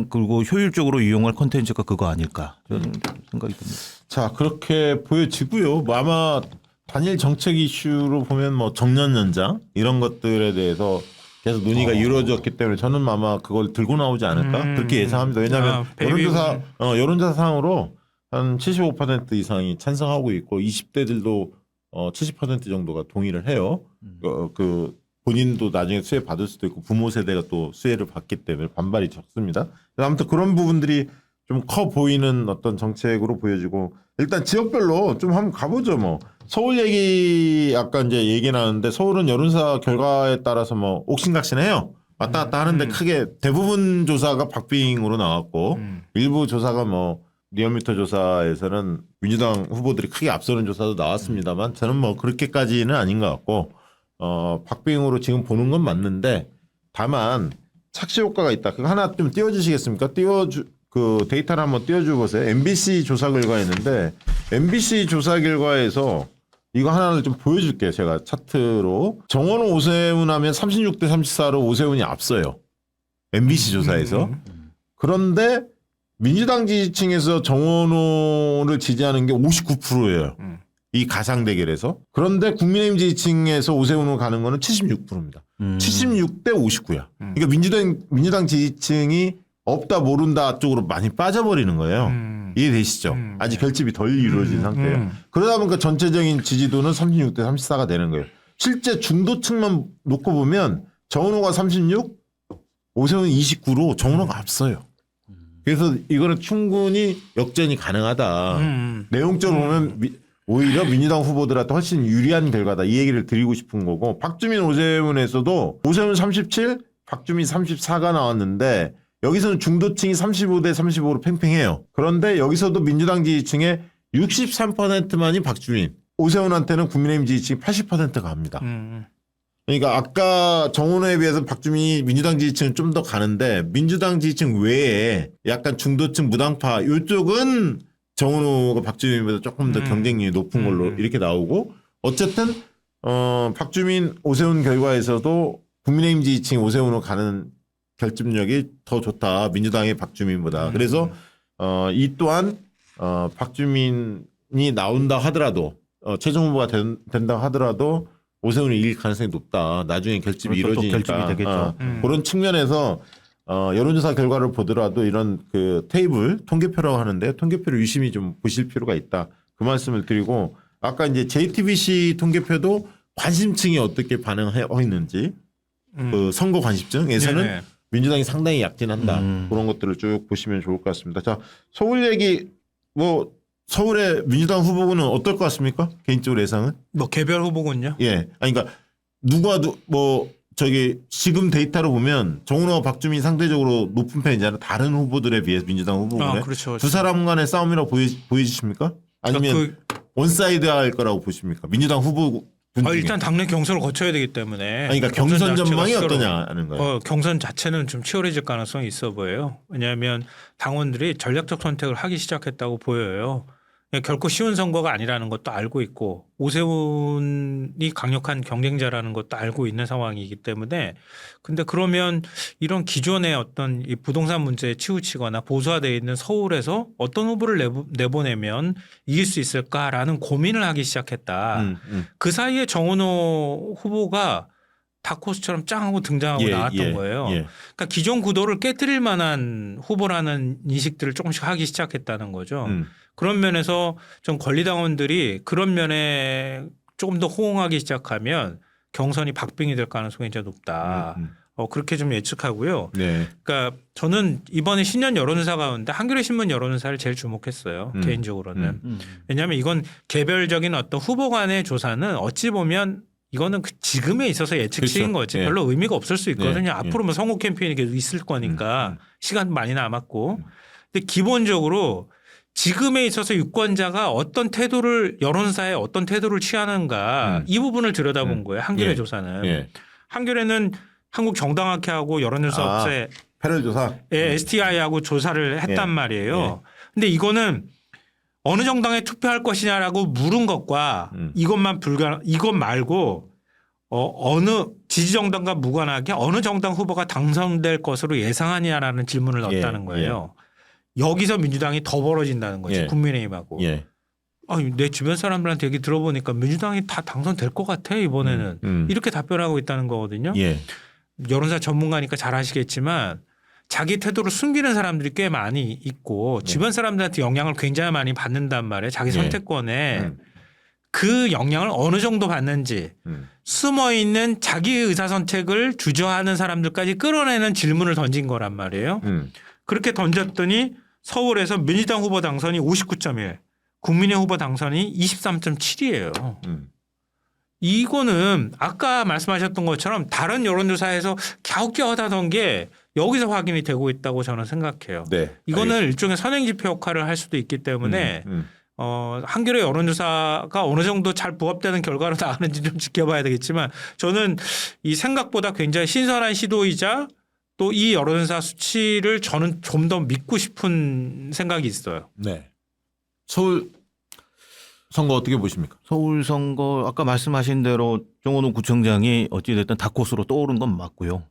그리고 효율적으로 이용할 컨텐츠가 그거 아닐까 저는 생각이 듭니다. 자, 그렇게 보여지고요. 뭐 아마 단일 정책 이슈로 보면 뭐 정년 연장 이런 것들에 대해서 계속 논의가 이루어졌기 때문에 저는 아마 그걸 들고 나오지 않을까 그렇게 예상합니다. 왜냐하면 여론조사상으로 한 75% 이상이 찬성하고 있고 20대들도 70% 정도가 동의를 해요. 그 본인도 나중에 수혜 받을 수도 있고 부모 세대가 또 수혜를 받기 때문에 반발이 적습니다. 아무튼 그런 부분들이 좀 커 보이는 어떤 정책으로 보여지고 일단 지역별로 좀 한번 가보죠. 뭐 서울 얘기 아까 이제 얘기 나왔는데 서울은 여론조사 결과에 따라서 뭐 옥신각신해요. 왔다 갔다 하는데 크게 대부분 조사가 박빙으로 나왔고 일부 조사가 뭐 리얼미터 조사에서는 민주당 후보들이 크게 앞서는 조사도 나왔습니다만 저는 뭐 그렇게까지는 아닌 것 같고 박빙으로 지금 보는 건 맞는데 다만 착시 효과가 있다. 그거 하나 좀 띄워주시겠습니까? 그 데이터를 한번 띄워주고 보세요. MBC 조사 결과였는데 MBC 조사 결과에서 이거 하나를 좀 보여줄게요. 제가 차트로 정원호 오세훈 하면 36대 34로 오세훈이 앞서요. MBC 조사에서. 그런데 민주당 지지층에서 정원호를 지지하는 게 59%예요. 이 가상 대결에서. 그런데 국민의힘 지지층에서 오세훈으로 가는 거는 76%입니다. 76대 59야. 그러니까 민주당 지지층이 없다 모른다 쪽으로 많이 빠져버리는 거예요. 이해되시죠? 아직 결집이 덜 이루어진 상태예요. 그러다 보니까 전체적인 지지도는 36대 34가 되는 거예요. 실제 중도층만 놓고 보면 정은호가 36, 오세훈 29로 정은호가 앞서요. 그래서 이거는 충분히 역전이 가능하다. 내용적으로 보면 오히려 민주당 후보들한테 훨씬 유리한 결과다. 이 얘기를 드리고 싶은 거고 박주민 오세훈에서도 오세훈 37, 박주민 34가 나왔는데 여기서는 중도층이 35대 35로 팽팽해요. 그런데 여기서도 민주당 지지층의 63%만이 박주민, 오세훈한테는 국민의힘 지지층이 80%가 갑니다. 그러니까 아까 정원호에 비해서 박주민이 민주당 지지층은 좀 더 가는데 민주당 지지층 외에 약간 중도층 무당파 이쪽은 정원호가 박주민보다 조금 더 경쟁력이 높은 걸로 이렇게 나오고 어쨌든 박주민 오세훈 결과에서도 국민의힘 지지층 오세훈으로 가는 결집력이 더 좋다. 민주당의 박주민보다. 그래서 이 또한 박주민이 나온다 하더라도 최종 후보가 된다 하더라도 오세훈이 이길 가능성이 높다. 나중에 결집이 이루어지니까. 결집이 되겠죠. 그런 측면에서 여론조사 결과를 보더라도 이런 그 테이블 통계표라고 하는데 통계표를 유심히 좀 보실 필요가 있다. 그 말씀을 드리고 아까 이제 JTBC 통계표도 관심층이 어떻게 반응하고 있는지 그 선거 관심층에서는 민주당이 상당히 약진한다. 그런 것들을 쭉 보시면 좋을 것 같습니다. 자, 서울 얘기 뭐 서울의 민주당 후보군은 어떨 것 같습니까? 개인적으로 예상은? 뭐 개별 후보군요. 예. 아니 그러니까 누가 뭐 저기 지금 데이터로 보면 정은호와 박주민 상대적으로 높은 편이잖아요. 다른 후보들에 비해서 민주당 후보군에. 그렇죠. 두 사람 간의 싸움이라고 보이십니까? 아니면 원사이드할 거라고 보십니까? 민주당 후보 일단 당내 경선을 거쳐야 되기 때문에. 그러니까 경선 전망이 어떠냐는 거예요. 경선 자체는 좀 치열해질 가능성이 있어 보여요. 왜냐하면 당원들이 전략적 선택을 하기 시작했다고 보여요. 결코 쉬운 선거가 아니라는 것도 알고 있고 오세훈이 강력한 경쟁자라는 것도 알고 있는 상황이기 때문에 근데 그러면 이런 기존의 어떤 이 부동산 문제에 치우치거나 보수화되어 있는 서울에서 어떤 후보를 내보내면 이길 수 있을까라는 고민을 하기 시작했다. 그 사이에 정은호 후보가 다크호스처럼 짱 하고 등장하고 나왔던 거예요. 그러니까 기존 구도를 깨뜨릴 만한 후보라는 인식들을 조금씩 하기 시작했다는 거죠. 그런 면에서 좀 권리당원들이 그런 면에 조금 더 호응하기 시작하면 경선이 박빙이 될 가능성이 굉장히 높다. 그렇게 좀 예측하고요. 그러니까 저는 이번에 신년 여론조사 가운데 한겨레 신문 여론조사를 제일 주목했어요. 개인적으로는. 왜냐하면 이건 개별적인 어떤 후보 간의 조사는 어찌 보면 이거는 지금에 있어서 예측치인 거지 별로 의미가 없을 수 있거든요. 앞으로 뭐 선거 캠페인이 계속 있을 거니까 시간 많이 남았고. 근데 기본적으로 지금에 있어서 유권자가 어떤 태도를 여론사에 어떤 태도를 취하는가 이 부분을 들여다본 거예요. 한겨레 조사는. 한겨레는 한국 정당학회하고 여론조사 업체 패널 조사 STI하고 조사를 했단 말이에요. 근데 이거는 어느 정당에 투표할 것이냐라고 물은 것과 이것 말고 어느 지지 정당과 무관하게 어느 정당 후보가 당선될 것으로 예상하냐라는 질문을 넣었다는 거예요. 여기서 민주당이 더 벌어진다는 거죠. 국민의힘하고. 내 주변 사람들한테 얘기 들어보니까 민주당이 다 당선될 것 같아 이번에는. 이렇게 답변하고 있다는 거거든요. 여론사 전문가니까 잘 아시겠지만 자기 태도를 숨기는 사람들이 꽤 많이 있고 주변 사람들한테 영향을 굉장히 많이 받는단 말이에요. 자기 선택권에. 그 영향을 어느 정도 받는지 숨어있는 자기 의사선택을 주저하는 사람들까지 끌어내는 질문을 던진 거란 말이에요. 그렇게 던졌더니 서울에서 민주당 후보 당선이 59.1, 국민의 후보 당선이 23.7이에요. 이거는 아까 말씀하셨던 것처럼 다른 여론조사에서 갸웃갸웃하던 게 여기서 확인이 되고 있다고 저는 생각해요. 이거는 일종의 선행지표 역할을 할 수도 있기 때문에 한겨레 여론조사가 어느 정도 잘 부합되는 결과로 나가는지 좀 지켜봐야 되겠지만 저는 이 생각보다 굉장히 신선한 시도이자 또 이 여론조사 수치를 저는 좀 더 믿고 싶은 생각이 있어요. 서울 선거 어떻게 보십니까? 서울 선거 아까 말씀하신 대로 정원호 구청장이 어찌됐든 다크호스로 떠오른 건 맞고요.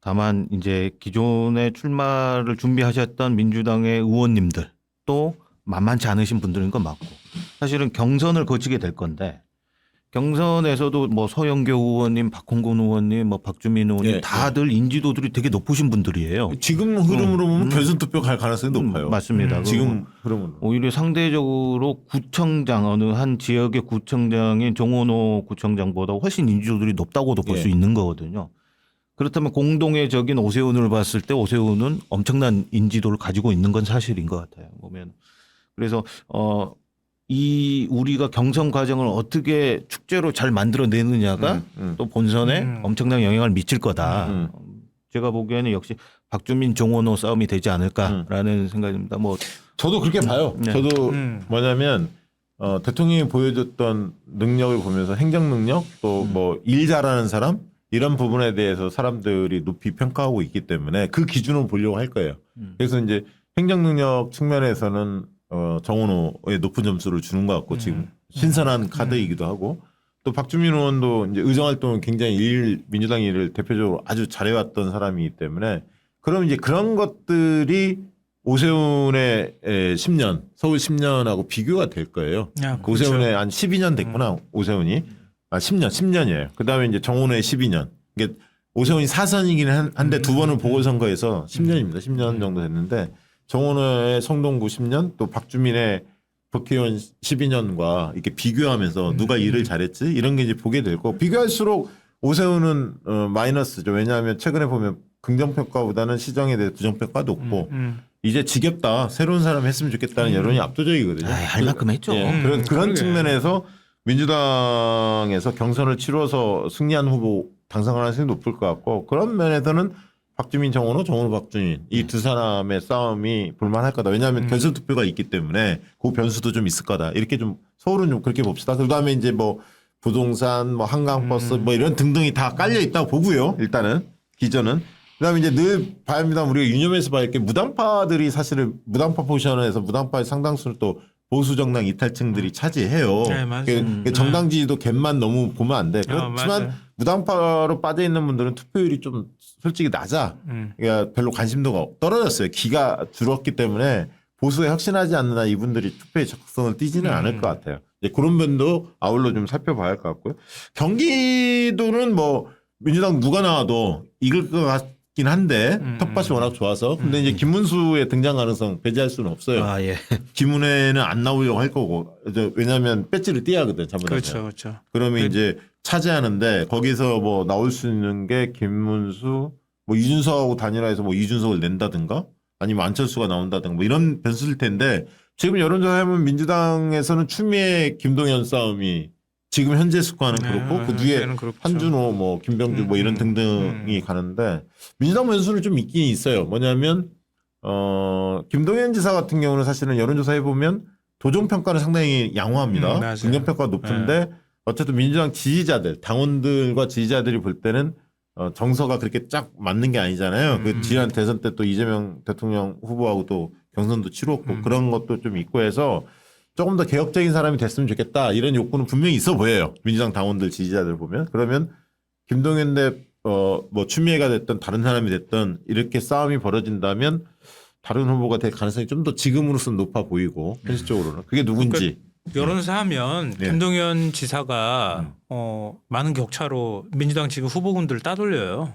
다만 이제 기존에 출마를 준비하셨던 민주당의 의원님들 또 만만치 않으신 분들인 건 맞고 사실은 경선을 거치게 될 건데 경선에서도 뭐 서영교 의원님, 박홍근 의원님, 뭐 박주민 의원님 다들 인지도들이 되게 높으신 분들이에요. 지금 흐름으로 보면 결선 투표 갈 가능성이 높아요. 맞습니다. 지금 흐름으로. 오히려 상대적으로 구청장 어느 한 지역의 구청장인 정원호 구청장보다 훨씬 인지도들이 높다고도 볼 수 있는 거거든요. 그렇다면 공동의적인 오세훈을 봤을 때 오세훈은 엄청난 인지도를 가지고 있는 건 사실인 것 같아요. 보면 그래서 우리가 경선 과정을 어떻게 축제로 잘 만들어내느냐가 또 본선에 엄청난 영향을 미칠 거다. 제가 보기에는 역시 박주민 정원호 싸움이 되지 않을까라는 생각입니다. 뭐 저도 그렇게 봐요. 저도 뭐냐면 대통령이 보여줬던 능력을 보면서 행정 능력 또 뭐 일 잘하는 사람 이런 부분에 대해서 사람들이 높이 평가하고 있기 때문에 그 기준으로 보려고 할 거예요. 그래서 이제 행정 능력 측면에서는 정원호의 높은 점수를 주는 것 같고 지금 신선한 카드이기도 하고 또 박주민 의원도 이제 의정활동을 굉장히 민주당 일을 대표적으로 아주 잘해왔던 사람이기 때문에 그럼 이제 그런 것들이 오세훈의 10년 서울 10년하고 비교가 될 거예요. 그렇죠. 오세훈의 한 12년 됐구나 오세훈이 10년이에요. 그 다음에 이제 정원호의 12년. 이게 오세훈이 4선이긴 한데 두 번을 보궐선거에서 10년입니다. 10년 정도 됐는데 정원호의 성동구 10년 또 박주민의 국회의원 12년과 이렇게 비교하면서 누가 일을 잘했지 이런 게 이제 보게 될 거고 비교할수록 오세훈은 마이너스죠. 왜냐하면 최근에 보면 긍정평가보다는 시정에 대해 부정평가 높고 이제 지겹다. 새로운 사람 했으면 좋겠다는 여론이 압도적이거든요. 할 만큼 했죠. 그런 측면에서 민주당에서 경선을 치러서 승리한 후보 당선 가능성이 높을 것 같고 그런 면에서는 박주민 정원호, 정원호 박주민 이 두 사람의 싸움이 볼만할 거다. 왜냐하면 결선 투표가 있기 때문에 그 변수도 좀 있을 거다. 이렇게 좀 서울은 좀 그렇게 봅시다. 그다음에 이제 뭐 부동산, 뭐 한강버스 뭐 이런 등등이 다 깔려 있다고 보고요. 일단은 기존은. 그다음에 이제 늘 봐야 합니다. 우리가 유념해서 봐야 할 게 무당파들이 사실은 무당파 포지션에서 무당파의 상당수를 또 보수 정당 이탈층들이 차지해요. 네, 맞아요. 정당 지지도 갭만 너무 보면 안 돼. 그렇지만 무당파로 빠져 있는 분들은 투표율이 좀 솔직히 낮아. 그러니까 별로 관심도가 떨어졌어요. 기가 줄었기 때문에 보수에 혁신하지 않는 한 이분들이 투표에 적극성을 띠지는 않을 것 같아요. 이제 그런 면도 아울러 좀 살펴봐야 할 것 같고요. 경기도는 뭐 민주당 누가 나와도 이길 것 같긴 한데 텃밭이 워낙 좋아서 근데 이제 김문수의 등장 가능성 배제할 수는 없어요. 아, 예. 김은혜는 안 나오려고 할 거고 왜냐하면 배지를 띄야 하거든. 그렇죠, 그렇죠. 그러면 이제 차지하는데 거기서 뭐 나올 수 있는 게 김문수, 뭐 이준석하고 단일화해서 뭐 이준석을 낸다든가 아니면 안철수가 나온다든가 뭐 이런 변수일 텐데 지금 여론조사 해보면 민주당에서는 추미애 김동연 싸움이 지금 현재 스코어는 그렇고 그 뒤에 한준호 뭐 김병주 뭐 이런 등등이 가는데 민주당 변수는 좀 있긴 있어요. 뭐냐면 김동연 지사 같은 경우는 사실은 여론조사 해보면 도정평가는 상당히 양호합니다. 긍정평가가 높은데 어쨌든 민주당 지지자들 당원들과 지지자들이 볼 때는 정서가 그렇게 쫙 맞는 게 아니잖아요. 그 지난 대선 때 또 이재명 대통령 후보하고 또 경선도 치렀고 그런 것도 좀 있고 해서 조금 더 개혁적인 사람이 됐으면 좋겠다 이런 욕구는 분명히 있어 보여요. 민주당 당원들 지지자들 보면. 그러면 김동연 뭐 추미애가 됐든 다른 사람이 됐든 이렇게 싸움이 벌어진다면 다른 후보가 될 가능성이 좀 더 지금으로서는 높아 보이고 현실적으로는 그게 누군지. 여론조사 하면 김동연 지사가 많은 격차로 민주당 지금 후보군들을 따돌려요.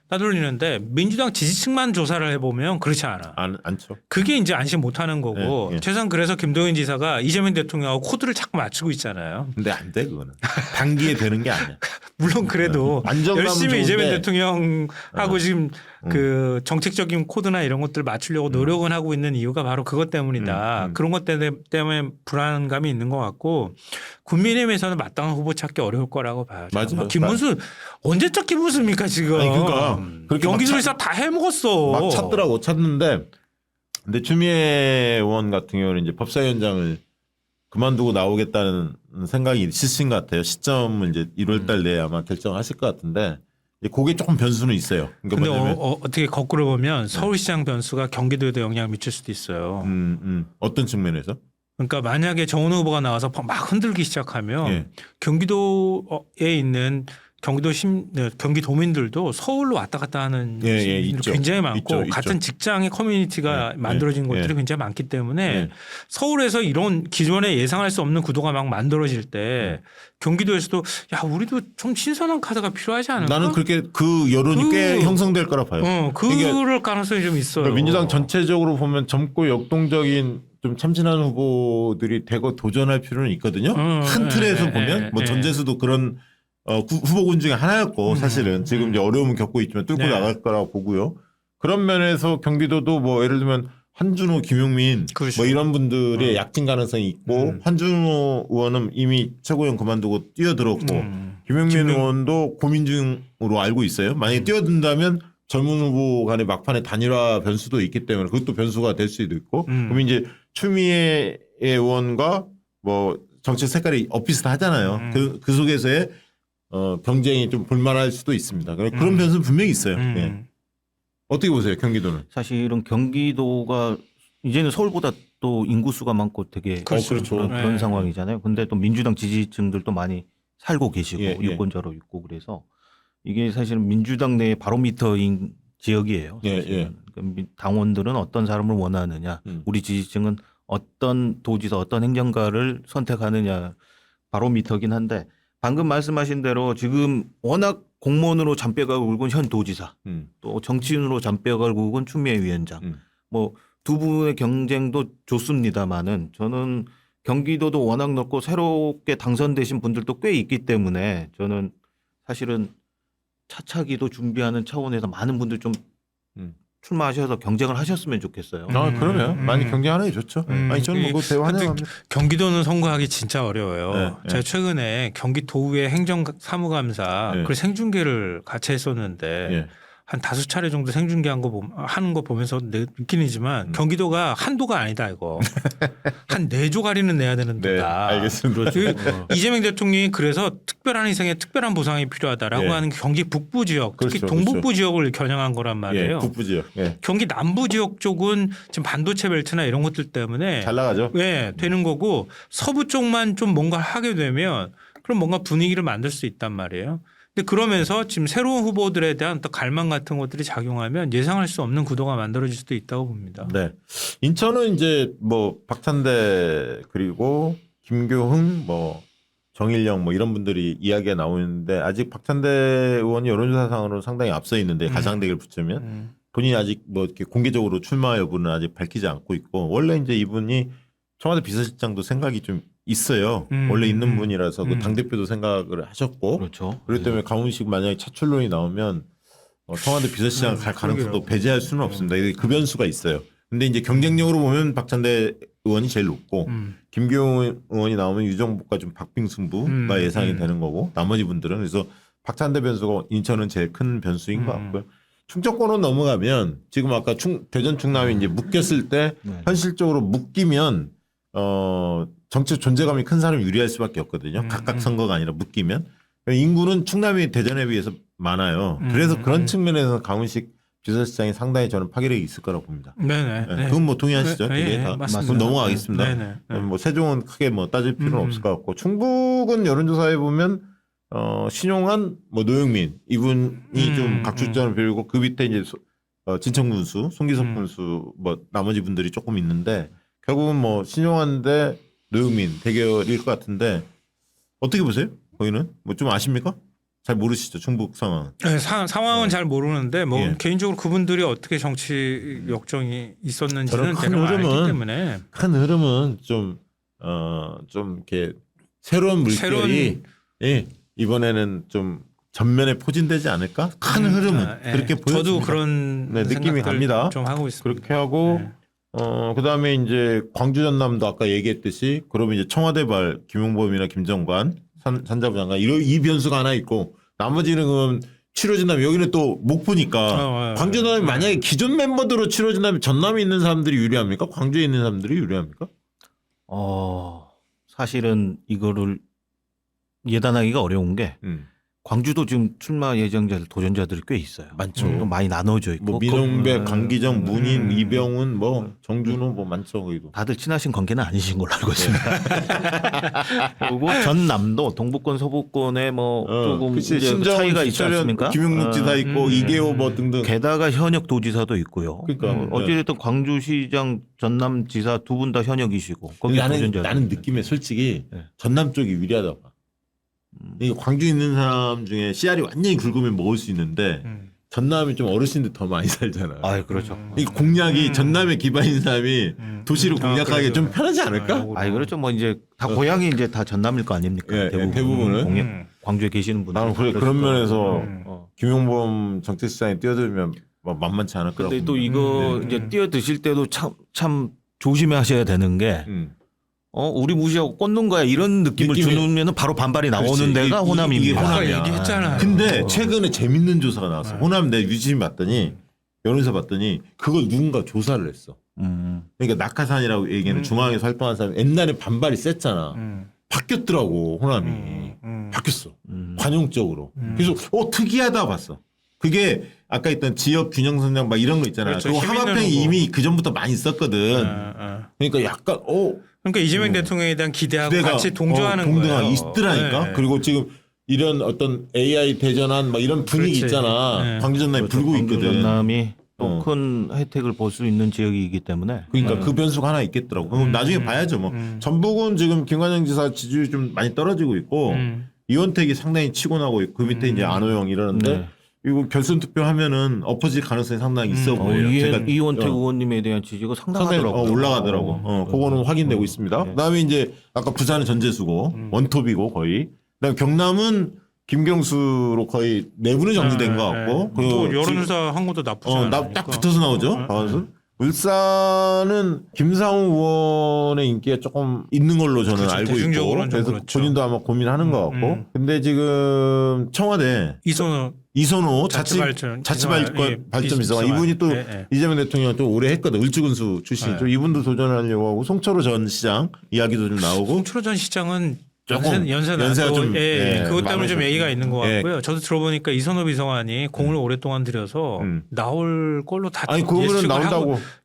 따돌리는데 민주당 지지층만 조사를 해보면 그렇지 않아. 않죠. 그게 이제 안심 못하는 거고 최소한 그래서 김동연 지사가 이재명 대통령하고 코드를 자꾸 맞추고 있잖아요. 근데 안 돼 그거는. 단기에 되는 게 아니야. 물론 그래도 열심히 좋은데. 이재명 대통령하고 지금 그 정책적인 코드나 이런 것들 맞추려고 노력은 하고 있는 이유가 바로 그것 때문이다. 그런 것 때문에 불안감이 있는 것 같고 국민의힘에서는 마땅한 후보 찾기 어려울 거라고 봐요. 맞아요. 김문수 언제적 김문수입니까 지금? 아니, 그러니까 경기도에서 다 해먹었어. 막 찾는데 근데 추미애 의원 같은 경우는 이제 법사위원장을 그만두고 나오겠다는 생각이 있으신 것 같아요. 시점을 이제 1월달 내에 아마 결정하실 것 같은데 그게 조금 변수는 있어요. 그런데 어떻게 거꾸로 보면 서울시장 변수가 경기도에도 영향을 미칠 수도 있어요. 어떤 측면에서? 그러니까 만약에 정원 후보가 나와서 막 흔들기 시작하면 경기도에 있는 경기도민들도 서울로 왔다 갔다 하는 굉장히 많고 같은 직장의 커뮤니티가 만들어진 곳들이 굉장히 많기 때문에 서울에서 이런 기존에 예상할 수 없는 구도가 막 만들어질 때 경기도에서도 야 우리도 좀 신선한 카드가 필요하지 않을까? 나는 그렇게 그 여론이 꽤 형성될 거라 봐요. 그럴 가능성이 좀 있어요. 그러니까 민주당 전체적으로 보면 젊고 역동적인 좀 참신한 후보들이 대거 도전할 필요는 있거든요. 큰 틀에서 보면 뭐 전재수도 그런 후보군 중에 하나였고 사실은 지금 이제 어려움을 겪고 있지만 뚫고 나갈 거라고 보고요. 그런 면에서 경기도도 뭐 예를 들면 한준호, 김용민 그렇죠. 뭐 이런 분들의 약진 가능성이 있고 한준호 의원은 이미 최고위원 그만두고 뛰어들었고 김용민 의원도 고민 중으로 알고 있어요. 만약에 뛰어든다면 젊은 후보 간의 막판에 단일화 변수도 있기 때문에 그것도 변수가 될 수도 있고 그럼 이제 추미애 의원과 뭐 정책 색깔이 엇비슷하잖아요. 그 속에서의 경쟁이 좀 볼만할 수도 있습니다. 그런 변수는 분명히 있어요. 어떻게 보세요, 경기도는? 사실은 경기도가 이제는 서울보다 또 인구수가 많고 되게 그런 상황이잖아요. 근데 또 민주당 지지층들도 많이 살고 계시고 유권자로 있고 그래서 이게 사실은 민주당 내의 바로미터인 지역이에요. 그러니까 당원들은 어떤 사람을 원하느냐, 우리 지지층은 어떤 도지사, 어떤 행정가를 선택하느냐 바로미터긴 한데 방금 말씀하신 대로 지금 워낙 공무원으로 잔뼈가 굵은 현 도지사, 또 정치인으로 잔뼈가 굵은 추미애 위원장, 뭐 두 분의 경쟁도 좋습니다만은 저는 경기도도 워낙 넓고 새롭게 당선되신 분들도 꽤 있기 때문에 저는 사실은 차차기도 준비하는 차원에서 많은 분들 좀 출마하셔서 경쟁을 하셨으면 좋겠어요. 그러면 많이 경쟁하는 게 좋죠. 아니 저는 뭐 대화 환영합니다. 경기도는 선거하기 진짜 어려워요. 제가 최근에 경기도의 행정사무감사 그 생중계를 같이 했었는데 한 5차례 정도 생중계한 거 하는 거 보면서 느끼지만 경기도가 한도가 아니다 이거. 한 4조가리는 내야 되는 도다. 알겠습니다. 이재명 대통령이 그래서 특별한 희생에 특별한 보상이 필요하다라고 하는 경기 북부 지역, 특히 동북부 지역을 겨냥한 거란 말이에요. 북부 지역. 경기 남부 지역 쪽은 지금 반도체 벨트나 이런 것들 때문에 잘 나가죠. 되는 거고 서부 쪽만 좀 뭔가 하게 되면 그럼 뭔가 분위기를 만들 수 있단 말이에요. 근데 그러면서 지금 새로운 후보들에 대한 또 갈망 같은 것들이 작용하면 예상할 수 없는 구도가 만들어질 수도 있다고 봅니다. 인천은 이제 뭐 박찬대 그리고 김교흥, 뭐 정일영 뭐 이런 분들이 이야기가 나오는데 아직 박찬대 의원이 여론조사상으로는 상당히 앞서 있는데 가상대결 붙이면 본인이 아직 뭐 이렇게 공개적으로 출마 여부는 아직 밝히지 않고 있고 원래 이제 이분이 청와대 비서실장도 생각이 좀 있어요. 원래 있는 분이라서 그 당대표도 생각을 하셨고 그렇죠. 그렇기 때문에 강훈식 만약에 차출론이 나오면 청와대 비서실장 갈 가능성도 배제할 수는 없습니다. 이게 그 변수가 있어요. 근데 이제 경쟁력으로 보면 박찬대 의원이 제일 높고 김교훈 의원이 나오면 유정복과 좀 박빙승부가 예상이 되는 거고 나머지 분들은 그래서 박찬대 변수가 인천은 제일 큰 변수인 것 같고요. 충청권으로 넘어가면 지금 아까 대전 충남이 이제 묶였을 때 현실적으로 묶이면 정치 존재감이 큰 사람이 유리할 수밖에 없거든요. 각각 선거가 아니라 묶이면 인구는 충남이 대전에 비해서 많아요. 그래서 그런 측면에서 강훈식 비서실장이 상당히 저는 파괴력이 있을 거라고 봅니다. 네네. 네. 그건 뭐 동의하시죠? 네, 다 맞습니다. 그럼 넘어가겠습니다. 네네. 뭐 세종은 크게 뭐 따질 필요는 없을 것 같고 충북은 여론조사에 보면 신용한 뭐 노영민 이분이 좀 각출전을 빌고 그 밑에 이제 진청 군수, 송기석 군수 뭐 나머지 분들이 조금 있는데 결국은 뭐 신용한 대 노영민 대결일 것 같은데 어떻게 보세요? 거기는 뭐 좀 아십니까? 잘 모르시죠 충북 상황. 네, 상황은 잘 모르는데 뭐 개인적으로 그분들이 어떻게 정치 역정이 있었는지는 제가 알기 때문에 큰 흐름은 좀 이렇게 새로운 물결이 이번에는 좀 전면에 포진되지 않을까? 큰 흐름은 그렇게 보여집니다. 저도 그런 느낌이 갑니다. 좀 하고 있습니다. 그렇게 하고 그다음에 이제 광주 전남도 아까 얘기했듯이 그러면 이제 청와대발 김용범이나 김정관 산자부 장관 이 변수가 하나 있고 나머지는 그럼 치러진다면 여기는 또 목포니까 광주 전남이 만약에 기존 멤버대로 치러진다면 전남에 있는 사람들이 유리합니까? 광주에 있는 사람들이 유리합니까? 사실은 이거를 예단하기가 어려운 게 광주도 지금 출마 예정자들 도전자들이 꽤 있어요. 많죠. 많이 나눠져 있고. 뭐 민홍배, 강기정, 문인, 이병훈, 뭐 정준호 뭐 많죠 거기도. 다들 친하신 관계는 아니신 걸로 알고 있습니다. 그리고 전남도 동부권, 서부권에 뭐 조금 이제 차이가 있지 않습니까? 김용묵 지사 있고 이계호 뭐 등등. 게다가 현역 도지사도 있고요. 그러니까 어찌됐든 광주시장, 전남지사 두 분 다 현역이시고. 거기 나는 느낌에 솔직히 전남 쪽이 유리하다고 봐. 이게 광주에 있는 사람 중에 씨알이 완전히 굵으면 먹을 수 있는데 전남이 좀 어르신들 더 많이 살잖아. 아, 그렇죠. 이 공략이 전남에 기반인 사람이 도시를 공략하기 좀 편하지 않을까? 아, 그렇죠. 뭐 이제 다 고향이 이제 다 전남일 거 아닙니까? 대부분은 광주에 계시는 분들. 나는 그런 면에서 김용범 정책시장에 뛰어들면 만만치 않을 거라고. 근데 또 이거 이제 뛰어드실 때도 참 조심하셔야 되는 게. 우리 무시하고 꽂는 거야 이런 느낌을 주면은 바로 반발이 나오는 데가 호남입니다. 호남이야. 얘기했잖아요. 근데 최근에 재밌는 조사가 나왔어. 호남 내 유지민 봤더니 여론조사 봤더니 그걸 누군가 조사를 했어. 그러니까 낙하산이라고 얘기하는 중앙에서 활동한 사람 옛날에 반발이 셌잖아. 바뀌었더라고 호남이. 바뀌었어. 관용적으로. 그래서 특이하다 봤어. 그게 아까 있던 지역 균형 성장 막 이런 거 있잖아요. 그렇죠. 그거 하마평이 이미 그 전부터 많이 있었거든. 그러니까 약간 그러니까 이재명 대통령에 대한 기대하고 같이 동조하는 동등하게 거예요. 있더라니까. 네. 그리고 지금 이런 어떤 AI 대전환 막 이런 분위기 있잖아. 광주 전남이 불고 있거든. 광주 전남이 또 큰 혜택을 볼 수 있는 지역이기 때문에. 그러니까 그 변수가 하나 있겠더라고. 그럼 나중에 봐야죠 뭐. 전북은 지금 김관영 지사 지지율이 좀 많이 떨어지고 있고 이원택이 상당히 치고 나고 있고 그 밑에 이제 안호영 이러는데 이거 결선 투표하면은 엎어질 가능성이 상당히 있어 보여요. 이원택 의원님에 대한 지지가 상당하더라고요. 올라가더라고. 그거는 확인되고 있습니다. 그다음에 이제 아까 부산은 전재수고 원톱이고 거의. 그다음에 경남은 김경수로 거의 내부는 정리된 것 같고. 뭐 여론조사 한 것도 나쁘지 않으니까. 딱 붙어서 나오죠. 울산은 김상우 의원의 인기가 조금 있는 걸로 저는 알고 있고 그래서 본인도 아마 고민하는 것 같고 근데 지금 청와대 이선호 자치발전비서관 이분이 또 이재명 대통령 또 오래 했거든. 을지군수 출신이죠. 이분도 도전하려고 하고 송철호 전 시장 이야기도 좀 나오고. 송철호 전 시장은 연세가 좀 그것 때문에 좀 얘기가 있는 것 같고요. 저도 들어보니까 이선호 비서관이 공을 오랫동안 들여서 나올 걸로 다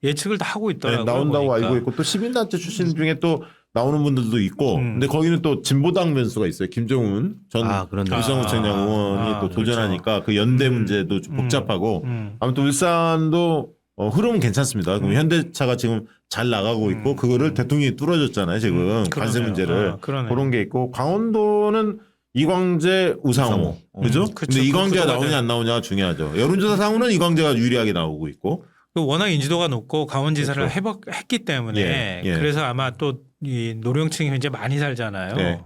예측을 다 하고 있더라고요. 나온다고 보니까. 알고 있고 또 시민단체 출신 중에 또 나오는 분들도 있고 근데 거기는 또 진보당 변수가 있어요. 김종훈 전 위성구청장 의원이 또 도전하니까 그렇죠. 그 연대 문제도 좀 복잡하고 아무튼 울산도 흐름은 괜찮습니다. 그럼 현대차가 지금 잘 나가고 있고 그거를 대통령이 뚫어줬잖아요. 지금 관세 문제를 그런 게 있고 강원도는 이광재, 우상호, 그죠? 근데 이광재가 나오냐 안 나오냐가 중요하죠. 여론조사상으로는 이광재가 유리하게 나오고 있고. 워낙 인지도가 높고 강원지사를 했기 때문에 그래서 아마 또 이 노령층이 굉장히 많이 살잖아요.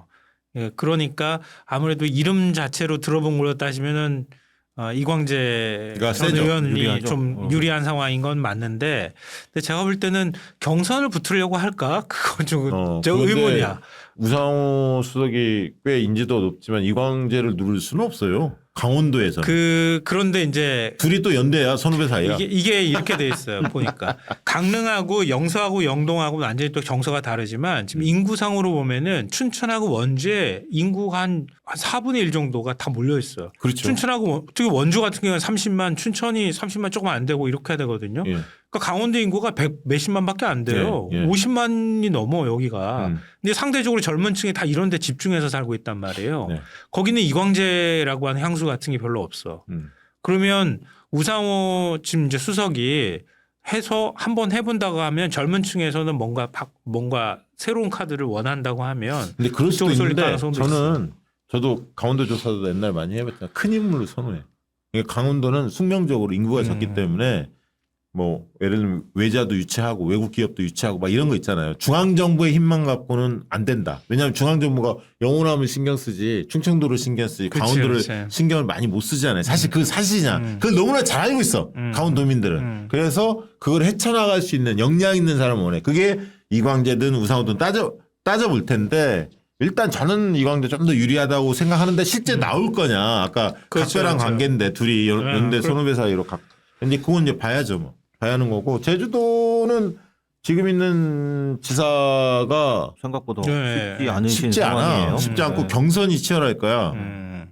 예, 그러니까 아무래도 이름 자체로 들어본 걸로 따지면은 이광재 전 의원이 좀 유리한 상황인 건 맞는데, 근데 제가 볼 때는 경선을 붙으려고 할까? 그건 좀 저 의문이야. 우상호 수석이 꽤 인지도가 높지만 이광재를 누를 수는 없어요. 강원도에서. 그런데 이제 둘이 또 연대야, 선후배 사이야. 이게 이렇게 돼 있어요. 보니까 강릉하고 영서하고 영동하고 완전히 또 정서가 다르지만 지금 인구상으로 보면은 춘천하고 원주에 인구가 한 4분의 1 정도가 다 몰려 있어요. 그렇죠. 춘천하고 특히 원주 같은 경우는 30만, 춘천이 30만 조금 안 되고 이렇게 해야 되거든요. 그러니까 강원도 인구가 100 몇십만밖에 안 돼요. 50만이 넘어 여기가. 근데 상대적으로 젊은 층이 다 이런 데 집중해서 살고 있단 말이에요. 거기는 이광재라고 하는 향수 같은 게 별로 없어. 그러면 우상호 지금 이제 수석이 해서 한번 해본다고 하면 젊은 층에서는 뭔가 새로운 카드를 원한다고 하면 근데 그럴 수도 있는데 저도 강원도 조사도 옛날 많이 해봤잖아요. 큰 인물을 선호해. 그러니까 강원도는 숙명적으로 인구가 적기 때문에 뭐 예를 들면 외자도 유치하고 외국 기업도 유치하고 막 이런 거 있잖아요. 중앙정부의 힘만 갖고는 안 된다. 왜냐하면 중앙정부가 영호남을 신경 쓰지 충청도를 신경 쓰지 강원도를 신경을 많이 못 쓰잖아요. 사실 그 사실이냐. 그걸 너무나 잘 알고 있어. 강원도민들은. 그래서 그걸 헤쳐나갈 수 있는 역량 있는 사람을 원해. 그게 이광재든 우상호든 따져볼 텐데 일단 저는 이광재 좀 더 유리하다고 생각하는데 실제 나올 거냐. 아까 각별한 관계인데 둘이 연대 선후배 사이로 근데 그건 이제 봐야죠 뭐. 봐야 하는 거고 제주도는 지금 있는 지사가 생각보다 쉽지 않아. 쉽지 않고 경선이 치열할 거야.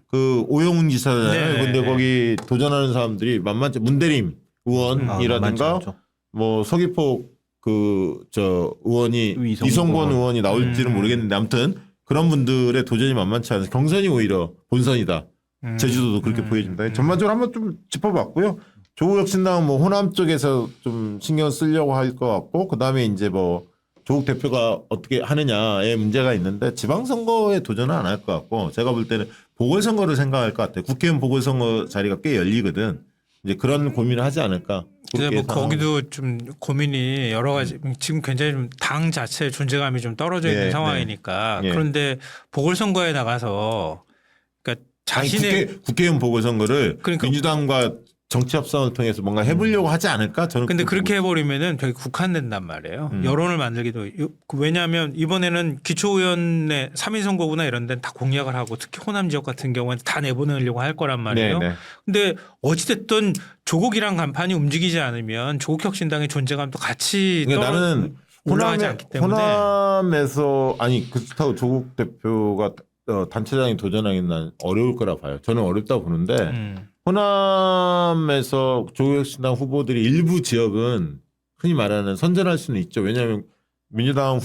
그 오영훈 지사잖아요. 근데 거기 도전하는 사람들이 만만치 문대림 의원이라든가 뭐 서귀포 의원이 이성권 의원이 나올지는 모르겠는데 아무튼 그런 분들의 도전이 만만치 않아서 경선이 오히려 본선이다. 제주도도 그렇게 보여진다. 전반적으로 한번 좀 짚어봤고요. 조국 혁신당은 뭐 호남 쪽에서 좀 신경 쓰려고 할 것 같고 그다음에 이제 뭐 조국 대표가 어떻게 하느냐에 문제가 있는데 지방선거에 도전은 안 할 것 같고 제가 볼 때는 보궐선거를 생각할 것 같아요. 국회의원 보궐선거 자리가 꽤 열리거든. 이제 그런 고민을 하지 않을까. 근데 뭐 거기도 좀 고민이 여러 가지 지금 굉장히 좀 당 자체의 존재감이 좀 떨어져 있는 상황이니까 그런데 보궐선거에 나가서 그러니까 자신의 국회의원 보궐선거를 민주당과 정치 협상을 통해서 뭔가 해보려고 하지 않을까? 저는. 근데 그렇게 해버리면은 되게 국한된단 말이에요. 여론을 만들기도. 왜냐하면 이번에는 기초의원의 3인 선거구나 이런 데는 다 공약을 하고 특히 호남 지역 같은 경우는 다 내보내려고 할 거란 말이에요. 근데 어찌됐든 조국이랑 간판이 움직이지 않으면 조국 혁신당의 존재감도 같이 나는 올라가지 않기 때문에. 호남에서 그렇다고 조국 대표가 단체장이 도전하기는 난 어려울 거라 봐요. 저는 어렵다고 보는데 호남에서 조국혁신당 후보들이 일부 지역은 흔히 말하는 선전할 수는 있죠. 왜냐하면 민주당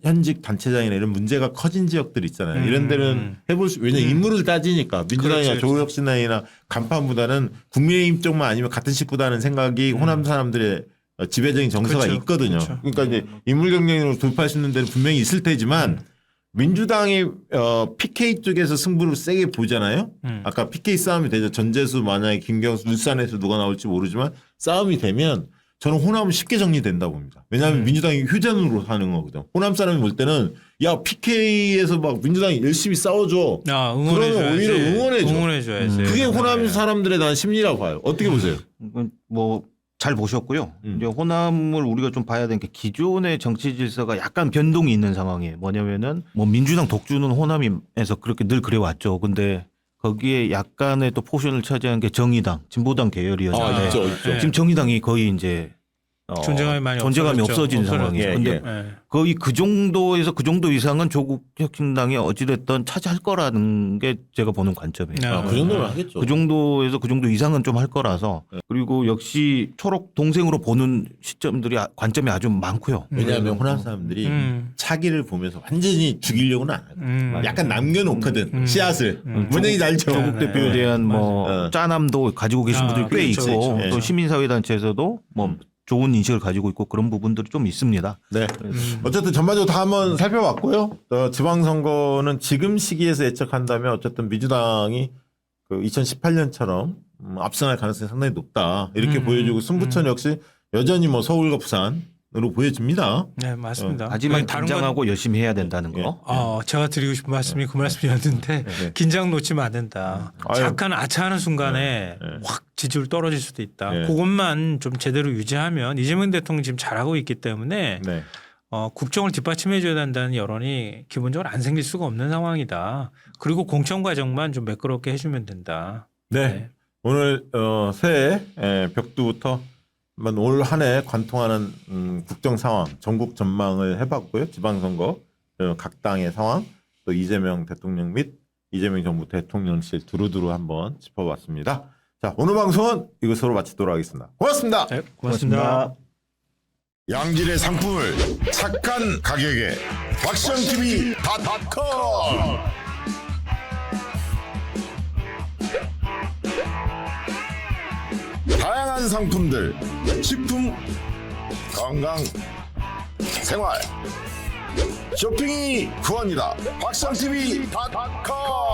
현직 단체장이나 이런 문제가 커진 지역들 있잖아요. 이런 데는 해볼 수, 왜냐하면 인물을 따지니까 민주당이나 조국혁신당이나 간판보다는 국민의힘 쪽만 아니면 같은 식구다는 생각이 호남 사람들의 지배적인 정서가 있거든요. 그러니까 이제 인물 경쟁으로 돌파할 수 있는 데는 분명히 있을 테지만 민주당이 PK 쪽에서 승부를 세게 보잖아요. 아까 PK 싸움이 되죠. 전재수 만약에 김경수 울산에서 누가 나올지 모르지만 싸움이 되면 저는 호남은 쉽게 정리된다고 봅니다. 왜냐하면 민주당이 휴전으로 하는 거거든. 호남 사람이 볼 때는 야 PK에서 막 민주당이 열심히 싸워줘. 그러면 오히려 응원해줘야지. 그게 호남 사람들의 난 심리라고 봐요. 어떻게 보세요? 뭐 잘 보셨고요. 이제 호남을 우리가 좀 봐야 되는 게 기존의 정치 질서가 약간 변동이 있는 상황이에요. 뭐냐면은 뭐 민주당 독주는 호남에서 그렇게 늘 그래왔죠. 근데 거기에 약간의 또 포션을 차지한 게 정의당, 진보당 계열이었는데 있죠. 지금 정의당이 거의 이제 존재감이 많이 없어진 없어졌죠. 상황이죠. 근데 거의 그 정도에서 그 정도 이상은 조국 혁신당이 어찌됐든 차지할 거라는 게 제가 보는 관점이에요. 그 정도는 하겠죠. 그 정도에서 그 정도 이상은 좀 할 거라서. 그리고 역시 초록 동생으로 보는 시점들이 관점이 아주 많고요. 왜냐하면 호남 사람들이 차기를 보면서 완전히 죽이려고는 안 하고 약간 남겨놓거든 씨앗을. 문재인이 알죠. 조국 대표에 대한 뭐 짠함도 가지고 계신 분들이 꽤 있고 또 시민사회단체에서도 뭐 좋은 인식을 가지고 있고 그런 부분들이 좀 있습니다. 네. 어쨌든 전반적으로 다 한번 살펴봤고요. 지방선거는 지금 시기에서 예측한다면 어쨌든 민주당이 그 2018년처럼 압승할 가능성이 상당히 높다. 이렇게 보여주고 승부처는 역시 여전히 뭐 서울과 부산으로 보여집니다. 네, 맞습니다. 하지만 긴장하고 열심히 해야 된다는 거. 제가 드리고 싶은 말씀이 그 말씀이었는데 긴장 놓치면 안 된다. 잠깐 아차하는 순간에 확 지지율 떨어질 수도 있다. 그것만 좀 제대로 유지하면 이재명 대통령이 지금 잘하고 있기 때문에 국정을 뒷받침해 줘야 된다는 여론이 기본적으로 안 생길 수가 없는 상황이다. 그리고 공천 과정만 좀 매끄럽게 해주면 된다. 네. 오늘 새해 벽두부터 올 한 해 관통하는 국정 상황, 전국 전망을 해봤고요. 지방선거, 각 당의 상황, 또 이재명 대통령 및 이재명 정부 대통령실 두루두루 한번 짚어봤습니다. 자, 오늘 방송은 이것으로 마치도록 하겠습니다. 고맙습니다. 네, 고맙습니다. 양질의 상품을 착한 가격에 왁션TV.com 다양한 상품들 식품, 건강, 생활 쇼핑이 구원이다. 왁션TV.com